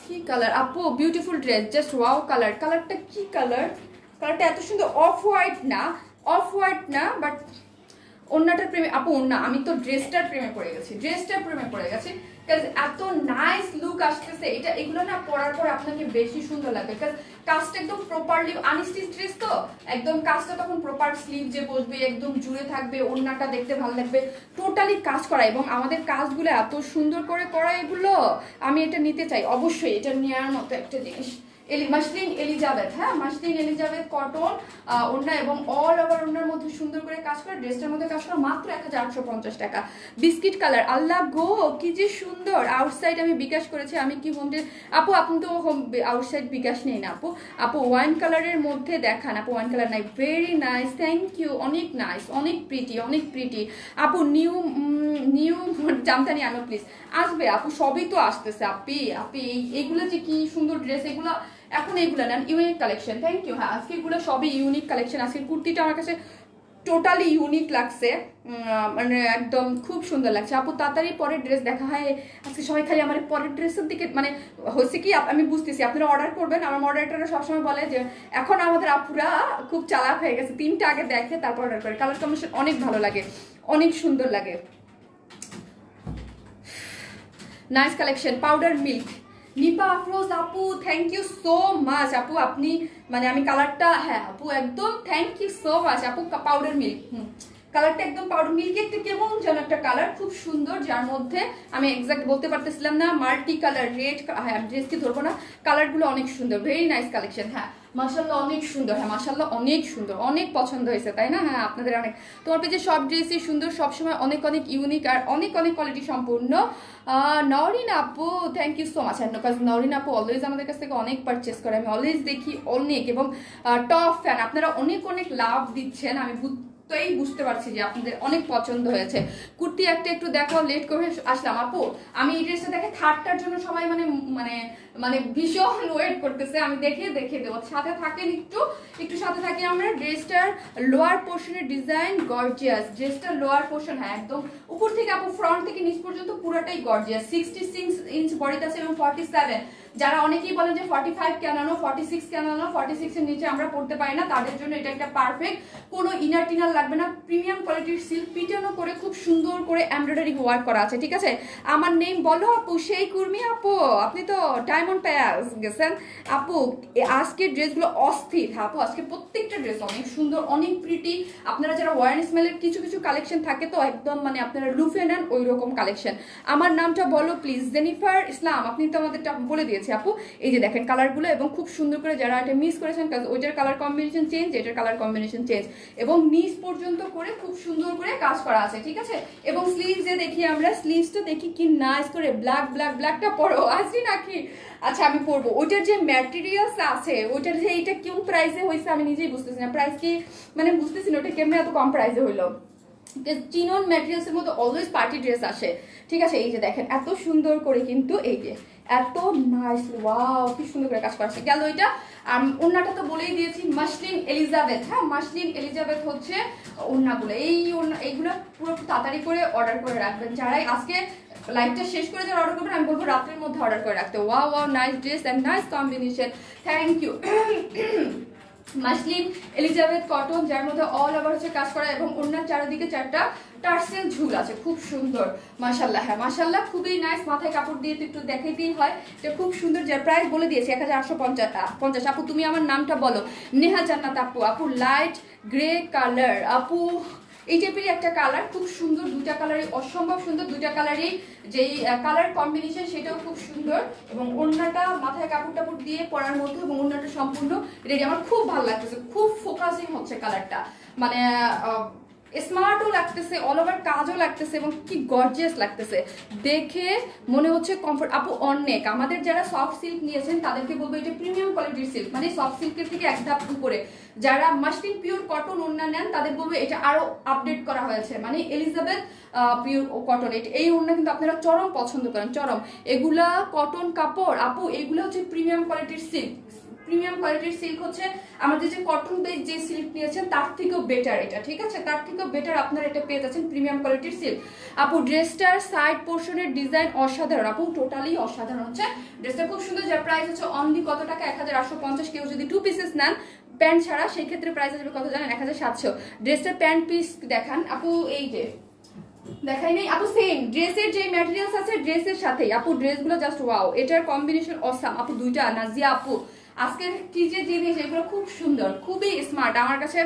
কি কালার আপু, beautiful dress, just wow colour. কালারটা কি কালার, কালারটা এত সুন্দর, অফ হোয়াইট না, বাট ওন্নাটার প্রেমে আপু, ওন্না, আমি তো ড্রেসটার প্রেমে পড়ে গেছি, এত নাইস লুক আসতেছে। এগুলো না পরার পর আপনাকে বেশি সুন্দর লাগবে, কাজটা একদম প্রপারলি, আনস্টিচ ড্রেস তো একদম কাজটা তখন প্রপার, স্লিভ যে বসবে একদম জুড়ে থাকবে, ওন্নাটা দেখতে ভালো লাগবে, টোটালি কাজ করা। এবং আমাদের কাজগুলো এত সুন্দর করে করা, এগুলো আমি এটা নিতে চাই অবশ্যই, এটা নেওয়ার মতো একটা জিনিস। মাসলিন এলিজাবেথ, হ্যাঁ মাসলিন এলিজাবেথ কটন ওড়না, এবং অল ওভার ওড়নার মধ্যে সুন্দর করে কাজ করে, ড্রেসটার মধ্যে কাজ করা, মাত্র 1850 টাকা। বিস্কিট কালার, আল্লাহ গো কি যে সুন্দর। আউটসাইড আমি বিকাশ করেছি, আমি কি হোম আপু, আপনি তো হোম আউটসাইড বিকাশ নেই না আপু ওয়াইন কালারের মধ্যে দেখান আপু, ওয়াইন কালার নাই, ভেরি নাইস, থ্যাংক ইউ, অনেক নাইস, অনেক প্রিটি আপু। নিউ জামদানি আনো প্লিজ, আসবে আপু, সবই তো আসতেছে আপি এইগুলো যে কি সুন্দর ড্রেস, এগুলো এখন এইগুলো নেন, ইউনিক কালেকশন, থ্যাংক ইউ। হ্যাঁ, আজকে এগুলো সবই ইউনিক কালেকশন। আজকে কুর্তিটা আমার কাছে টোটালি ইউনিক লাগছে, মানে একদম খুব সুন্দর লাগছে আপু। তাড়াতাড়ি পরের ড্রেস দেখা হয়, আজকে সবাই খালি আমার পরের ড্রেসের দিকে, মানে হচ্ছে কি আমি বুঝতেছি আপনারা অর্ডার করবেন, আমার মডারেটররা সবসময় বলে যে এখন আমাদের আপুরা খুব চালাক হয়ে গেছে, 3টা আগে দেখে তারপর অর্ডার করে। কালার কম্বিনেশন অনেক ভালো লাগে, অনেক সুন্দর লাগে, nice collection. Powder milk, Nipa Afroz আপু, থ্যাংক ইউ সো মাচ আপু, আপনি মানে আমি কালারটা, হ্যাঁ আপু একদম থ্যাংক ইউ সো মাচ আপু। পাউডার মিল্ক, কালারটা একদম পাউডার মিল্ক, একটা কেমন যেন একটা কালার, খুব সুন্দর, যার মধ্যে আমি এক্সাক্ট বলতে পারতেছিলাম না, মাল্টি কালার রেড, হ্যাঁ ড্রেস কি ধরবো না, কালারগুলো অনেক সুন্দর, ভেরি নাইস কালেকশন। হ্যাঁ মাশাআল্লাহ অনেক সুন্দর, হ্যাঁ মাশাআল্লাহ অনেক সুন্দর, অনেক পছন্দ হয়েছে তাই না? হ্যাঁ আপনাদের অনেক, তোমার পেজে সব ড্রেসই সুন্দর, সবসময় অনেক ইউনিক আর অনেক কোয়ালিটি সম্পূর্ণ। নওরিন আপু, thank you so much. Because Nowrin আপু অলওয়েজ আমাদের কাছ থেকে অনেক পারচেস করে, আমি অলওয়েজ দেখি অনেক, এবং টপ ফ্যান, আপনারা অনেক লাভ দিচ্ছেন, আমি তাই বুঝতে পারছি যে আপনাদের অনেক পছন্দ হয়েছে। কুর্তি একটা একটু দেখাও, লেট করে আসলাম আপু, আমি এই ড্রেসটা দেখে থার্ডটার জন্য সবাই মানে ভীষণ ওয়েট করতেছে, আমি দেখে দেবো, সাথে থাকেন একটু সাথে থাকি আমরা। ড্রেসটার লোয়ার পোর্শনের ডিজাইন গর্জিয়াস, ড্রেসটার লোয়ার পোর্শন, হ্যাঁ একদম উপর থেকে আপু ফ্রন্ট থেকে নিচ পর্যন্ত পুরোটাই গর্জিয়াস। 66 ইঞ্চ বডিতে আছে এবং 47, যারা অনেকেই বলেন যে 45 কেন আনো, 46 কেন আনো, 46 এর নিচে আমরা পড়তে পারি না, তাদের জন্য এটা একটা পারফেক্ট, কোনো ইনার টিনার লাগবে না, প্রিমিয়াম কোয়ালিটির সিল্ক, পিটানো করে খুব সুন্দর করে এমব্রয়ডারি ওয়ার্ক করা আছে, ঠিক আছে। আমার নেম বলো আপু, সেই কুর্মি আপু, আপনি তো ডায়মন্ড প্যাস গেছেন আপু। আজকের ড্রেসগুলো অস্থির, হ্যাঁ আপু আজকে প্রত্যেকটা ড্রেস অনেক সুন্দর, অনেক প্রিটি। আপনারা যারা ওয়ার্ন স্মেলের কিছু কালেকশন থাকে তো একদম মানে আপনারা লুফে নেন ওই রকম কালেকশন। আমার নামটা বলো প্লিজ, জেনিফার ইসলাম, আপনি তো আমাদেরটা বলে দিয়েছেন আপু। এই যে দেখেন কালারগুলো, এবং খুব সুন্দর করে যারা এটা মিস করেছেন, কাজ ওইটার কালার কম্বিনেশন চেঞ্জ, এটার কালার কম্বিনেশন চেঞ্জ, এবং নিচ পর্যন্ত করে খুব সুন্দর করে কাজ করা আছে, ঠিক আছে। এবং স্লিভসে দেখি আমরা, স্লিভসটা দেখি কি নাইস করে, ব্ল্যাকটা পরো আসি নাকি, আচ্ছা আমি পরবো। ওইটার যে ম্যাটেরিয়ালস আছে, ওইটার যে এইটা কোন প্রাইসে হয়েছে আমি নিজেই বুঝতেছি না, প্রাইস কি মানে বুঝতেছি না ওটা কেমন এত কম প্রাইসে হইলো। চিনন ম্যাটেরিয়ালস এর মধ্যে অলওয়েজ পার্টি ড্রেস আসে, ঠিক আছে। এই যে দেখেন এত সুন্দর করে, কিন্তু এই যে এত নাইস, ওয়াও কি সুন্দর করে কাজ করা আছে। গেল এটা, ওড়নাটা তো বলেই দিয়েছি, মাসলিন এলিজাবেথ, হ্যাঁ মাসলিন এলিজাবেথ হচ্ছে ওড়নাগুলো, এইগুলো পুরো তাড়াতাড়ি করে অর্ডার করে রাখবেন, যারাই আজকে লাইভটা শেষ করে যারা অর্ডার করবেন আমি বলবো রাত্রের মধ্যে অর্ডার করে রাখতে। Wow nice dress and nice combination, thank you. Muslin Elizabeth cotton, যার মধ্যে অল ওভার হচ্ছে কাজ করা এবং ওনার চারিদিকে 4টা টার্সেল ঝুল আছে, খুব সুন্দর মাশাআল্লাহ। হ্যাঁ মাশাআল্লাহ, খুবই নাইস। মাথায় কাপড় দিয়ে একটু দেখাইতেই হয়, এটা খুব সুন্দর। যার প্রাইস বলে দিয়েছি 1850। আপু তুমি আমার নামটা বলো। নেহা জান্নাত আপু। আপু লাইট গ্রে কালার, আপু এই টাইপেরই একটা কালার, খুব সুন্দর। দুইটা কালারই অসম্ভব সুন্দর, দুইটা কালারই যেই কালার কম্বিনেশন সেটাও খুব সুন্দর। এবং ওড়নাটা মাথায় কাপড় টাপড় দিয়ে পরার মধ্যে এবং ওড়নাটা সম্পূর্ণ রেডি। আমার খুব ভালো লাগতেছে, খুব ফোকাসিং হচ্ছে কালারটা, মানে স্মার্টও লাগতেছে, অল ওভার কাজও লাগতেছে এবং কি গর্জিয়াস লাগতেছে, দেখে মনে হচ্ছে কমফোর্ট। আপু অনেক আমাদের যারা সফট সিল্ক নিয়েছেন তাদেরকে বলবো এটা প্রিমিয়াম কোয়ালিটির সিল্ক, মানে সফট সিল্কের থেকে এক ধাপ উপরে। যারা মাসলিন পিওর কটন ওড়না নেন তাদের বলবো এটা আরো আপডেট করা হয়েছে, মানে এলিজাবেথ পিওর কটন। এই ওড়না কিন্তু আপনারা চরম পছন্দ করেন, চরম। এগুলা কটন কাপড় আপু, এগুলা হচ্ছে প্রিমিয়াম কোয়ালিটির সিল্ক। প্রিমিয়াম কোয়ালিটির সিল্ক হচ্ছে আমাদের যে কটন বেস যে সিল্ক নিয়েছেন তার থেকেও বেটার এটা, ঠিক আছে, তার থেকেও বেটার আপনারা এটা পেয়ে যাচ্ছেন প্রিমিয়াম কোয়ালিটির সিল্ক। আপু ড্রেসটার সাইড পোর্শনের ডিজাইন অসাধারণ আপু, টোটালি অসাধারণ হচ্ছে ড্রেসটা, খুব সুন্দর। যার প্রাইস হচ্ছে অনলি কত টাকা? 1850। কেউ যদি 2 পিসেস নেন প্যান্ট ছাড়া সেই ক্ষেত্রে প্রাইস আসবে কত জানেন? 1700। ড্রেসটার প্যান্ট পিস দেখান আপু, এই যে দেখাই নেই আপু, সেম ড্রেসের যে ম্যাটেরিয়ালস আছে ড্রেসের সাথেই আপু, ড্রেসগুলো জাস্ট ওয়াও, এটার কম্বিনেশন অসাম আপু। দুইটা নাজিয়া আপু আজকের কি যে জিনিস, এগুলো খুব সুন্দর, খুবই স্মার্ট। আমার কাছে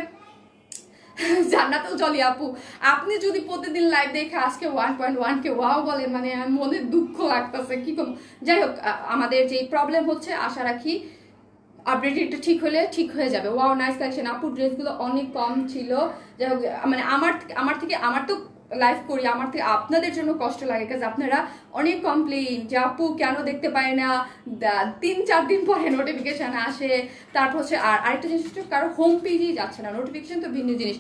জান্নাতেও চলি আপু, আপনি যদি প্রতিদিন লাইভ দেখে আজকে 1.1K ওয়াও বলেন, মানে মনে দুঃখ লাগতেছে কি করবো। যাই হোক, আমাদের যে প্রবলেম হচ্ছে আশা রাখি আপডেটটা ঠিক হলে ঠিক হয়ে যাবে। ওয়াও নাইস কালেকশন আপু, ড্রেসগুলো অনেক কম ছিল। যাই হোক, মানে আমার তো লাইভ করি, আমার থেকে আপনাদের জন্য কষ্ট লাগে, কাজ আপনারা অনেক কমপ্লেইন যে আপু কেন দেখতে পাই না, 3-4 দিন পরে নোটিফিকেশন আসে। তারপর হচ্ছে আরেকটা জিনিস হচ্ছে কারো হোম পেজেই যাচ্ছে না নোটিফিকেশন, তো ভিন্ন জিনিস।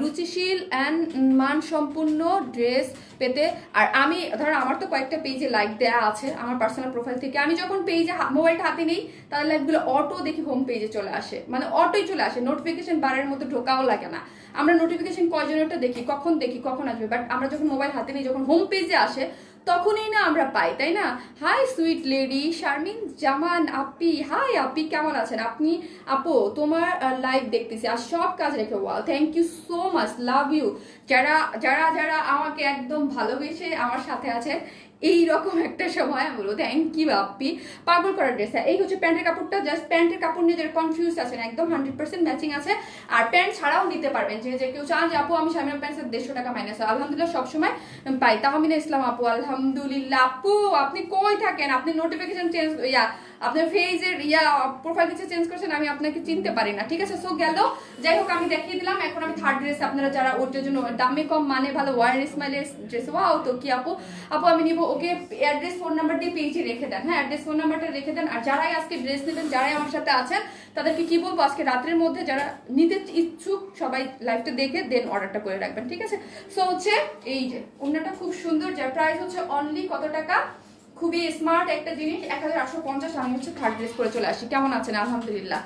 রুচিশীল অ্যান্ড মানসম্পন্ন ড্রেস পেতে, আর আমি ধরেন আমার তো কয়েকটা পেজে লাইক দেওয়া আছে আমার পার্সোনাল প্রোফাইল থেকে, আমি যখন পেজে মোবাইলটা হাতে নেই তাহলে লাইকগুলো অটো দেখি হোম পেজে চলে আসে, মানে অটোই চলে আসে, নোটিফিকেশন বারের মতো ঢোকাও লাগে না। আমরা নোটিফিকেশন কয়জনেরটা দেখি, কখন আসবে, বাট আমরা যখন মোবাইল হাতে নিই, যখন হোম পেজে আসে তখনই না আমরা পাই, তাই না? হাই সুইট লেডি শারমিন জামান আপি, হাই আপি কেমন আছেন আপনি? আপু তোমার লাইভ দেখতেছি আর সব কাজ রেখে, wow thank you so much, love you. যারা যারা যারা আমাকে একদম ভালোবেসে আমার সাথে আছে এইরকম একটা সময়, আমি বলবো থ্যাংক ইউ আপি। পাগল করার ড্রেস, এই হচ্ছে প্যান্টের কাপড়টা, জাস্ট প্যান্টের কাপড় নিয়ে যারা কনফিউজ আছেন একদম 100% ম্যাচিং আছে। আর প্যান্ট ছাড়াও নিতে পারবেন, যে কেউ চান যে আপু আমি শামিনা প্যান্টসের 150 টাকা মাইনাস, আলহামদুলিল্লাহ সবসময় পাই। তাহমিনা ইসলাম আপু আলহামদুলিল্লাহ। আপু আপনি কই থাকেন? আপনি নোটিফিকেশন চেঞ্জ আপনার ফেজের প্রোফাইল কিছু চেঞ্জ করছেন, আমি আপনাকে চিনতে পারি না, ঠিক আছে? সো গেল, যাই হোক আমি দেখিয়ে দিলাম। এখন আমি থার্ড ড্রেস, আপনারা যারা ওটার জন্য দামে কম মানে ভালো ওয়ার স্মাইলের ড্রেস, ওয়াও তো কি আপু আমি নিব। ওকে অ্যাড্রেস ফোন নাম্বার দিয়ে পেজে রেখে দেন, হ্যাঁ অ্যাড্রেস ফোন নাম্বারটা রেখে দেন। আর যারাই আজকে ড্রেস নেবেন, যারাই আমার সাথে আছেন তাদেরকে কি বলবো, আজকে রাত্রের মধ্যে যারা নিতে ইচ্ছুক সবাই লাইভটা দেখে দেন অর্ডারটা করে রাখবেন, ঠিক আছে? সো হচ্ছে এই যে ওড়নাটা খুব সুন্দর, যার প্রাইস হচ্ছে অনলি কত টাকা? খুবই স্মার্ট একটা জিনিস, 1850। আমি হচ্ছে থার্ড ড্রেস করে চলে আসি। কেমন আছেন? আলহামদুলিল্লাহ।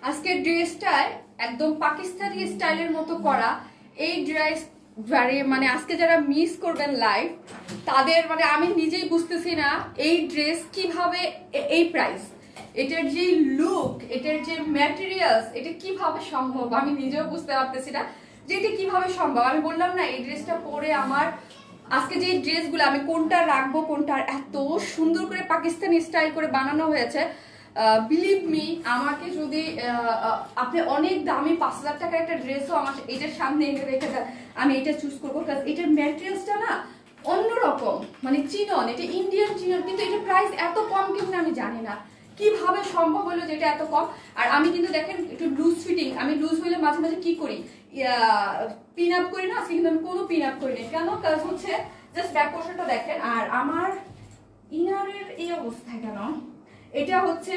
আজকের ড্রেসটায় একদম পাকিস্তানি স্টাইলের মতো করা এই ড্রেস, মানে আজকে যারা মিস করবেন লাইভ তাদের, মানে আমি নিজেই বুঝতেছি না এই ড্রেস কিভাবে এই প্রাইস, এটার যে লুক, এটার যে ম্যাটেরিয়ালস, এটা কিভাবে সম্ভব আমি নিজেও বুঝতে পারতেছি না যে এটা কিভাবে সম্ভব। আমি বললাম না এই ড্রেসটা পরে আমার আজকে যে ড্রেসগুলো আমি কোনটা রাখবো কোনটা, এত সুন্দর করে পাকিস্তানি স্টাইল করে বানানো হয়েছে। বিলিভ মি, আমাকে যদি আপনি অনেক দামি 5,000 টাকার একটা ড্রেসও আমার এটার সামনে এনে রেখে দেন, আমি এটা চুজ করবো। কারণ এটার ম্যাটেরিয়ালসটা না অন্যরকম, মানে চিনন, এটা ইন্ডিয়ান চিনন, কিন্তু এটা প্রাইস এত কম কেমন আমি জানি না কিভাবে সম্ভব হলো যেটা এত কম। আর আমি কিন্তু দেখেন একটু লুজ ফিটিং, আমি লুজ হইলে মাঝে মাঝে কি করি, পিন আপ করি না, আজকে কিন্তু আমি কোনো পিন আপ করি না। কেন? কাজ হচ্ছে জাস্ট ব্যাক পোর্শনটা দেখেন, আর আমার ইনারের এই অবস্থা কেন, এটা হচ্ছে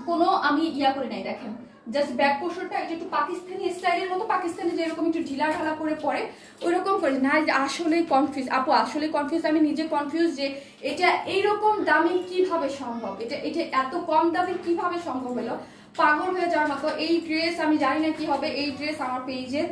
কোনো আমি করি নাই, দেখেন জাস্ট ব্যাক পোর্শনটা এটা একটু পাকিস্তানি স্টাইলের মতো, পাকিস্তানি যেরকম একটু ঢিলা ঢালা করে পরে ওইরকম করে না। আসলে কনফিউজ আপু, আসলে কনফিউজ, আমি নিজে কনফিউজ যে এটা এইরকম দামে কিভাবে সম্ভব, এটা এত কম দামে কিভাবে সম্ভব হলো, পাগল হয়ে যাওয়ার মতো। এই ড্রেস আমি জানি না কি হবে, এই ড্রেস আমার পেজে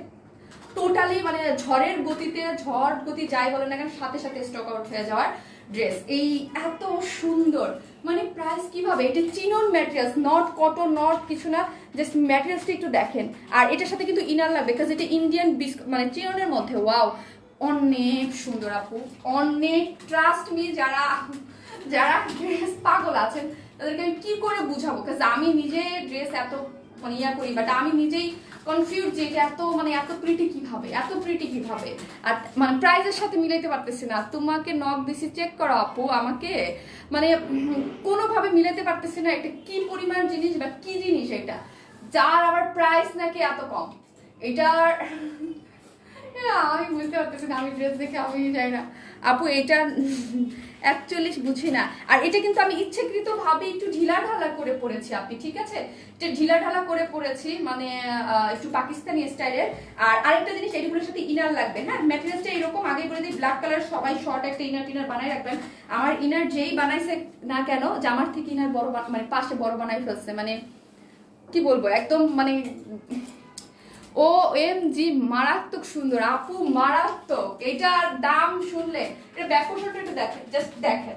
টোটালি মানে ঝড়ের গতিতে, ঝড় গতি যাই বলে না কেন, সাথে সাথে স্টক আউট হয়ে যাওয়ার ড্রেস। এই এত সুন্দর, মানে প্রাইস কিভাবে, এটা chinon materials, not cotton, not কিছু না, জাস্ট ম্যাটেরিয়ালসটা একটু দেখেন। আর এটার সাথে কিন্তু ইনার লাগবে, বিকজ এটা ইন্ডিয়ান মানে চিননের মধ্যে। ওয়াও, অনেক সুন্দর আপু, অনেক। ট্রাস্ট মি, যারা যারা ড্রেস পাগল আছেন তাদেরকে আমি কি করে বুঝাবো, কারণ আমি নিজে ড্রেস এত মানে করি, বাট আমি নিজেই কনফিউজ যে এটা এত মানে এত প্রিটি কিভাবে, এত প্রিটি কিভাবে, আর মানে প্রাইসের সাথে মিলাইতে পারতেছি না। তোমাকে নক দিছি, চেক করো আপু, আমাকে মানে কোনোভাবে মিলাইতে পারতেছি না এটা কি পরিমাণ জিনিস বা কি জিনিস এটা, যার আবার প্রাইস নাকি এত কম। এটার আমি বুঝতে পারতেছি না, আমি ড্রেস দেখে আমি যাই না আপু, এটা অ্যাকচুয়ালি বুঝি না। আর এটা কিন্তু আমি ইচ্ছাকৃত ভাবে একটু ঢিলা ঢালা করে পরেছি আপনি, ঠিক আছে, এটা ঢিলা ঢালা করে পরেছি, মানে একটু পাকিস্তানি স্টাইলের। আর আরেকটা জিনিস, এইগুলোর সাথে ইনার লাগবে। হ্যাঁ, ম্যাটেরিয়ালসটা এরকম, আগে বলে দিই ব্ল্যাক কালার, সবাই শর্ট একটা ইনার টিনার বানাই রাখবেন। আমার ইনার যেই বানাইছে না কেন, জামার থেকে ইনার বড় মানে পাশে বড় বানাই ফেলছে, মানে কি বলবো, একদম মানে OMG মারাত্মক সুন্দর আপু, মারাত্মক। এটার দাম শুনলে, এটা ব্যাক পোর্শনটা একটু দেখেন, জাস্ট দেখেন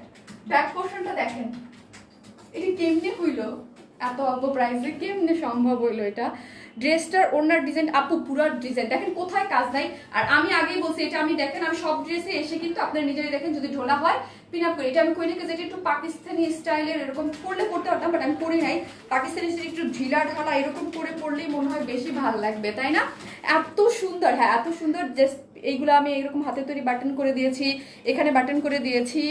ব্যাক পোর্শনটা দেখেন, এটা কেমনে হইলো এত অল্প প্রাইসে, কেমনে সম্ভব হইলো এটা। ড্রেসটার ওনার ডিজাইন আপু, পুরো ডিজাইন দেখেন, কোথায় কাজ নাই। আর আমি আগেই বলছি, এটা আমি দেখেন আমি সব ড্রেসে এসে কিন্তু আপনার নিজেরাই দেখেন যদি ঢোলা হয় পিন আপ করি। এটা আমি করি না, যেটা একটু পাকিস্তানি স্টাইলের এরকম পরলে পড়তে পারতাম, বাট আমি পরি নাই। পাকিস্তানি স্টাইল একটু ঢিলা ঢালা এরকম করে পরলেই মনে হয় বেশি ভালো লাগবে, তাই না? এত সুন্দর, হ্যাঁ এত সুন্দর। জাস্ট এইগুলো আমি এরকম হাতে তৈরি বাটন করে দিয়েছি, এখানে বাটন করে দিয়েছি,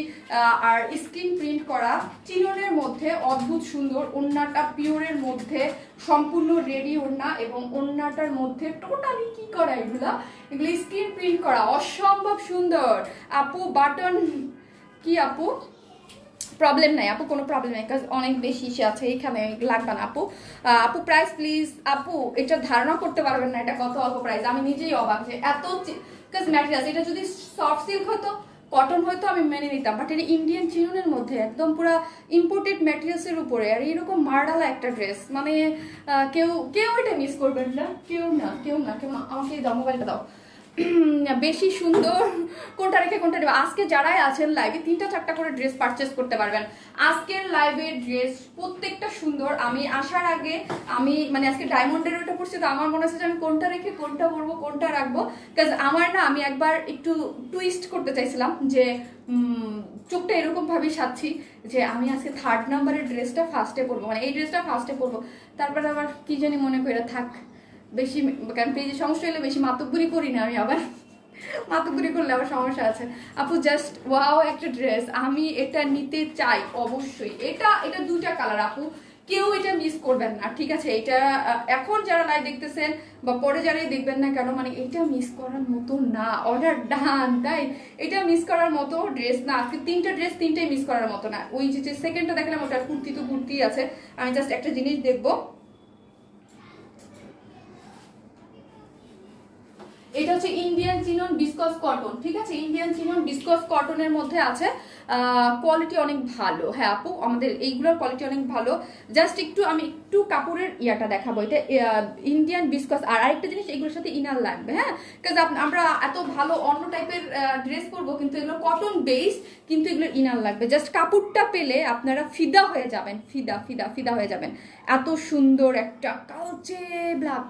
আর স্ক্রিন প্রিন্ট করা চিননের মধ্যে অদ্ভুত সুন্দর। ওড়নাটা পিওরের মধ্যে, সম্পূর্ণ রেডি ওড়না, এবং ওড়নাটার মধ্যে টোটালি কি করা, এগুলো স্ক্রিন প্রিন্ট করা, অসম্ভব সুন্দর আপু। বাটন কি আপু, প্রবলেম নাই আপু, কোনো প্রবলেম নাই, কাজ অনেক বেশি ইসে আছে, এখানে লাগবে না আপু। আপু প্রাইস প্লিজ আপু, এটা ধারণা করতে পারবেন না এটা কত অল্প প্রাইস, আমি নিজেই অবাক যে এত, কাজ ম্যাটেরিয়ালস, এটা যদি সফট সিল্ক হতো, কটন হয়তো আমি মেনে নিতাম, বাট এটা ইন্ডিয়ান চিননের মধ্যে একদম পুরো ইম্পোর্টেড ম্যাটেরিয়ালসের উপরে, আর এরকম মারডালা একটা ড্রেস, মানে কেউ কেউ এটা মিস করবেন না, কেউ না কেউ না কেউ না। আমাকে দাও, মোবাইলটা দাও। বেশি সুন্দর, কোনটা রেখে কোনটা দেবে। আজকে যারাই আছেন লাইভে 3টা 4টা করে ড্রেস পারচেস করতে পারবেন। আজকের লাইভের ড্রেস প্রত্যেকটা সুন্দর। আমি আসার আগে আমি মানে আজকে ডায়মন্ডের ওটা পড়ছি, তো আমার মনে হচ্ছে যে আমি কোনটা রেখে কোনটা পরবো, কোনটা রাখবো। কাজ আমার না, আমি একবার একটু টুইস্ট করতে চাইছিলাম যে চোখটা এরকম ভাবেই সাজছি যে আমি আজকে 3rd নাম্বারের ড্রেসটা ফার্স্টে পরবো, মানে এই ড্রেসটা ফার্স্টে পরবো। তারপরে আবার কি জানি মনে করে থাক, বেশি কারণ পেজে সমস্যা হলে বেশি মাতব্বরি করি না আমি, আবার মাতব্বরি করলে আবার সমস্যা আছে। আপু জাস্ট ওয়াও একটা ড্রেস, আমি এটা নিতে চাই অবশ্যই। এটা 2টা কালার আপু, কেউ এটা মিস করবেন না, ঠিক আছে? এটা এখন যারা লাইভ দেখতেছেন বা পরে যারাই দেখবেন না কেন, মানে এটা মিস করার মতো না। অর্ডার ডান, তাই এটা মিস করার মতো ড্রেস না। আজকে 3টা ড্রেস, 3টাই মিস করার মতো না। ওই যে সেকেন্ডটা দেখলাম ওটা কুর্তি, তো কুর্তি আছে। আমি জাস্ট একটা জিনিস দেখবো, এটা হচ্ছে ইন্ডিয়ান চিনন বিসকস কটন, ঠিক আছে, ইন্ডিয়ান চিনন বিসকস কটনের মধ্যে আছে। কোয়ালিটি অনেক ভালো। হ্যাঁ আপু, আমাদের এইগুলোর কোয়ালিটি অনেক ভালো। জাস্ট আমি একটু কাপড়ের ইয়াটা দেখাবো। এটা ইন্ডিয়ান বিসকস। আর আরেকটা জিনিস, এগুলোর সাথে ইনার লাগবে, হ্যাঁ, কাজ আমরা এত ভালো অন্য টাইপের ড্রেস করবো, কিন্তু এগুলো কটন বেস, কিন্তু এগুলো ইনার লাগবে। জাস্ট কাপড়টা পেলে আপনারা ফিদা হয়ে যাবেন, ফিদা ফিদা ফিদা হয়ে যাবেন। এত সুন্দর একটা কালচে ব্ল্যাক।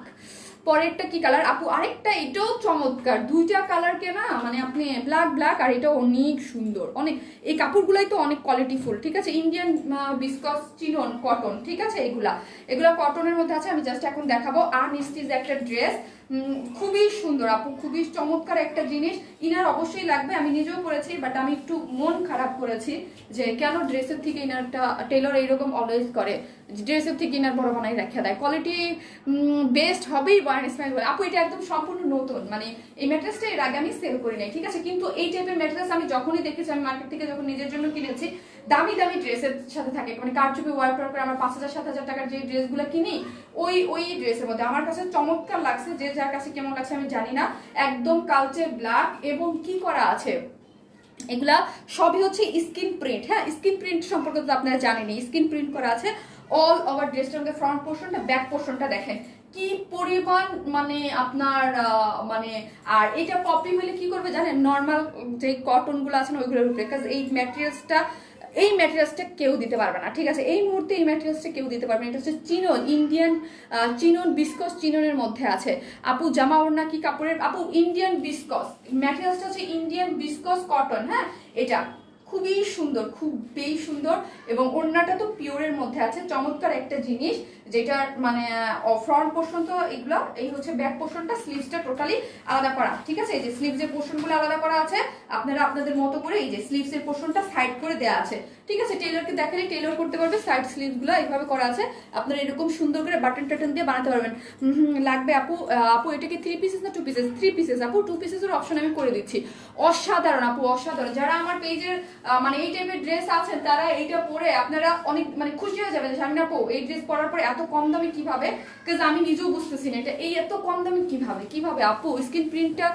পরেরটা কি কালার আপু? আরেকটা, এটাও চমৎকার। দুইটা কালারকে না মানে আপনি ব্ল্যাক ব্ল্যাক, আর এটা অনেক সুন্দর, অনেক। এই কাপড়গুলাই তো অনেক কোয়ালিটিফুল, ঠিক আছে, ইন্ডিয়ান বিসকস চিনন কটন, ঠিক আছে, এগুলা কটনের মধ্যে আছে। আমি জাস্ট এখন দেখাবো। আনস্টিচ একটা ড্রেস, খুবই সুন্দর আপু, খুবই চমৎকার একটা জিনিস। ইনার অবশ্যই লাগবে, আমি নিজেও পরেছি, বাট আমি একটু মন খারাপ করেছি যে কেন ড্রেসের থেকে ইনারটা, টেলর এইরকম অলওয়েজ করে, ড্রেসের থেকে ইনার বড় বানাই রেখে দেয়। কোয়ালিটি বেস্ট হবেই বয়ান ইসমাইল বলে। আপু এটা একদম সম্পূর্ণ নতুন, মানে এই ম্যাট্রেসটা এর আগে আমি সেল করি নাই, ঠিক আছে, কিন্তু এই টাইপের ম্যাট্রেস আমি যখনই দেখেছি, আমি মার্কেট থেকে যখন নিজের জন্য কিনেছি, দামি দামি ড্রেসের সাথে থাকে, মানে কারচুপি ওয়ার্ক করে আমরা 5,000-7,000 টাকার যে ড্রেসগুলো কিনি, ওই ড্রেসের মধ্যে আমার কাছে চমৎকার লাগছে। যে যার কাছে কেমন লাগছে আমি জানি না। একদম কালচে ব্ল্যাক, এবং কি করা আছে, এগুলা সবই হচ্ছে স্কিন প্রিন্ট। হ্যাঁ, স্কিন প্রিন্ট সম্পর্কে তো আপনারা জানেনই, স্কিন প্রিন্ট করা আছে অল ওভার ড্রেসটার ফ্রন্ট পোর্শনটা, ব্যাক পোর্শনটা দেখেন কি পরিমাণ, মানে আপনার মানে, আর এটা কপি হলে কি করবে জানেন, নর্মাল যে কটন গুলো আছে না ওইগুলোর উপরে, কাজ এই ম্যাটেরিয়ালসটা কেউ দিতে পারবে না, ঠিক আছে, এই মুহূর্তে এই ম্যাটেরিয়ালসটা কেউ দিতে পারবে না। এটা হচ্ছে চিনন, ইন্ডিয়ান চিনন বিসকস চিননের মধ্যে আছে। আপু জামা ওড়না কি কাপড়ের? আপু ইন্ডিয়ান বিসকস, ম্যাটেরিয়ালসটা হচ্ছে ইন্ডিয়ান বিসকস কটন। হ্যাঁ, এটা খুবই সুন্দর, খুবই সুন্দর, এবং ওড়নাটা তো পিওরের মধ্যে আছে। চমৎকার একটা জিনিস, যেটার মানে ফ্রন্ট পোর্শন তো এগুলো, এই হচ্ছে ব্যাক পোর্শনটা, স্লিভসটা টোটালি আলাদা করা, ঠিক আছে, এই যে স্লিভসের পোর্শনগুলো আলাদা করা আছে। আপনারা আপনাদের মতো করে এই যে স্লিভসের পোর্শনটা সাইড করে দেওয়া আছে, ঠিক আছে, টেইলরকে দেখালে টেইলর করতে পারবে। সাইড স্লিভসগুলো এইভাবে করা আছে, আপনারা এরকম সুন্দর করে বাটন টাটন দিয়ে বানাতে পারবেন। লাগবে আপু। আপু এটা কি 3 পিসেস না 2 পিসেস? 3 পিসেস আপু, 2 পিসেসের অপশন আমি করে দিচ্ছি। অসাধারণ আপু, অসাধারণ। যারা আমার পেজের মানে এই টাইপের ড্রেস আছেন, তারা এইটা পরে আপনারা অনেক মানে খুশি হয়ে যাবেন। শামিন আপু এই ড্রেস পরার পরে এত কম দামে কিভাবে, কাজ আমি নিজেও বুঝতেছি না এটা এই এত কম দামে কিভাবে আপু। স্ক্রিন প্রিন্টটা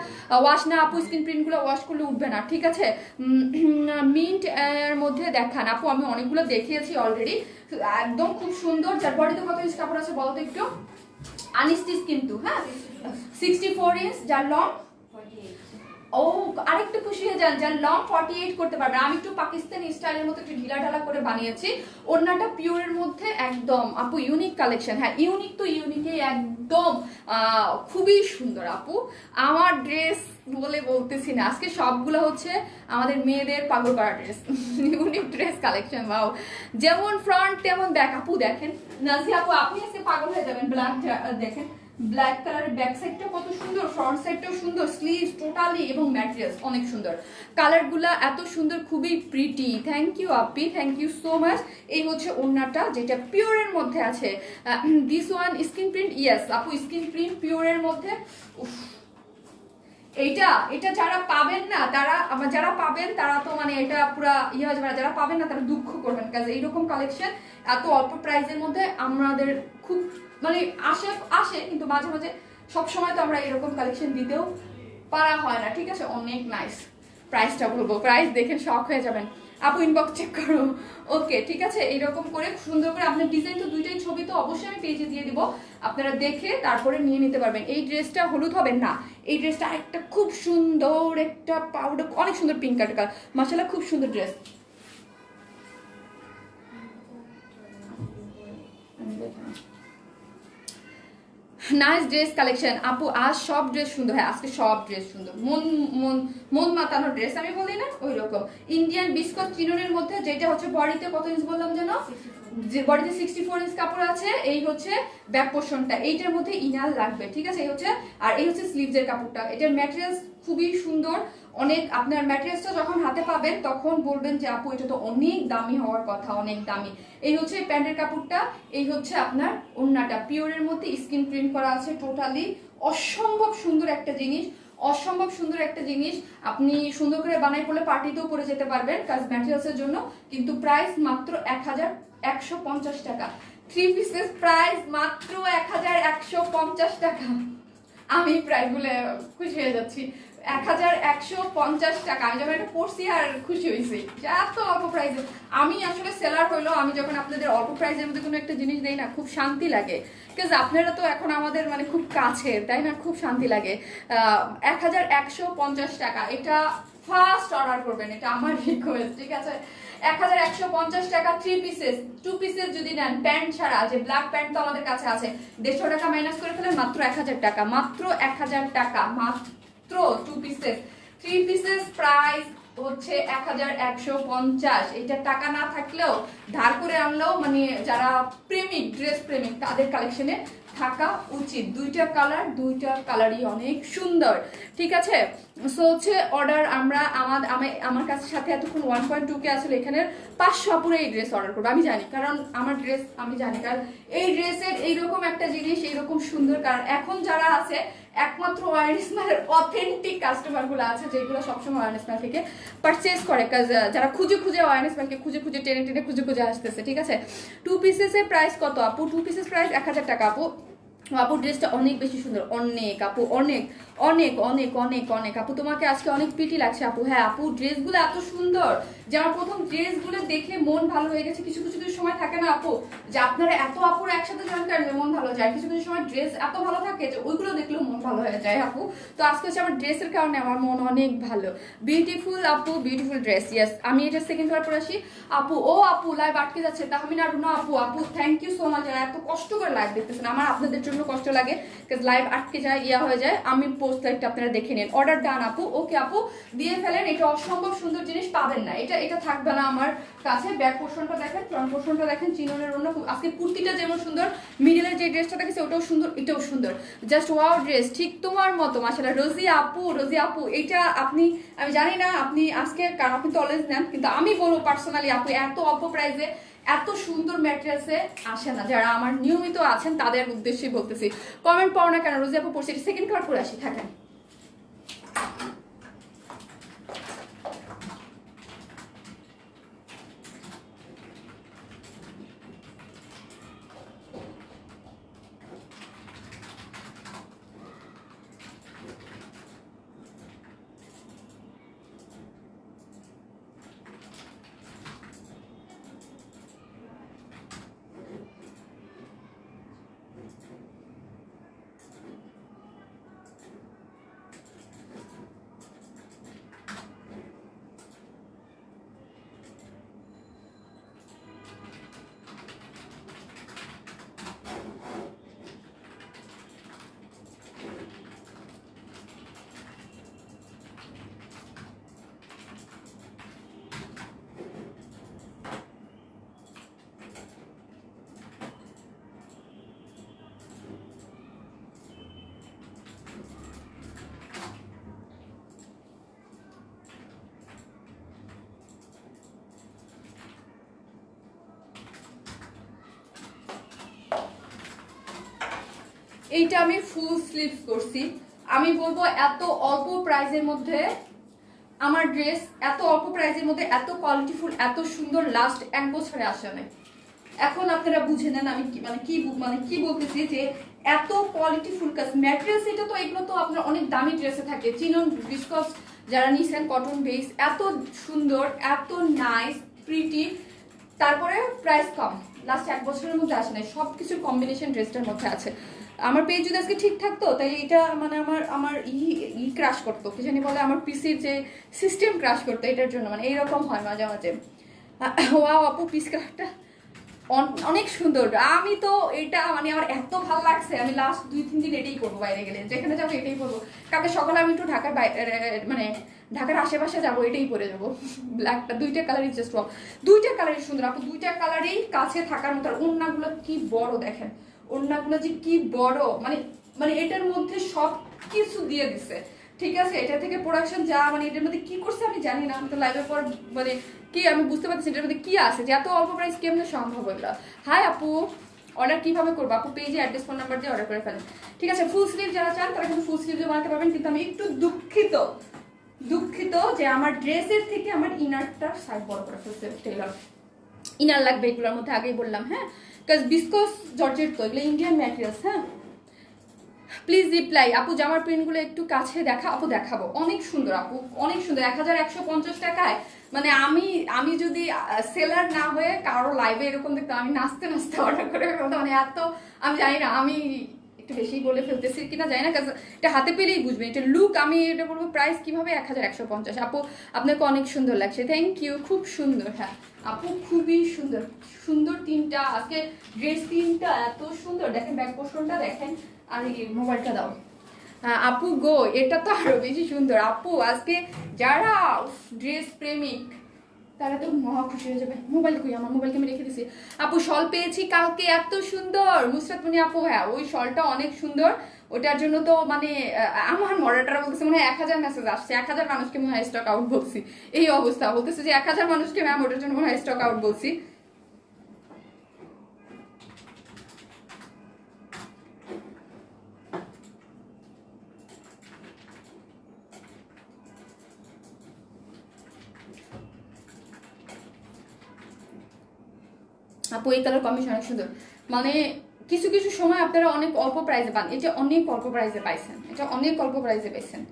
ওয়াশ না আপু, স্ক্রিন প্রিন্টগুলো ওয়াশ করলে উঠবে না, ঠিক আছে। মিন্ট এর মধ্যে দেখান আপু, আমি অনেকগুলো দেখিয়েছি অলরেডি, একদম খুব সুন্দর। যার বডিতে কত ইঞ্চ কাপড় আছে বলতো একটু? আনস্টিচ কিন্তু, হ্যাঁ, 64 ইঞ্চ, যার লং ও আরেকটু খুশি হয়ে যান, যার লং 48 করতে পারবেন। আমি একটু পাকিস্তানি স্টাইলের মতো একটু ঢিলা ঢালা করে বানিয়েছি। ওড়নাটা পিওরের মধ্যে, একদম আপু ইউনিক কালেকশন। হ্যাঁ, ইউনিক তো ইউনিকে একদম খুবই সুন্দর আপু। আমার ড্রেস বলে বলতেছি না, আজকে সবগুলো হচ্ছে আমাদের মেয়েদের পাগল করা dress, unique dress collection. Wow, যেমন ফ্রন্ট তেমন ব্যাক। আপু দেখেন নাজি আপু, আপনি আজকে পাগল হয়ে যাবেন। ব্ল্যাক দেখেন, ব্ল্যাক কালারের ব্যাক সাইডটা কত সুন্দর, ফ্রন্ট সাইডটাও সুন্দর, স্লিভস টোটালি, এবং ম্যাটেরিয়ালস অনেক সুন্দর, কালারগুলা এত সুন্দর, খুবই প্রিটি। থ্যাংক ইউ আপি, থ্যাংক ইউ সো মাচ। এই হচ্ছে ওড়নাটা, যেটা পিওরের মধ্যে আছে। This one skin print, yes আপু স্কিন প্রিন্ট পিওরের মধ্যে। এটা যারা পাবেন না, যারা পাবেন তারা তো মানে এটা পুরা ইয়ে হয়ে যাবে। যারা পাবেন না তারা দুঃখ করবেন, কাজে এইরকম কালেকশন এত অল্প প্রাইসের মধ্যে আমাদের খুব মানে আসে, কিন্তু মাঝে মাঝে সবসময় তো আমরা এরকম কালেকশন দিতেও পারা হয় না, ঠিক আছে। অনেক নাইস। প্রাইসটা বলবো, প্রাইস দেখে শক হয়ে যাবেন আপু, ইনবক্স চেক করো। ওকে, ঠিক আছে, এইরকম করে সুন্দর করে আপনার ডিজাইন তো দুইটাই, ছবি তো অবশ্যই আমি পেজে দিয়ে দিব, আপনারা দেখে তারপরে নিয়ে নিতে পারবেন। এই ড্রেসটা হলুদ হবে না, এই ড্রেসটা একটা খুব সুন্দর একটা পাউডার, অনেক সুন্দর পিঙ্ক কালার, মাশাআল্লাহ খুব সুন্দর ড্রেস। নাইস ড্রেস কালেকশন আপু, আজ সব ড্রেস সুন্দর। হ্যাঁ, আজকে সব ড্রেস সুন্দর, মন মাতানো ড্রেস আমি বলি না ওই রকম। ইন্ডিয়ান বিসকস চিননের মধ্যে, যেটা হচ্ছে বডিতে কত ইঞ্চ বললাম যেন, যে বডিতে 64 ইঞ্চ কাপড় আছে। এই হচ্ছে ব্যাক পোর্শনটা, এইটার মধ্যে ইনার লাগবে, ঠিক আছে, এই হচ্ছে, আর এই হচ্ছে স্লিভসের কাপড়টা। এটার ম্যাটেরিয়ালস খুবই সুন্দর, অনেক। আপনার ম্যাটেরিয়ালসটা যখন হাতে পাবেন তখন বলবেন যে আপু এটা তো অনেক দামি হওয়ার কথা, অনেক দামি। এই হচ্ছে প্যান্টের কাপড়টা, এই হচ্ছে আপনার ওড়নাটা, পিওরের মধ্যে স্কিন প্রিন্ট করা আছে টোটালি। অসম্ভব সুন্দর একটা জিনিস, অসম্ভব সুন্দর একটা জিনিস। আপনি সুন্দর করে বানাই পড়লে পার্টিতেও পরে যেতে পারবেন, কাজ ম্যাটেরিয়ালসের জন্য। কিন্তু প্রাইস মাত্র 1150 টাকা। 3 পিসেস প্রাইস মাত্র 1150 টাকা। আমি প্রায় বলে খুশি হয়ে যাচ্ছি। 1150 টাকা। আমি যখন এটা পড়ছি আর খুশি হয়েছি যে এত অল্প প্রাইসে। আমি আসলে সেলার হইলো, আমি যখন আপনাদের অল্প প্রাইসের মধ্যে কোনো একটা জিনিস দেই না, খুব শান্তি লাগে। বিকজ আপনারা তো এখন আমাদের মানে খুব কাছের, তাই না? খুব শান্তি লাগে। 1150 টাকা, এটা ফার্স্ট অর্ডার করবেন, এটা আমার রিকোয়েস্ট, ঠিক আছে? 1150 টাকা 3 পিসেস, 2 পিসেস যদি নেন প্যান্ট ছাড়া, যে ব্ল্যাক প্যান্ট তো আমাদের কাছে আছে, 150 টাকা মাইনাস করে ফেলেন, মাত্র 1000 টাকা, মাত্র 1000 টাকা, মাত্র 2 পিসেস। 3 পিসেস প্রাইস হচ্ছে 1150। এটা টাকা না থাকলেও ধার করে আনলেও মানে যারা প্রেমিক, ড্রেস প্রেমিক, তাদের কালেকশনে থাকা উচিত। দুইটা কালারই অনেক সুন্দর, ঠিক আছে? সো হচ্ছে অর্ডার আমরা আমার কাছে সাথে এতক্ষণ 1.2K আসলে এখানে 500 আপুরে এই ড্রেস অর্ডার করবো। আমি জানি, কারণ আমার ড্রেস আমি জানি, কারণ এই ড্রেসের এইরকম একটা জিনিস এইরকম সুন্দর, কারণ এখন যারা আছে একমাত্র ওয়ারনেসম্যানের অথেন্টিক কাস্টমার গুলো আছে, যেগুলো সবসময় ওয়ারনেসম্যান থেকে পারচেস করে, যারা খুঁজে ওয়ারনেসম্যানকে খুঁজে টেনে খুঁজে আসতেছে, ঠিক আছে? 2 পিসেসের প্রাইস কত আপু? 2 পিসেস প্রাইস 1000 টাকা আপু। আপুর ড্রেসটা অনেক বেশি সুন্দর, অনেক আপু, অনেক অনেক অনেক অনেক অনেক আপু, তোমাকে আজকে অনেক প্রিটি লাগছে আপু। হ্যাঁ আপু, ড্রেসগুলো এত সুন্দর যে আমার প্রথম ড্রেসগুলো দেখে মন ভালো হয়ে গেছে। কিছু কিছু সময় থাকে না আপু যে আপনারা এত আপুর একসাথে জয়েন করেন মন ভালো যায়, কিছু কিছু সময় ড্রেস এত ভালো থাকে যে ওইগুলো দেখলেও মন ভালো হয়ে যায় আপু। তো আজকে হচ্ছে আমার ড্রেসের কারণে আমার মন অনেক ভালো। বিউটিফুল আপু, বিউটিফুল ড্রেস। ইয়েস, আমি এটা সেকেন্ড বার পরে আসি আপু। ও আপু, লাইভ আটকে যাচ্ছে, তাহমিনা রুনা আপু। আপু থ্যাংক ইউ সো মাচ, এত কষ্ট করে লাইভ দেখতেছেন, আমার আপনাদের জন্য কষ্ট লাগে, লাইভ আটকে যায়, হয়ে যায়। আমি পোস্ট লাইভটা আপনারা দেখে নিন। অর্ডার ডান আপু। ওকে আপু, দিয়ে ফেলেন। এটা অসম্ভব সুন্দর জিনিস, পাবেন না, এটা থাকবে না আমার কাছে। ব্যাক পোর্শনটা দেখেন, ফ্রন্ট পোর্শনটা দেখেন, চিননের অন্য আজকে কুর্তিটা যেমন সুন্দর, মিডলের যে ড্রেসটা দেখেছি ওটাও সুন্দর, এটাও সুন্দর, জাস্ট ওয়াও ড্রেস, ঠিক তোমার মতো মাশাআল্লাহ। রোজি আপু এটা আপনি, আমি জানি না আপনি আজকে, কারণ আপনি তো অলওয়েজ নেন, কিন্তু আমি বলবো পার্সোনালি আপু এত অল্প প্রাইসে এত সুন্দর ম্যাটেরিয়ালসে আসে না। যারা আমার নিয়মিত আছেন তাদের উদ্দেশ্যে বলতেছি। কমেন্ট পাও না কেন? রোজি আপু পড়ছি, সেকেন্ড কার্ড করে আসি, থাকেন। এইটা আমি ফুল স্লিভস করছি। আমি বলবো এত অল্প প্রাইসের মধ্যে আমার ড্রেস, এত অল্প প্রাইসের মধ্যে এত কোয়ালিটিফুল, এত সুন্দর লাস্ট 1 বছরে আসে নাই। এখন আপনারা বুঝে নেন আমি কি বলতেছি, যে এত কোয়ালিটিফুল কাজ ম্যাটেরিয়ালস। এটা তো এগুলো তো আপনার অনেক দামি ড্রেসে থাকে, চিনন বিসকস যারা নিছেন, কটন বেস, এত সুন্দর, এত নাইস প্রিটি, তারপরে প্রাইস কম, লাস্ট 1 বছরের মধ্যে আসে নাই। সবকিছুর কম্বিনেশন ড্রেসটার মধ্যে আছে। আমার পেজ যদি আজকে ঠিক থাকতো তাহলে এটা মানে আমার ক্রাশ করতো, কি জানি বলে, আমার পিসির যে সিস্টেম ক্রাশ করতো এটার জন্য, মানে এইরকম হয় মাঝে মাঝে। ওয়াও আপু, পিস কালারটা অনেক সুন্দর। আমি তো এটা মানে আমার এত ভালো লাগছে, আমি লাস্ট 2-3 দিন এটাই করবো, বাইরে গেলে যেখানে যাবো এটাই করবো। কালকে সকালে আমি একটু ঢাকার মানে ঢাকার আশেপাশে যাবো, এটাই পরে যাবো। ব্ল্যাকটা, দুইটা কালারই জাস্ট ওয়াও, দুইটা কালারই সুন্দর আপু, দুইটা কালারই কাছে থাকার মতো। আর ওড়নাগুলো কি বড় দেখেন, ওড়নাগুলো যে কি বড়, মানে এটার মধ্যে সব কিছু দিয়ে দিছে, ঠিক আছে? এটা থেকে প্রোডাকশন যা, মানে এটার মধ্যে কি করছে আমি জানি না, আমি তো লাইভের পর মানে কি আমি বুঝতে পারছি এটার মধ্যে কি আছে, যে এত অল্প প্রাইস কেমনে সম্ভব এগুলো। হাই আপু, অর্ডার কিভাবে করবো আপু? পেজে অ্যাড্রেস, ফোন নাম্বার দিয়ে অর্ডার করে ফেলেন, ঠিক আছে? ফুল স্লিভ যারা চান তারা কিন্তু ফুল স্লিভ বানাতে পারবেন, কিন্তু আমি একটু দুঃখিত যে আমার ড্রেসের থেকে আমার ইনারটার সাইজ বড় করে ফেলছে টেইলর। ইনার লাগবে এগুলোর মধ্যে, আগেই বললাম, হ্যাঁ, বিকজ বিসকস জর্জেট তো এগুলো ইন্ডিয়ান ম্যাটেরিয়ালস। হ্যাঁ, প্লিজ রিপ্লাই। আপু জামার প্রিন্টগুলো একটু কাছে দেখা। আপু দেখাবো, অনেক সুন্দর আপু, অনেক সুন্দর। 1150 টাকায় মানে আমি যদি সেলার না হয়ে কারো লাইভে এরকম দেখতাম, আমি নাচতে নাচতে অর্ডার করে ফেলতাম। মানে এত, আমি জানি না, আমি একটু বেশি বলে ফেলতেছি কিনা জানি না, কারণ এটা হাতে পেলেই বুঝবেন এটা লুক। আমি এটা বলবো প্রাইস কিভাবে 1150। আপু আপনাকে অনেক সুন্দর লাগছে, থ্যাংক ইউ, খুব সুন্দর। হ্যাঁ আপু খুবই সুন্দর, সুন্দর তিনটা আজকে ড্রেস, তিনটা এত সুন্দর। দেখেন ব্যাক পোর্শনটা দেখেন, আর এই মোবাইলটা দাও। হ্যাঁ আপু গো, এটা তো আরো বেশি সুন্দর আপু। আজকে যারা ড্রেস প্রেমিক তারা তো মহা খুশি হয়ে যাবে। মোবাইল কই, আমার মোবাইলকে আমি রেখে দিছি। আপু শল পেয়েছি কালকে, এত সুন্দর নুসরাত মনি আপু। হ্যাঁ ওই শলটা অনেক সুন্দর, ওটার জন্য তো মানে আমার মডারেটার বলতেছে মনে হয় 1000 মেসেজ আসছে, 1000 মানুষকে মনে হয় স্টক আউট বলছি। এই অবস্থা বলতেছে যে 1000 মানুষকে ম্যাম ওটার জন্য মনে হয় স্টক আউট বলছি। আপু এই কালার কম্বিনেশন অনেক সুন্দর। মানে কিছু কিছু সময় আপনারা অনেক অল্প প্রাইসে পান, এটা অনেক অল্প প্রাইসে পাইছেন, এটা অনেক অল্প প্রাইসে পাইছেন।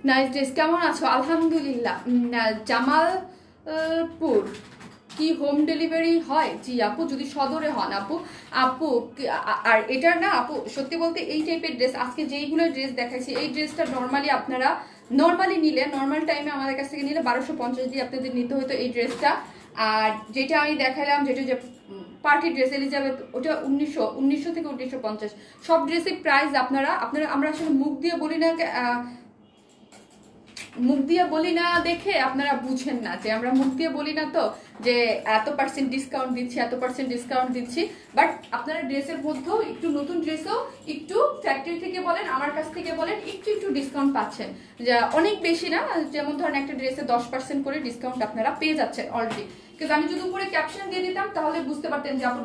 নাইস ড্রেস, কেমন আছো? আলহামদুলিল্লাহ। জামালপুর কি হোম ডেলিভারি হয়? জি আপু, যদি সদরে হন আপু। আপু আর এটার না আপু, সত্যি বলতে এই টাইপের ড্রেস আজকে যেইগুলো ড্রেস দেখাচ্ছি, এই ড্রেসটা নর্মালি আপনারা নর্মালি নিলে, নর্মাল টাইমে আমাদের কাছ থেকে নিলে 1250 দিয়ে আপনাদের নিতে হতো এই ড্রেসটা। আর যেটা আমি দেখালাম, যেটা যে পার্টি ড্রেস এলিজাবেথ, ওটা 1900 থেকে 1950। সব ড্রেসের প্রাইস আপনারা আমরা আসলে মুখ দিয়ে বলি না, মুখ দিয়ে বলি না দেখে আপনারা বুঝেন না যে আমরা মুখ দিয়ে বলি না, তো যে এত পার্সেন্ট ডিসকাউন্ট দিচ্ছি, এত পার্সেন্ট ডিসকাউন্ট দিচ্ছি। বাট আপনারা ড্রেসের মধ্যেও একটু নতুন ড্রেসও একটু ফ্যাক্টরি থেকে বলেন, আমার কাছ থেকে বলেন, একটু একটু ডিসকাউন্ট পাচ্ছেন, যা অনেক বেশি না। যেমন ধরেন একটা ড্রেসে 10% করে ডিসকাউন্ট আপনারা পেয়ে যাচ্ছেন অলরেডি। কিন্তু আমি যদি উপরে ক্যাপশন দিয়ে দিতাম তাহলে বুঝতে পারতেন যে আপু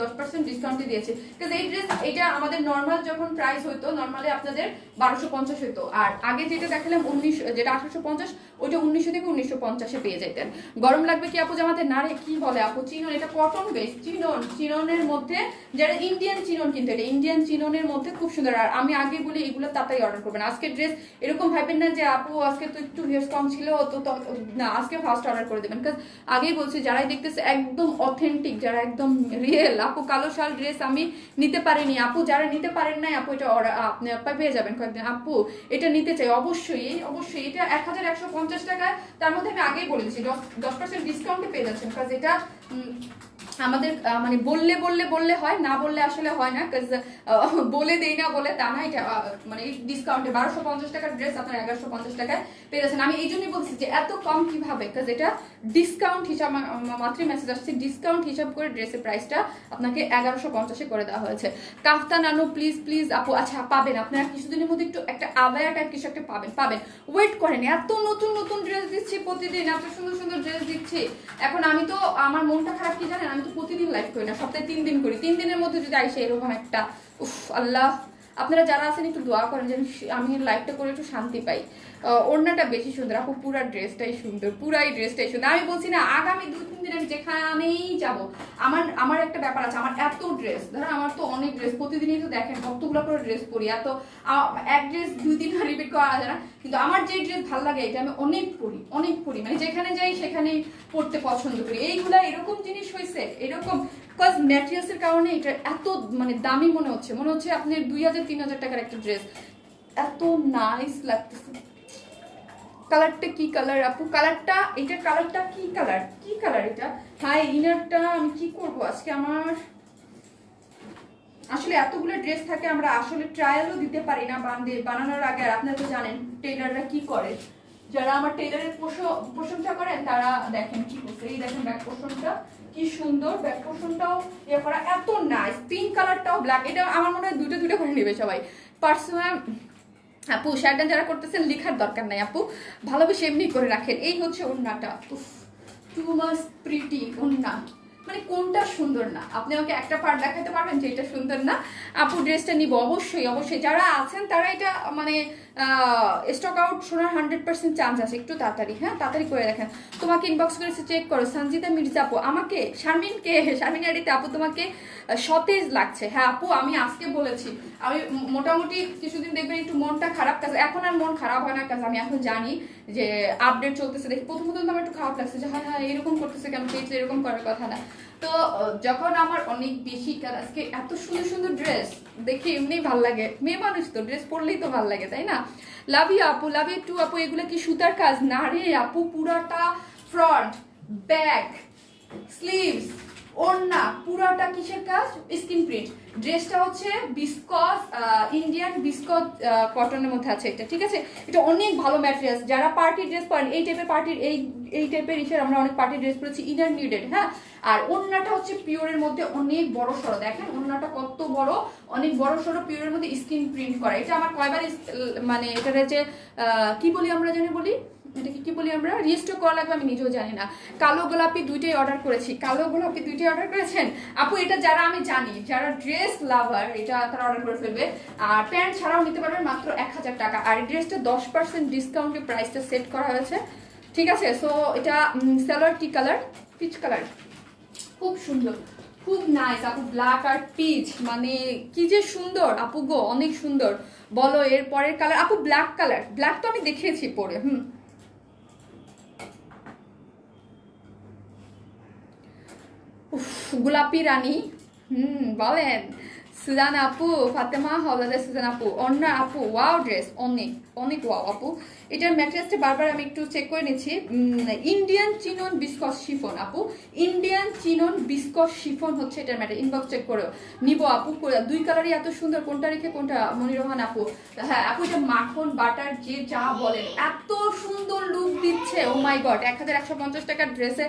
10% ডিসকাউন্টে দিয়েছে। কিন্তু এই ড্রেস, এটা আমাদের নর্মাল যখন প্রাইস হইতো, নর্মালি আপনাদের 1250 হইতো। আর আগে যেটা দেখালাম যেটা 1850, ওইটা 1900 থেকে 1950-এ পেয়ে যেতেন। গরম লাগবে কি আপু জামাতে? না রে, কি বলে আপু, চিনন, এটা কটন বেস চিননের মধ্যে, যারা ইন্ডিয়ান চিনন, কিন্তু এটা ইন্ডিয়ান চিননের মধ্যে খুব সুন্দর। আর আমি আগে বলি এগুলো তাড়াতাড়ি অর্ডার করবেন। আজকে ড্রেস এরকম ভাববেন না যে আপু আজকে তো একটু ভিউজ কম ছিল তো না, আজকে ফার্স্ট অর্ডার করে দেবেন। কারণ আগেই বলছি, যারাই দেখতেছে একদম অথেন্টিক, যারা একদম রিয়েল। আপু কালো শাল ড্রেস আমি নিতে পারিনি আপু, যারা নিতে পারেন নাই আপু, এটা আপনি পেয়ে যাবেন কয়েকদিন। আপু এটা নিতে চাই, অবশ্যই অবশ্যই। এটা 1150 টাকায়, তার মধ্যে আমি আগেই বলে দিচ্ছি 10% ডিসকাউন্টে পেয়ে যাচ্ছেন। কাজ এটা আমাদের মানে বললে বললে বললে হয়, না বললে আসলে হয় না। বলে দেই না বলে তা না, এটা মানে ডিসকাউন্টে 1250 টাকার ড্রেস আপনার 1150 টাকায় পেয়ে যাচ্ছেন। আমি এই জন্যই বলছি যে এত কম কিভাবে, কাজ এটা ডিসকাউন্ট হিসাব, মাত্র মেসেজ আসছে ডিসকাউন্ট হিসাব করে ড্রেসের প্রাইসটা আপনাকে 1150-এ করে দেওয়া হয়েছে। কাফতান আনো প্লিজ প্লিজ আপু। আচ্ছা পাবেন আপনারা কিছুদিনের মধ্যে, একটু একটা আবায়া টাইপ কিছু একটা পাবেন। ওয়েট করেন, এত নতুন নতুন ড্রেস দিচ্ছি প্রতিদিন, এত সুন্দর সুন্দর ড্রেস দিচ্ছি। এখন আমি তো, আমার মনটা খারাপ কি জানেন, আমি তো প্রতিদিন লাইভ করি না, সপ্তাহে 3 দিন করি। 3 দিনের মধ্যে যদি আইসে এরকম একটা, উফ আল্লাহ, আপনারা যারা আছেন একটু দোয়া করেন যেন আমি লাইভটা করে একটু শান্তি পাই। ওড়নাটা বেশি সুন্দর আপু, পুরা ড্রেসটাই সুন্দর, পুরাই ড্রেসটাই সুন্দর। আমি বলছি না, আগামী 2-3 দিন আমি যেখানেই যাবো, আমার একটা ব্যাপার আছে, আমার এত ড্রেস, ধরো আমার তো অনেক ড্রেস, প্রতিদিনই তো দেখেন কতগুলো করে ড্রেস পরি, এত এক ড্রেস 2-3 বার রিপিট করা যায় না। কিন্তু আমার যে ড্রেস ভালো লাগে এটা আমি অনেক পরি, মানে যেখানে যাই সেখানেই পড়তে পছন্দ করি। এইগুলা এরকম জিনিস হয়েছে, এরকম কজ ম্যাটেরিয়ালসের কারণে এটা এত মানে দামি মনে হচ্ছে আপনি 2000-3000 টাকার একটা ড্রেস, এত নাইস লাগতেছে। কালারটা কি কালার আপু? কালারটা, এটার কালারটা কি কালার এটা? হ্যাঁ ইনারটা আমি কি করব আজকে, আমার আসলে এতগুলো ড্রেস থাকে, আমরা আসলে ট্রায়ালও দিতে পারি না বানানোর আগে। আর আপনারা তো জানেন টেইলাররা কি করে, যারা আমার টেইলারের প্রশংসা করেন তারা দেখেন কি করছে। এই দেখেন ব্যাক পোর্শনটা কি সুন্দর, ব্যাক পোর্শনটাও ইয়ে করা, এত নাইস। পিঙ্ক কালারটাও ব্ল্যাক, এটা আমার মনে হয় দুটো করে নেবে সবাই পার্সোনাল। আপু শার্টটা যারা করতেছেন লেখার দরকার নাই আপু, ভালোবেসে এমনি করে রাখেন। এই হচ্ছে ওড়নাটা, টু মাচ প্রিটি ওড়না, মানে কোনটা সুন্দর না? আপনি আমাকে একটা পার্ট দেখাতে পারবেন যে এটা সুন্দর না? আপু ড্রেসটা নিব অবশ্যই অবশ্যই, যারা আছেন তারা এটা মানে স্টক আউট শোনার 100% চান্স আছে, একটু তাড়াতাড়ি, হ্যাঁ তাড়াতাড়ি করে দেখেন। তোমাকে ইনবক্স করেছে, চেক করো। সঞ্জিতা মির্জা আপু, আমাকে শারমিনকে, শারমিন আইডিতে আপু তোমাকে সতেজ লাগছে। হ্যাঁ আপু আমি আজকে বলেছি, আমি মোটামুটি কিছুদিন দেখবেন একটু মনটা খারাপ, কাজ এখন আর মন খারাপ হয় না, কাজ আমি এখন জানি যে আপডেট চলতেছে দেখি। প্রথম আমার একটু খারাপ লাগছে যে হ্যাঁ হ্যাঁ এরকম করতেছে কেন, পেজ এরকম করার কথা না। তো যখন আমার অনেক বেশি কাজ, আজকে এত সুন্দর সুন্দর ড্রেস দেখে এমনি ভাল লাগে, মেয়ে মানুষ তো ড্রেস পরলেই তো ভাল লাগে, তাই না? লাভ ইউ আপু, লাভ ইউ টু আপু। এগুলো কি সুতার কাজ? না রে আপু, পুরাটা ফ্রন্ট, ব্যাক, স্লিভস, ওড়না পুরাটা কিসের কাজ? Skin print. ড্রেসটা হচ্ছে বিসকস, ইন্ডিয়ান বিসকস কটনের মধ্যে আছে এটা, ঠিক আছে? এটা অনেক ভালো ম্যাটেরিয়াল। যারা পার্টি ড্রেস পরেন, এই টাইপের পার্টির এই টাইপের ইসের আমরা অনেক পার্টি ড্রেস পরেছি, ইনার নিডেড, হ্যাঁ। আর ওড়নাটা হচ্ছে পিওরের মধ্যে অনেক বড় সড়ো, দেখেন ওড়নাটা কত বড়, অনেক বড় সড়ো, পিওরের মধ্যে স্কিন প্রিন্ট করা। এটা আমার কয়বার মানে এটা যে কি বলি আমরা জানি বলি, এটাকে কি বলি আমরা, রিস্টোর করা লাগবে আমি নিজেও জানি না। কালো গোলাপি দুইটাই অর্ডার করেছি, কালো গোলাপি দুইটাই অর্ডার করেছেন আপু। এটা যারা আমি জানি যারা ড্রেস লাভার, এটা তারা অর্ডার করে ফেলবে। আর প্যান্ট ছাড়াও নিতে পারবেন মাত্র 1000 টাকা। আর এই ড্রেসটা 10% ডিসকাউন্টে প্রাইসটা সেট করা হয়েছে, ঠিক আছে? সো এটা সালোয়ার কি কালার? পিচ কালার, খুব সুন্দর, খুব নাইস আপু। ব্ল্যাক আর পিচ মানে কি যে সুন্দর আপু গো, অনেক সুন্দর। বলো এর পরের কালার আপু। ব্ল্যাক কালার, ব্ল্যাক তো আমি দেখিয়েছি পরে। গোলাপি রানী, বলেন। সুজান আপু, ফাতেমা হলদার, সুজান আপু, অন্না আপু, ওয়াও ড্রেস অনেক অনেক ওয়াও আপু। এটার ম্যাটেরিয়ালসটা বারবার আমি একটু চেক করে নিচ্ছি। ইন্ডিয়ান চিনন বিসকস শিফন আপু, ইন্ডিয়ান চিনন বিসকস শিফন হচ্ছে এটার ম্যাটেরিয়াল। ইনবক্স চেক করো, নিবো আপু। দুই কালারই এত সুন্দর, কোনটা রেখে কোনটা? মনিরহান আপু, হ্যাঁ আপু এটা মাখন বাটার যে যা বলেন, এত সুন্দর লুক দিচ্ছে। ও মাই গড, 1150 টাকার ড্রেসে,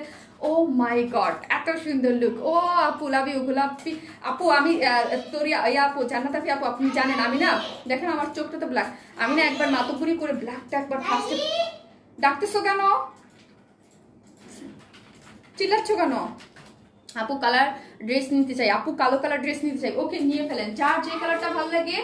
ও মাই গড এত সুন্দর লুক। ও আপু লাভ ইউ। গোলাপি আপু, আমি তোর ইয়া আপু, জান্নাত আফি আপু, আপনি জানেন আমি না, দেখেন আমার চোখটা তো ব্ল্যাক, আমি না একবার মাতপুরি করে ব্ল্যাকটা একবার ফার্স্টে। ডাকতেছো কেন? চিল্লাচ্ছ কেন? আপু কালার ড্রেস নিতে চাই, আপু কালো কালার ড্রেস নিতে চাই, ওকে নিয়ে ফেলেন, যার যে কালারটা ভালো লাগে।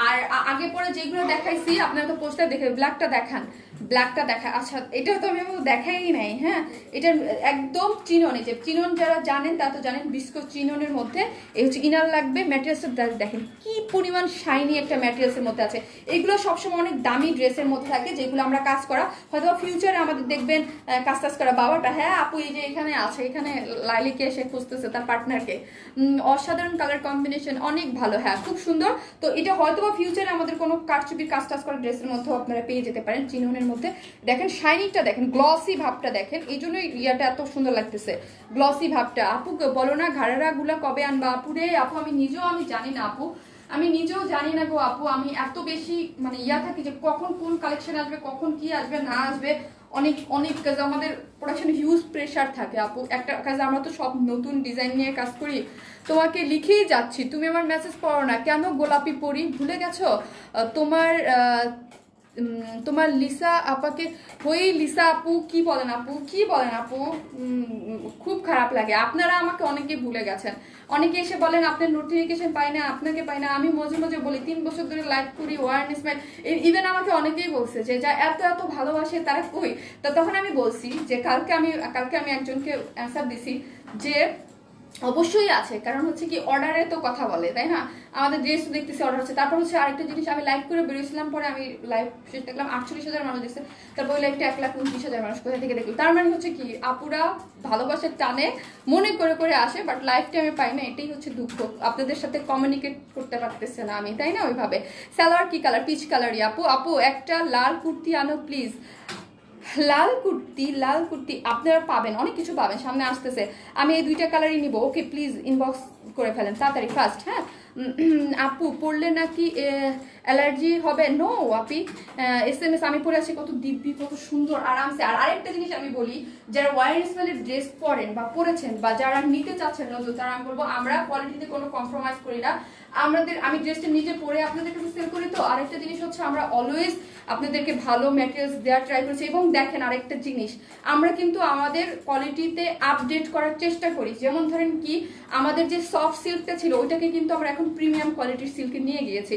আর আগে পরে যেগুলো দেখাইছি আপনারা তো পোস্টার দেখে, ব্ল্যাকটা দেখান, ব্ল্যাকটা দেখা। আচ্ছা এটা তো আমি দেখাই নাই, হ্যাঁ এটা একদম চিনন, এই যে চিনন যারা জানেন তারা তো জানেন, বিস্কো চিননের মধ্যে এই হচ্ছে ইনার লাগবে। ম্যাটেরিয়ালসটা দেখেন কি পরিমাণ শাইনি একটা ম্যাটেরিয়ালসের মধ্যে আছে। এগুলো সবসময় অনেক দামি ড্রেসের মধ্যে থাকে, যেগুলো আমরা কাজ করা হয়তো ফিউচারে আমাদের দেখবেন কাজ টাজ করা। বাবাটা, হ্যাঁ আপু এই যে এখানে আছে, এখানে লাইলিকে এসে খুঁজতেছে তার পার্টনারকে। অসাধারণ কালার কম্বিনেশন, অনেক ভালো, হ্যাঁ খুব সুন্দর। তো এটা হয়তো বা ফিউচারে আমাদের কোনো কারচুপির কাজ টাজ করা ড্রেসের মধ্যেও আপনারা পেয়ে যেতে পারেন। চিননের মধ্যে দেখেন শাইনিংটা দেখেন, গ্লসি ভাবটা দেখেন, এই জন্যই ইয়াটা এত সুন্দর লাগতেছে, গ্লসি ভাবটা। আপু বলো না ঘাড়েরা গুলা কবে আনবা? আপু রে আপু আমি নিজেও আমি জানি না আপু, আমি নিজেও জানি না গো আপু। আমি এত বেশি মানে ইয়া থাকি যে কখন কোন কালেকশন আসবে, কখন কি আসবে না আসবে, অনেক অনেক কাজ আমাদের প্রোডাকশনে হিউজ প্রেশার থাকে আপু। একটা কাজ আমরা তো সব নতুন ডিজাইন নিয়ে কাজ করি, তোমাকে লিখেই যাচ্ছি, তুমি আমার মেসেজ পড়ো না কেন? গোলাপি পরি ভুলে গেছো? তোমার লিসা আপাকে হই, লিসা আপু কি বলেন আপু, কি বলেন আপু? খুব খারাপ লাগে, আপনারা আমাকে অনেকে ভুলে গেছেন। অনেকে এসে বলেন আপনার নোটিফিকেশন পাই না, আপনাকে পাই না। আমি মাঝে মাঝে বলি 3 বছর ধরে লাইভ করি, ওয়ারনেস ম্যান, ইভেন আমাকে অনেকেই বলছে যে যা এত এত ভালোবাসে তারা কই। তো তখন আমি বলছি যে কালকে আমি একজনকে অ্যান্সার দিছি যে অবশ্যই আছে, কারণ হচ্ছে কি অর্ডারে তো কথা বলে, তাই না? আমাদের ড্রেস দেখতেছি অর্ডার হচ্ছে। তারপর হচ্ছে আরেকটা জিনিস, আমি লাইভ করে বেরিয়েছিলাম, পরে আমি লাইভ শেষ দেখলাম 48,000 মানুষ দেখছে, তারপর ওই লাইভটা 1,29,000 মানুষ কোথা থেকে দেখলো। তার মানে হচ্ছে কি আপুরা ভালোবাসার টানে মনে করে করে আসে, বাট লাইভটা আমি পাই না, এটাই হচ্ছে দুঃখ। আপনাদের সাথে কমিউনিকেট করতে পারতেছে না আমি, তাই না? ওইভাবে সালোয়ার কি কালার? পিচ কালারই আপু। আপু একটা লাল কুর্তি আনো প্লিজ। লাল কুর্তি আপনারা পাবেন, অনেক কিছু পাবেন, সামনে আসতেছে। আমি এই 2টা কালারই নিব, ওকে প্লিজ ইনবক্স করে ফেলেন তাড়াতাড়ি ফার্স্ট। হ্যাঁ আপু পড়লে নাকি অ্যালার্জি হবে? নো আপি, SMS আমি পরে আছি কত দিব্যি কত সুন্দর আরামসে। আর আরেকটা জিনিস আমি বলি, যারা ওয়ার স্মেলের ড্রেস পরেন বা পরেছেন বা যারা নিতে চাচ্ছেন নতুন, তারা আমি বলবো আমরা কোয়ালিটিতে কোনো কম্প্রোমাইজ করি না। আমি ড্রেসটা নিজে পরে আপনাদের কাছে সেল করি। তো আরেকটা জিনিস হচ্ছে আমরা অলওয়েজ আপনাদেরকে ভালো ম্যাটেরিয়ালস দেওয়ার ট্রাই করছি। এবং দেখেন আরেকটা জিনিস, আমরা কিন্তু আমাদের কোয়ালিটিতে আপডেট করার চেষ্টা করি। যেমন ধরেন কি আমাদের যে সফট সিল্কটা ছিল ওইটাকে কিন্তু আমরা এখন প্রিমিয়াম কোয়ালিটির সিল্কে নিয়ে গিয়েছি।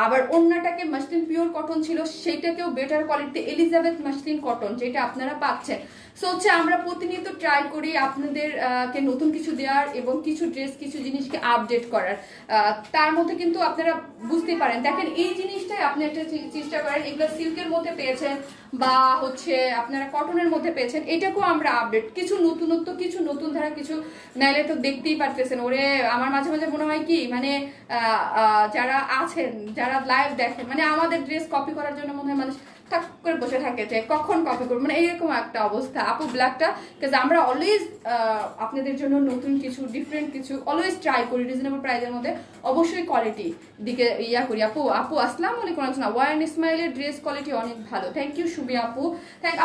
আবার অন্যটাকে মাসলিন পিওর কটন ছিল, সেইটাকেও better quality Elizabeth muslin cotton যেটা আপনারা পাচ্ছেন। সো হচ্ছে আমরা প্রতিনিয়ত ট্রাই করি আপনাদেরকে নতুন কিছু দেওয়ার এবং কিছু ড্রেস কিছু জিনিসকে আপডেট করার। তার মধ্যে কিন্তু আপনারা বুঝতে পারেন, দেখেন এই জিনিসটাই আপনি একটা চেষ্টা করেন, এগুলো সিল্কের মধ্যে পেয়েছেন বা হচ্ছে আপনারা কটনের মধ্যে পেয়েছেন, এটাকেও আমরা আপডেট কিছু নতুনত্ব কিছু নতুন ধারা কিছু নাইলে তো দেখতেই পারতেছেন। ওরে আমার মাঝে মাঝে মনে হয় কি মানে যারা আছেন যারা লাইভ দেখেন মানে আমাদের ড্রেস কপি করার জন্য মনে হয় মানুষ টাক করে বসে থাকে যে কখন কপি করবো, মানে এইরকম একটা অবস্থা। আপু ব্ল্যাকটা আমরা অলওয়েজ আপনাদের জন্য নতুন কিছু ডিফারেন্ট কিছু অলওয়েজ ট্রাই করি রিজনেবল প্রাইসের মধ্যে, অবশ্যই কোয়ালিটি দিকে ইয়া করি। আপু আসসালামু আলাইকুম। ওয়ান ইসমাইলের ড্রেস কোয়ালিটি অনেক ভালো, থ্যাংক ইউ সুবি আপু।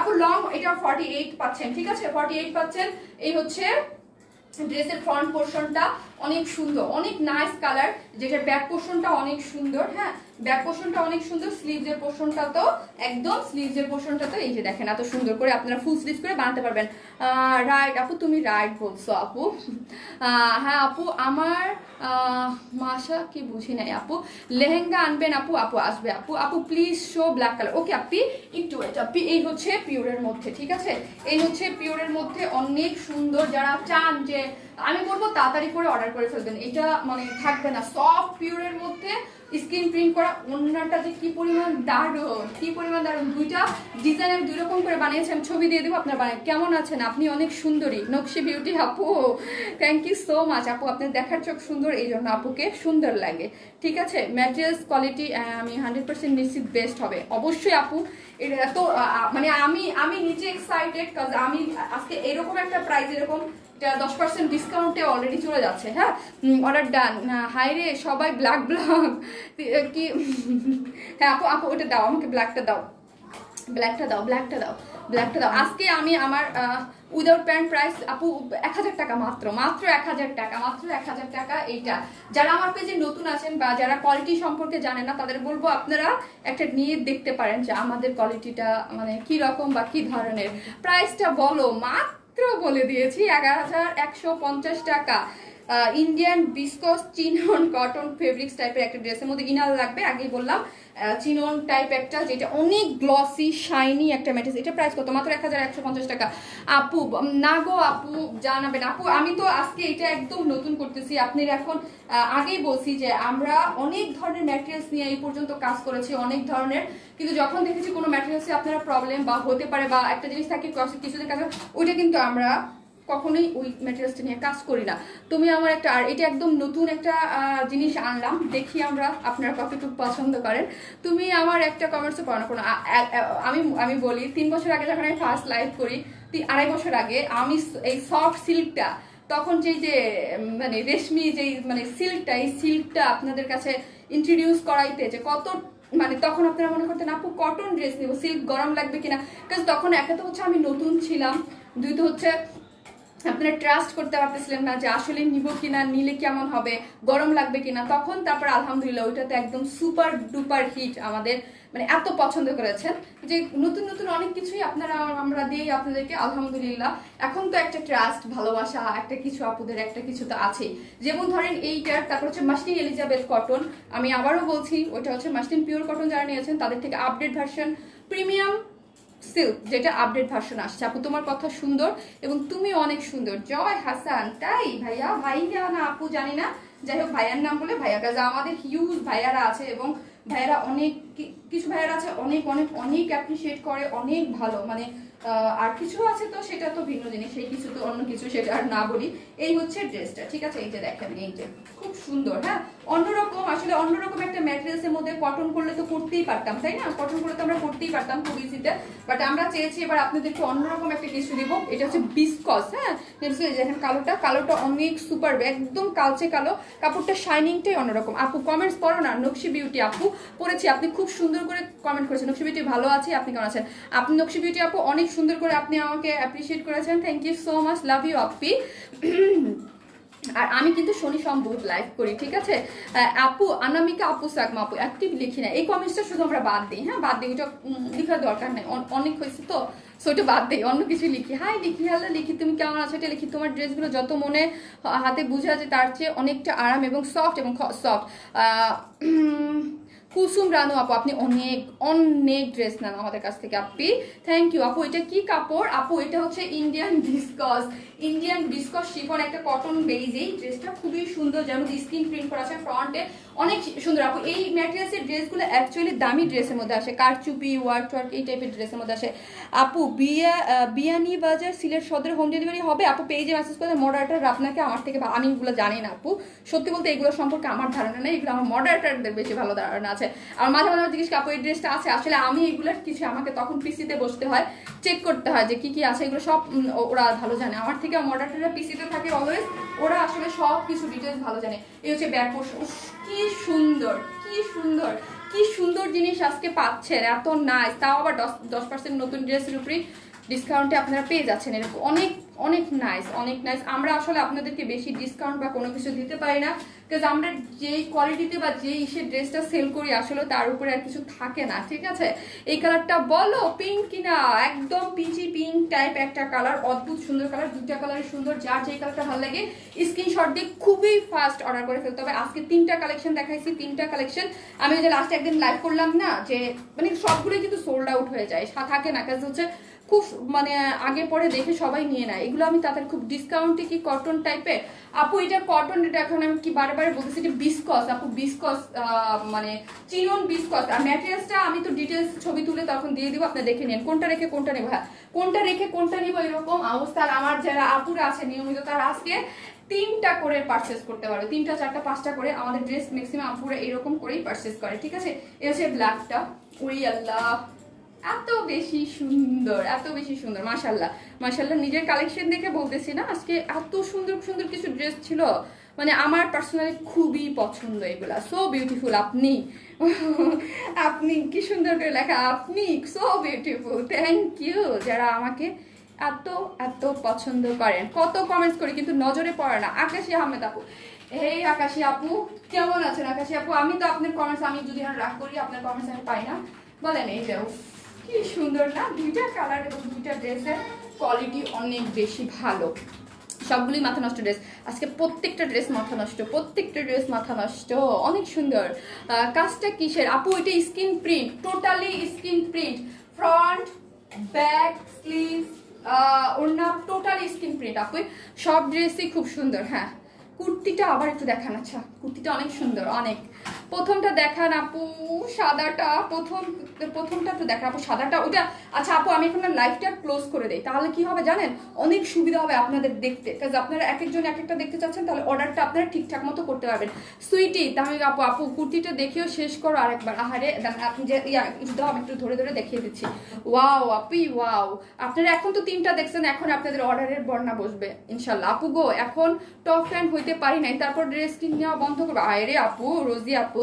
আপু লং এটা 48 পাচ্ছেন, ঠিক আছে 48 পাচ্ছেন। এই হচ্ছে ড্রেসের ফ্রন্ট পোর্শনটা অনেক সুন্দর, অনেক নাইস কালার, যেটা ব্যাক পোর্শনটা অনেক সুন্দর। হ্যাঁ ব্যাক পোর্শনটা অনেক সুন্দর, স্লিভসের পোর্শনটা তো একদম স্লিভসের পোর্শনটা তো এই যে দেখেন এত সুন্দর করে আপনারা ফুল স্লিভস করে বানাতে পারবেন। রাইট আপু, তুমি রাইট বলছো আপু। হ্যাঁ আপু আমার মাসা কি বুঝি নাই আপু, লেহেঙ্গা আনবেন আপু? আপু আসবে আপু। আপু প্লিজ শো ব্ল্যাক কালার। ওকে আপি একটু আপি, এই হচ্ছে পিওরের মধ্যে, ঠিক আছে এই হচ্ছে পিওরের মধ্যে অনেক সুন্দর। যারা চান যে আমি বলবো তাড়াতাড়ি করে অর্ডার করে ফেলবেন, এটা মানে থাকবে না। সফট পিওরের মধ্যে স্ক্রিন প্রিন্ট করা, ওন্নাটা যে কি পরিমাণ দারুণ, কি পরিমাণ দারুণ। দুইটা ডিজাইনের দুই রকম করে বানিয়েছে, আমি ছবি দিয়ে দেবো আপনার বানায়। কেমন আছেন আপনি? অনেক সুন্দরী নকশি বিউটি আপু, থ্যাংক ইউ সো মাচ আপু। আপনার দেখার চোখ সুন্দর এই জন্য আপুকে সুন্দর লাগে, ঠিক আছে। ম্যাটেরিয়ালস কোয়ালিটি আমি 100% নিশ্চিত বেস্ট হবে অবশ্যই আপু। এটা তো মানে আমি নিজে এক্সাইটেড, কাজ আমি আজকে এরকম একটা প্রাইস এরকম 10% ডিসকাউন্টে অলরেডি চলে যাচ্ছে। হ্যাঁ অর্ডার ডান। হাই রে সবাই ব্ল্যাক কি হ্যাঁ আপু আপু ওটা দাও আমাকে, ব্ল্যাকটা দাও ব্ল্যাকটা দাও ব্ল্যাকটা দাও ব্ল্যাকটা দাও। আজকে আমি আমার উইদাউট প্যান্ট প্রাইস আপু 1000 টাকা, মাত্র 1000 টাকা, মাত্র 1000 টাকা। এইটা যারা আমার পেজে নতুন আছেন বা যারা কোয়ালিটি সম্পর্কে জানেন না তাদের বলবো আপনারা একটা নিয়ে দেখতে পারেন যে আমাদের কোয়ালিটিটা মানে কি রকম বা কি ধরনের। প্রাইসটা বলো, মাত্র বলে দিয়েছি 1150 টাকা। Indian viscose chinon cotton fabrics টাইপের একটা ড্রেসের মধ্যে ইনার লাগবে, আগেই বললাম চিনন টাইপ একটা, যেটা অনেক গ্লসি শাইনি একটা ম্যাটেরিয়াল। এটা প্রাইস কত? মাত্র 1150 টাকা। আপু না গো আপু জানাবেন আপু, আমি তো আজকে এটা একদম নতুন করতেছি। আপনি এখন আগেই বলছি যে আমরা অনেক ধরনের ম্যাটেরিয়ালস নিয়ে এই পর্যন্ত কাজ করেছি, অনেক ধরনের, কিন্তু যখন দেখেছি কোনো ম্যাটেরিয়ালসে আপনারা প্রবলেম বা হতে পারে বা একটা জিনিস থাকে কিছুদিন কাজ, ওইটা কিন্তু আমরা কখনোই ওই ম্যাটেরিয়ালসটা নিয়ে কাজ করি না। তুমি আমার একটা, আর এটা একদম নতুন একটা জিনিস আনলাম, দেখি আমরা আপনারা কতটুকু পছন্দ করেন। তুমি আমার একটা কমেন্টসও করো না কোনো, আমি বলি 3 বছর আগে যখন আমি ফার্স্ট লাইভ করি, 2.5 বছর আগে আমি এই সফট সিল্কটা, তখন যে মানে রেশমি যেই মানে সিল্কটা, এই সিল্কটা আপনাদের কাছে ইন্ট্রোডিউস করাইতে যে কত মানে তখন আপনারা মনে করতেন আপু কটন ড্রেস নিব, সিল্ক গরম লাগবে কিনা, কারণ তখন একটা তো হচ্ছে আমি নতুন ছিলাম, দুই তো হচ্ছে আপনারা ট্রাস্ট করতে পারতেছিলেন না যে আসলে নিব কিনা, নিলে কেমন হবে, গরম লাগবে কিনা। তখন তারপর আলহামদুলিল্লাহ ওইটাতে একদম সুপার ডুপার হিট, আমাদের মানে এত পছন্দ করেছেন যে নতুন নতুন অনেক কিছুই আমরা দিই আপনাদেরকে আলহামদুলিল্লাহ। এখন তো একটা ট্রাস্ট ভালোবাসা একটা কিছু আপুদের একটা কিছু তো আছে, যেমন ধরেন এইটার, তারপর হচ্ছে মাসলিন এলিজাবেথ কটন, আমি আবারও বলছি ওইটা হচ্ছে মাসলিন পিওর কটন, যারা নিয়েছেন তাদের থেকে আপডেট ভার্সন প্রিমিয়াম সিল্ক, যেটা আপডেট ভার্সন আসছে। আপু তোমার কথা সুন্দর এবং তুমি অনেক সুন্দর। জয় হাসান, তাই ভাইয়া না আপু জানি না, যাই হোক ভাইয়ার নাম বলে ভাইয়া, কাজ আমাদের হিউজ ভাইয়ারা আছে এবং ভাইয়ারা অনেক কিছু ভাইয়ারা আছে অনেক অনেক অনেক অ্যাপ্রিসিয়েট করে, অনেক ভালো, মানে আর কিছু আছে তো সেটা তো ভিন্ন জিনিস, সেই কিছু তো অন্য কিছু, সেটা আর না বলি। এই হচ্ছে ড্রেসটা, ঠিক আছে? এই যে দেখেন, এই যে খুব সুন্দর, হ্যাঁ অন্যরকম, আসলে অন্যরকম একটা ম্যাটেরিয়ালসের মধ্যে। কটন করলে তো করতেই পারতাম, তাই না? কটন করলে তো আমরা করতেই পারতাম খুব ইজিতে, বাট আমরা চেয়েছি এবার আপনাদেরকে অন্যরকম একটা কিছু দিব। এটা হচ্ছে বিসকস, হ্যাঁ দেখেন কালোটা অনেক সুপার, একদম কালচে কালো, কাপড়টা শাইনিংটাই অন্যরকম। আপু কমেন্টস পড়ো না, নকশি বিউটি আপু পড়েছি, আপনি খুব সুন্দর করে কমেন্ট করেছেন। নকশি বিউটি ভালো আছে, আপনি কেমন আছেন? আপনি নকশি বিউটি আপু অনেক সুন্দর করে আপনি আমাকে অ্যাপ্রিসিয়েট করেছেন, thank you so much, love you আপি। আর আমি কিন্তু শনি সোম বুধ লাইভ করি, ঠিক আছে? আপু অনামিকা আপু সাকমা আপু অ্যাক্টিভ লিখি না, এই কমেন্টসটা শুধু আমরা বাদ দিই, হ্যাঁ বাদ দিই, ওটা লেখার দরকার নেই, অনেক হয়েছে তো, সো ওটা বাদ দিই, অন্য কিছু লিখি। হাই লিখি, হ্যালো লিখি, তুমি কেমন আছো এটা লিখি। তোমার ড্রেসগুলো যত মনে হাতে বুঝা যায় তার চেয়ে অনেকটা আরাম এবং সফট সফট। কুসুম রানু আপু আপনি অনেক অনেক ড্রেস নেন আমাদের কাছ থেকে আপনি, থ্যাংক ইউ আপু। এটা কি কাপড় আপু? এটা হচ্ছে ইন্ডিয়ান বিসকস শিফন, একটা কটন বেজ। এই ড্রেসটা খুবই সুন্দর, যেমন স্ক্রিন প্রিন্ট করা আছে ফ্রন্টে, অনেক সুন্দর আপু। এই ম্যাটেরিয়ালসের ড্রেসগুলো অ্যাকচুয়ালি দামি ড্রেসের মধ্যে আসে, কারচুপি ওয়ার্ক এই টাইপের ড্রেসের মধ্যে আসে আপু। বিয়ানি বাজার সিলেট সদরে হোম ডেলিভারি হবে আপু? পেজে মেসেজ করে মডারেটার আপনাকে আমার থেকে, আমি এগুলো জানি না আপু, সত্যি বলতে এগুলো সম্পর্কে আমার ধারণা নেই, এগুলো আমার মডারেটারদের বেশি ভালো ধারণা আছে। আর মাঝে মাঝে জিজ্ঞেস আপু এই ড্রেসটা আছে, আসলে আমি এগুলোর কিছু, আমাকে তখন পিসিতে বসতে হয়, চেক করতে হয় যে কি কি আছে, এগুলো সব ওরা ভালো জানে আমার থেকে। মডারেটাররা পিসিতে থাকে অলওয়েজ, ওরা আসলে সব কিছু ডিটেলস ভালো জানে। এই হচ্ছে ব্যাক পোর্শন, কি সুন্দর কি সুন্দর কি সুন্দর জিনিস আজকে পাচ্ছেন, এত নাইস, তাও আবার 10% নতুন ড্রেসের উপরে ডিসকাউন্টে আপনারা পেয়ে যাচ্ছেন, এরকম অনেক অনেক নাইস অনেক নাইস। আমরা আসলে আপনাদেরকে বেশি ডিসকাউন্ট বা কোনো কিছু দিতে পারি না, বিকজ আমরা যেই কোয়ালিটিতে বা যেই ইসের ড্রেসটা সেল করি আসলে তার উপরে আর কিছু থাকে না, ঠিক আছে? এই কালারটা বলো পিঙ্ক কিনা, একদম পিচি পিঙ্ক টাইপ একটা কালার, অদ্ভুত সুন্দর কালার, দুইটা কালারই সুন্দর, যার যেই কালারটা ভালো লাগে স্ক্রিনশট দিয়ে খুবই ফাস্ট অর্ডার করে ফেলতে হবে। আজকে 3টা কালেকশন দেখাইছি, 3টা কালেকশন। আমি যে লাস্ট একদিন লাইভ করলাম না, যে মানে সবগুলোই কিন্তু সোল্ড আউট হয়ে যায়, থাকে না, কাজ হচ্ছে খুব মানে আগে পরে দেখে সবাই নিয়ে নেয়। এগুলো আমি তাদের খুব ডিসকাউন্টে, কি কটন টাইপের আপু? এটা কটন, এটা এখন আমি কি বারে বারে বলতেছি, এটা বিসকস আপু, বিসকস মানে চিনন বিসকস। আর ম্যাটেরিয়ালসটা আমি তো ডিটেলস ছবি তুলে তখন দিয়ে দিব, আপনি দেখে নিন কোনটা রেখে কোনটা নেবো, হ্যাঁ কোনটা রেখে কোনটা নিবো এরকম অবস্থা। আর আমার যারা আপুরা আছে নিয়মিত, তারা আজকে 3টা করে পারচেস করতে পারবে, 3টা 4টা 5টা করে। আমাদের ড্রেস ম্যাক্সিমাম আপুরা এরকম করেই পারচেস করে, ঠিক আছে? এ হচ্ছে ব্ল্যাকটা, ওই আল্লাহ এত বেশি সুন্দর, এত বেশি সুন্দর, মাশাল্লাহ মাশাল্লাহ। নিজের কালেকশন দেখে বলতেছি না, আজকে এত সুন্দর সুন্দর কিছু ড্রেস ছিল, মানে আমার পার্সোনালি খুবই পছন্দ এগুলা, সো বিউটিফুল। আপনি কি সুন্দর করে লেখা, আপনি সো বিউটিফুল, থ্যাংক ইউ যারা আমাকে এত এত পছন্দ করেন। কত কমেন্টস করি কিন্তু নজরে পড়ে না। আকাশী আহমেদ আপু, এই আকাশী আপু কেমন আছেন? আকাশী আপু আমি তো আপনার কমেন্টস, আমি যদি রাগ করি আপনার কমেন্টস আমি পাই না, বলেন। এই যে কি সুন্দর না, 2টা কালার এবং 2টা ড্রেসের কোয়ালিটি অনেক বেশি ভালো, সবগুলোই মাথা নষ্ট ড্রেস। আজকে প্রত্যেকটা ড্রেস মাথা নষ্ট, প্রত্যেকটা ড্রেস মাথা নষ্ট, অনেক সুন্দর। কাজটা কিসের আপু? এটা skin print, totally skin print, front back sleeve ওড়না টোটালি স্কিন প্রিন্ট আপু, সব ড্রেসই খুব সুন্দর। হ্যাঁ কুর্তিটা আবার একটু দেখান, আচ্ছা কুর্তিটা অনেক সুন্দর, অনেক। প্রথমটা দেখান আপু, সাদাটা, প্রথমটা একটু দেখান আপু, সাদাটা ওইটা। আচ্ছা আপু আমি এখন লাইভটা ক্লোজ করে দেই, তাহলে কি হবে জানেন, অনেক সুবিধা হবে আপনাদের দেখতে, কাজ আপনারা এক একজন এক একটা দেখতে চাচ্ছেন, তাহলে অর্ডারটা আপনারা ঠিকঠাক মতো করতে পারবেন। সুইটি তাহলে আপু কুর্তিটা দেখিও শেষ করো আরেকবার। আহারে আপনি যে দাও, আমি একটু ধরে ধরে দেখিয়ে দিচ্ছি। ওয়াও আপি ওয়াও, আপনারা এখন তো 3টা দেখছেন, এখন আপনাদের অর্ডারের বর্ণা বসবে ইনশাল্লাহ। আপু গো এখন টপ ফ্যান হইতে পারি নাই, তারপর ড্রেস কিনে নেওয়া বন্ধ করবো। আরে আপু রোজি আপু,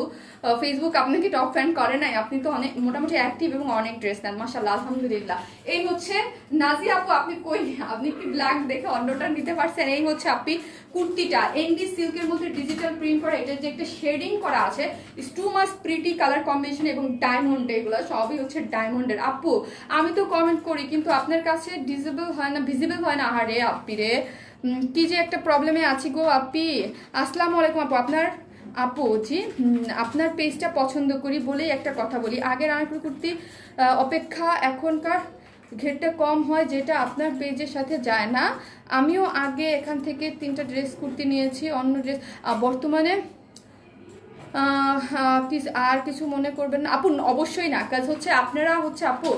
ফেসবুক আপনাকে টপ ফ্যান করে নাই, আপনি তো অনেক মোটামুটি অ্যাক্টিভ এবং অনেক ড্রেস নেন, মাশাআল্লাহ আলহামদুলিল্লাহ। এই হচ্ছে নাজি আপু, আপনি কই, আপনি কি ব্ল্যাক দেখে অন্যটা নিতে পারছেন? এই হচ্ছে আপনি কুর্তিটা, এনডি সিল্কের মধ্যে ডিজিটাল প্রিন্ট করা, এটা যে একটা শেডিং করা আছে, it's too much pretty colour combination এবং ডায়মন্ড, এগুলো সবই হচ্ছে ডায়মন্ডের। আপু আমি তো কমেন্ট করি কিন্তু আপনার কাছে ভিজিবল হয় না। আহারে আপি রে, কি যে একটা প্রবলেমে আছি গো আপি। আসসালামু আলাইকুম আপু, আপু জি আপনার পেজটা পছন্দ করি বলেই একটা কথা বলি, আগের আনারকলি কুর্তি অপেক্ষা এখনকার ঘেরটা কম হয়, যেটা আপনার পেজের সাথে যায় না। আমিও আগে এখান থেকে 3টা ড্রেস কুর্তি নিয়েছি, অন্য ড্রেস বর্তমানে প্লিজ আর কিছু মনে করবেন না আপু। অবশ্যই না, কাজ হচ্ছে আপনারা হচ্ছে আপু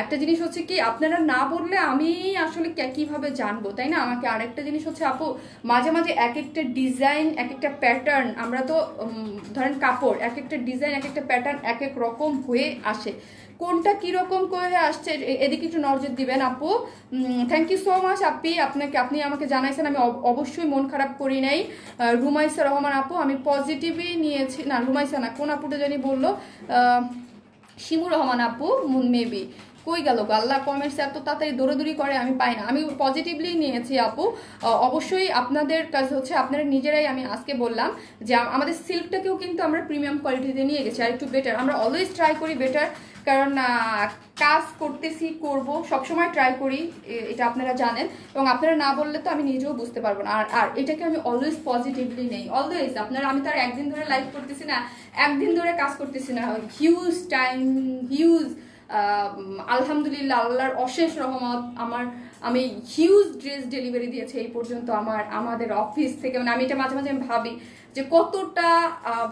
একটা জিনিস হচ্ছে কি, আপনারা না বললে আমি আসলে কিভাবে জানবো, তাই না? আমাকে আরেকটা জিনিস হচ্ছে আপু, মাঝে মাঝে এক একটা ডিজাইন, এক একটা প্যাটার্ন, আমরা তো ধরেন কাপড়, এক একটা ডিজাইন, এক একটা প্যাটার্ন এক এক রকম হয়ে আসে, কোনটা কিরকম করে আসছে এদিকে একটু নজর দিবেন আপু। থ্যাংক ইউ সো মাচ আপনি আমাকে জানাইছেন, আমি অবশ্যই মন খারাপ করি নাই। রুমাইসা রহমান আপু, আমি পজিটিভই নিয়েছি, না রুমাইসা না, কোন আপুটা জানি বললো, শিমুর রহমান আপু মেবি, কই গেল আল্লাহ, কমেন্টস এত তাড়াতাড়ি দৌড়াদৌড়ি করে আমি পাই না। আমি পজিটিভলি নিয়েছি আপু। অবশ্যই আপনাদের কাজ হচ্ছে আপনারা নিজেরাই, আমি আজকে বললাম যে আমাদের সিল্কটাকেও কিন্তু আমরা প্রিমিয়াম কোয়ালিটিতে নিয়ে গেছি, আর একটু বেটার, আমরা অলওয়েজ ট্রাই করি বেটার, কারণ কাজ করতেছি, করব, সবসময় ট্রাই করি, এটা আপনারা জানেন, এবং আপনারা না বললে তো আমি নিজেও বুঝতে পারবো না। আর এটাকে আমি অলওয়েজ পজিটিভলি নেই, অলওয়েজ। আপনারা, আমি তো আর একদিন ধরে লাইভ করতেছি না, একদিন ধরে কাজ করতেছি না, হিউজ টাইম, হিউজ আলহামদুলিল্লাহ, আল্লাহর অশেষ রহমত, আমি হিউজ ড্রেস ডেলিভারি দিয়েছি এই পর্যন্ত আমাদের অফিস থেকে। মানে আমি এটা মাঝে মাঝে ভাবি যে কতটা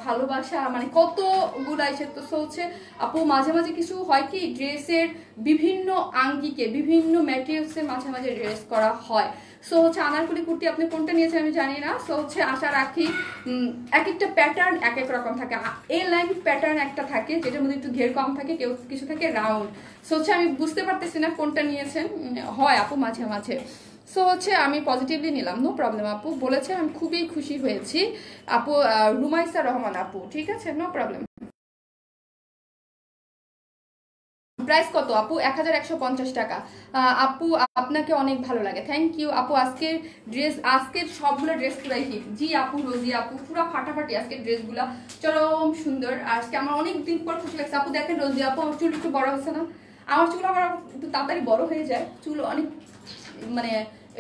ভালোবাসা, মানে কতগুলা এসে তো হচ্ছে আপু। মাঝে মাঝে কিছু হয় কি, ড্রেসের বিভিন্ন আঙ্গিকে, বিভিন্ন ম্যাটেরিয়ালসের মাঝে মাঝে ড্রেস করা হয়। সো হচ্ছে আনারকলি কুর্তি আপনি কোনটা নিয়েছেন আমি জানি না। সো হচ্ছে আশা রাখি এক একটা প্যাটার্ন এক এক রকম থাকে। এ লাইন প্যাটার্ন একটা থাকে যেটার মধ্যে একটু ঘের কম থাকে, কেউ কিছু থাকে রাউন্ড। সো হচ্ছে আমি বুঝতে পারতেছি না কোনটা নিয়েছেন, হয় আপু মাঝে মাঝে। সো হচ্ছে আমি পজিটিভলি নিলাম, নো প্রবলেম আপু, বলেছেন, আমি খুবই খুশি হয়েছি আপু। রুমাইসা রহমান আপু, ঠিক আছে, নো প্রবলেম। প্রাইস কত আপু? 1150 টাকা। আপু আপনাকে অনেক ভালো লাগে, থ্যাংক ইউ আপু। আজকের সবগুলো ড্রেস পুরাই হিট। জি আপু, রোজি আপু, পুরো ফাটাফাটি আজকের ড্রেসগুলো, চরম সুন্দর। আজকে আমার অনেক দিন পর খুশি লাগছে আপু। দেখেন রোজি আপু, আমার চুল একটু বড় হয়েছে না? আমার চুল আবার একটু তাড়াতাড়ি বড় হয়ে যায়, চুল অনেক মানে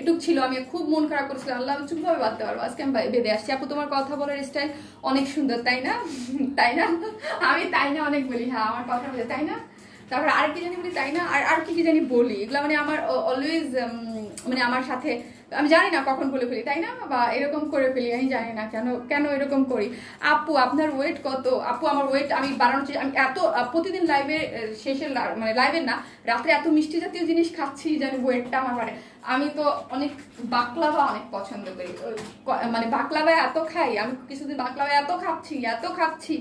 এটুক ছিল, আমি খুব মন খারাপ করেছিলাম, আল্লাহ আমি চুপভাবে বাঁধতে পারবো, আজকে আমি বেঁধে আসছি। আপু তোমার কথা বলার স্টাইল অনেক সুন্দর, তাই না? তাই না? আমি তাই না অনেক বলি, হ্যাঁ আমার কথা বলে তাই না। তারপরে আর কি জানি বলি, তাই না, আর কি জানি বলি, এগুলো মানে আমার অলওয়েজ, মানে আমার সাথে, আমি জানি না কখন বলে ফেলি, তাই না, বা এরকম করে ফেলি, আমি জানি না কেন এরকম করি। আপু আপনার ওয়েট কত? আপু আমার ওয়েট আমি বাড়ানোর চেষ্টা, আমি এত প্রতিদিন লাইভে শেষে, মানে লাইভের না, রাত্রে এত মিষ্টি জাতীয় জিনিস খাচ্ছি যেন ওয়েটটা আমার বাড়ে। আমি তো অনেক বাকলাভা অনেক পছন্দ করি, মানে বাকলাভা এত খাই আমি, কিছুদিন বাকলাভা এত খাচ্ছি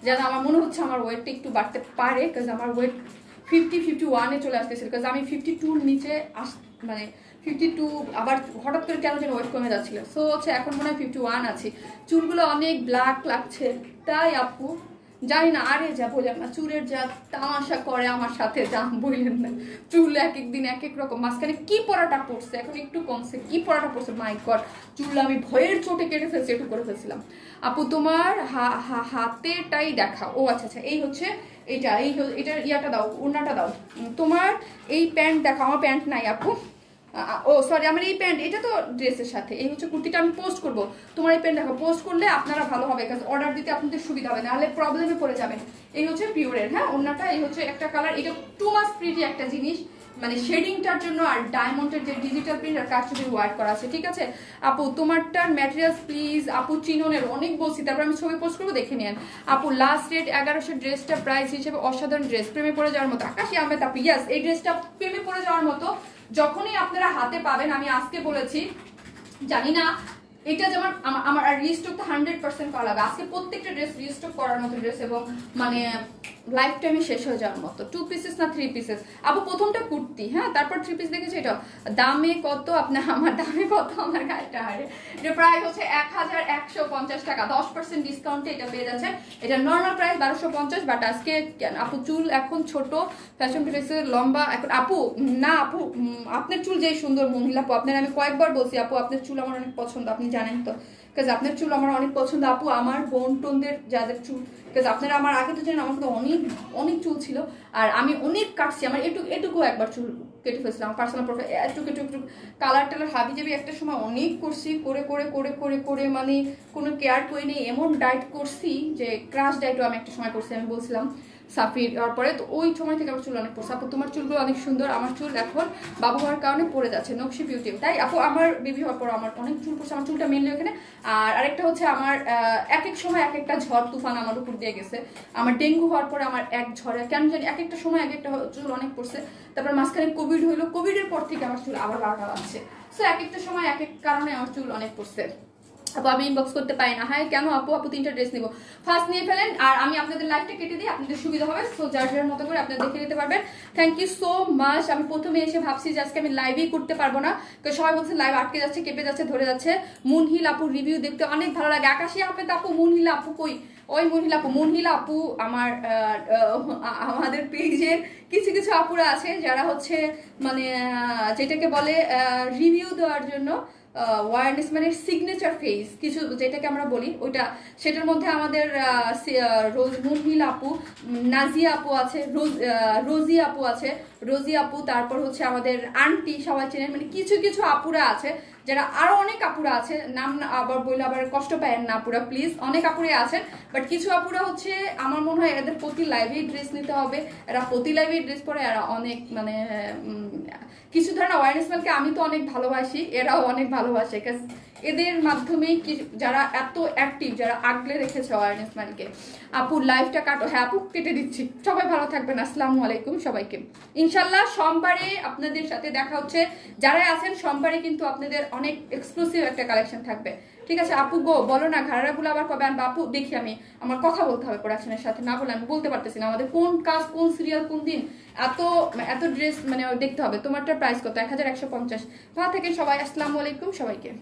যেন আমার মনে হচ্ছে আমার ওয়েটটা একটু বাড়তে পারে, বিকজ আমার ওয়েট 51-এ চলে আসতেছিল, বিকজ আমি 52-র নিচে মানে 52, আবার হঠাৎ করে কেন যেন ওয়েট কমে যাচ্ছিল। সো হচ্ছে এখন মনে হয় 51 আছি। চুলগুলো অনেক ব্ল্যাক লাগছে, তাই আপু জানি না। আরে যা বললাম না, চুলের যা তামাশা করে আমার সাথে, যা বললেন না, চুল এক এক দিন এক এক রকম। মাঝখানে কি পরাটা পড়ছে, এখন একটু কমছে, কি পরাটা পড়ছে, মাই গড, চুল আমি ভয়ের চোটে কেটে ফেলছি, একটু করে ফেলছিলাম। আপু তোমার হাতেটাই দেখা, ও আচ্ছা আচ্ছা, এই হচ্ছে এটার ইয়াটা দাও, ওড়নাটা দাও। তোমার এই প্যান্ট দেখো, আমার প্যান্ট নাই আপু, ও সরি, আমার এই প্যান্ট, এটা তো ড্রেসের সাথে, এই হচ্ছে কুর্তিটা আমি পোস্ট করব। তোমার এই প্যান্ট দেখো, পোস্ট করলে আপনারা ভালো হবে, কারণ অর্ডার দিতে আপনাদের সুবিধা হবে, নাহলে প্রবলেমে পড়ে যাবেন। এই হচ্ছে পিওরের, হ্যাঁ ওড়নাটা, এই হচ্ছে একটা কালার, এটা টু মাস প্রিটি একটা জিনিস, মানে শেডিংটার জন্য, আর ডায়মন্ডের যে ডিজিটাল প্রিন্ট আর কারচুপি ওয়ার্ক করা আছে, ঠিক আছে আপু। তোমারটার ম্যাটেরিয়ালস প্লিজ আপু, চিননের অনেক বলছি, তারপর আমি ছবি পোস্ট করবো, দেখে নেন আপু। লাস্ট রেট 1100, ড্রেসটা প্রাইস হিসেবে অসাধারণ ড্রেস, প্রেমে পড়ে যাওয়ার মতো। আকাশি আহমেদ আপু, ইয়াস, এই ড্রেসটা প্রেমে পড়ে যাওয়ার মতো। যখনই আপনারা হাতে পাবেন, আমি আজকে বলেছি, জানি না এটা যেমন আমার আর রিস্টক তো 100% করা লাগবে। আজকে প্রত্যেকটা ড্রেস রিস্টক করার মতো ড্রেস, এবং মানে লাইফ টাইমে শেষ হয়ে যাওয়ার মতো। 2 পিসেস না 3 পিসেস আপু, প্রথমটা কুর্তি, হ্যাঁ তারপর 3 পিস দেখেছি। এটা দামে কত আপনার, আমার দামে কত, আমার গাড়িটা হারে, এটা প্রায় হচ্ছে 1150 টাকা, 10% ডিসকাউন্টে এটা পেয়ে যাচ্ছে। এটা নর্মাল প্রাইস 1250, বাট আজকে আপু চুল এখন ছোট, ফ্যাশন ড্রেসের লম্বা এখন। আপু না আপু, আপনার চুল যেই সুন্দর মহিলা আপু, আপনার আমি কয়েকবার বলছি আপু, আপনার চুল আমার অনেক পছন্দ, আপনি জানেন তো, বিকজ আপনার চুল আমার অনেক পছন্দ আপু। আমার বোন টোনদের যাদের চুল, বিকজ আপনারা আমার আগে তো জানেন আমার কিন্তু অনেক অনেক চুল ছিল, আর আমি অনেক কাটছি, আমার এটুকু একবার চুল কেটে ফেলছিলাম, আমার পার্সোনাল প্রোফাইল একটু কালার টালার হাবি জাবি একটা সময় অনেক করছি, করে মানে কোনো কেয়ার করে নেই, এমন ডায়েট করছি যে ক্রাশ ডায়েটও আমি একটা সময় করছি, আমি বলছিলাম। সাফির পরে, তো ওই সময় থেকে আমার চুল অনেক পড়ছে। আপু তোমার চুলগুলো অনেক সুন্দর, আমার চুল এখন বাবু হওয়ার কারণে পড়ে যাচ্ছে, নকশি বিউটি। তাই আপু আমার বেবি হওয়ার পর আমার অনেক চুল পড়ছে, আমার চুলটা মেনলি ওখানে। আর আরেকটা হচ্ছে আমার এক এক সময় এক একটা ঝড় তুফান আমার উপর দিয়ে গেছে। আমার ডেঙ্গু হওয়ার পরে আমার এক ঝড়ে কেন জানি এক একটা সময় এক একটা চুল অনেক পড়ছে। তারপর মাঝখানে কোভিড হইলো, কোভিডের পর থেকে আমার চুল আবার 12টা বাজছে। সো এক একটা সময় এক এক কারণে আমার চুল অনেক পড়ছে। আপু আমি ইনবক্স করতে পারি না। হ্যাঁ কেন আপু? আপু 3টা ড্রেস নিব, ফার্স্ট নিয়ে ফেলেন আর আমি আপনাদের লাইভটা কেটে দিই, আপনাদের সুবিধা হবে। সো যার যার মতো করে আপনারা দেখে নিতে পারবেন। Thank you so much. আমি প্রথমে এসে ভাবছি যে আজকে আমি লাইভই করতে পারবো না, কারণ সবাই বলছে লাইভ আটকে যাচ্ছে, কেঁপে যাচ্ছে, ধরে যাচ্ছে। মুনহিল আপুর রিভিউ দেখতে অনেক ভালো লাগে। আকাশী আহমেদ আপু, মুনহিল আপু কই? ওই মুনহিল আপু, মুনহিল আপু আমার আমাদের পেজের কিছু কিছু আপুরা আছে যারা হচ্ছে মানে যেটাকে বলে রিভিউ দেওয়ার জন্য ওয়ারনেস মানে সিগনেচার ফেস কিছু যেটাকে আমরা বলি ওইটা, সেটার মধ্যে আমাদের মুনহিল আপু, নাজিয়া আপু আছে, রোজি আপু আছে, রোজি আপু, তারপর হচ্ছে আমাদের আন্টি সবাই চেনেন, মানে কিছু কিছু আপুরা আছে যারা, আরো অনেক আপুরা আছে, নাম আবার বললে আবার কষ্ট পায় না আপুরা, প্লিজ। অনেক আপুরে আছেন, বাট কিছু আপুরা হচ্ছে আমার মনে হয় এদের প্রতি লাইভে ড্রেস নিতে হবে। এরা প্রতি লাইভে ড্রেস পরে, এরা অনেক মানে কিছু ধরনের অ্যাওয়ারনেস ম্যানকে আমি তো অনেক ভালোবাসি, এরাও অনেক ভালোবাসে, এদের মাধ্যমেই যারা এত অ্যাক্টিভ, যারা আগলে রেখেছে অ্যাওয়ারনেস ম্যানকে। আপু লাইভটা কাটো। হ্যাঁ আপু কেটে দিচ্ছি। সবাই ভালো থাকবেন, আসসালামু আলাইকুম সবাইকে। ইনশাল্লাহ সোমবারে আপনাদের সাথে দেখা হচ্ছে, যারা আছেন সোমবারে কিন্তু আপনাদের অনেক এক্সক্লুসিভ একটা কালেকশন থাকবে, ঠিক আছে? আপু গো বলো না ঘাড়াগুলো আবার কবে আনবা? আপু দেখি আমি, আমার কথা বলতে হবে প্রোডাকশনের সাথে, না বলে আমি বলতে পারতেছি না আমাদের কোন কাজ কোন সিরিয়াল কোন দিন, এত এত ড্রেস মানে দেখতে হবে। তোমারটা প্রাইস কত? 1150। ভালো থাকেন সবাই, আসসালামু আলাইকুম সবাইকে।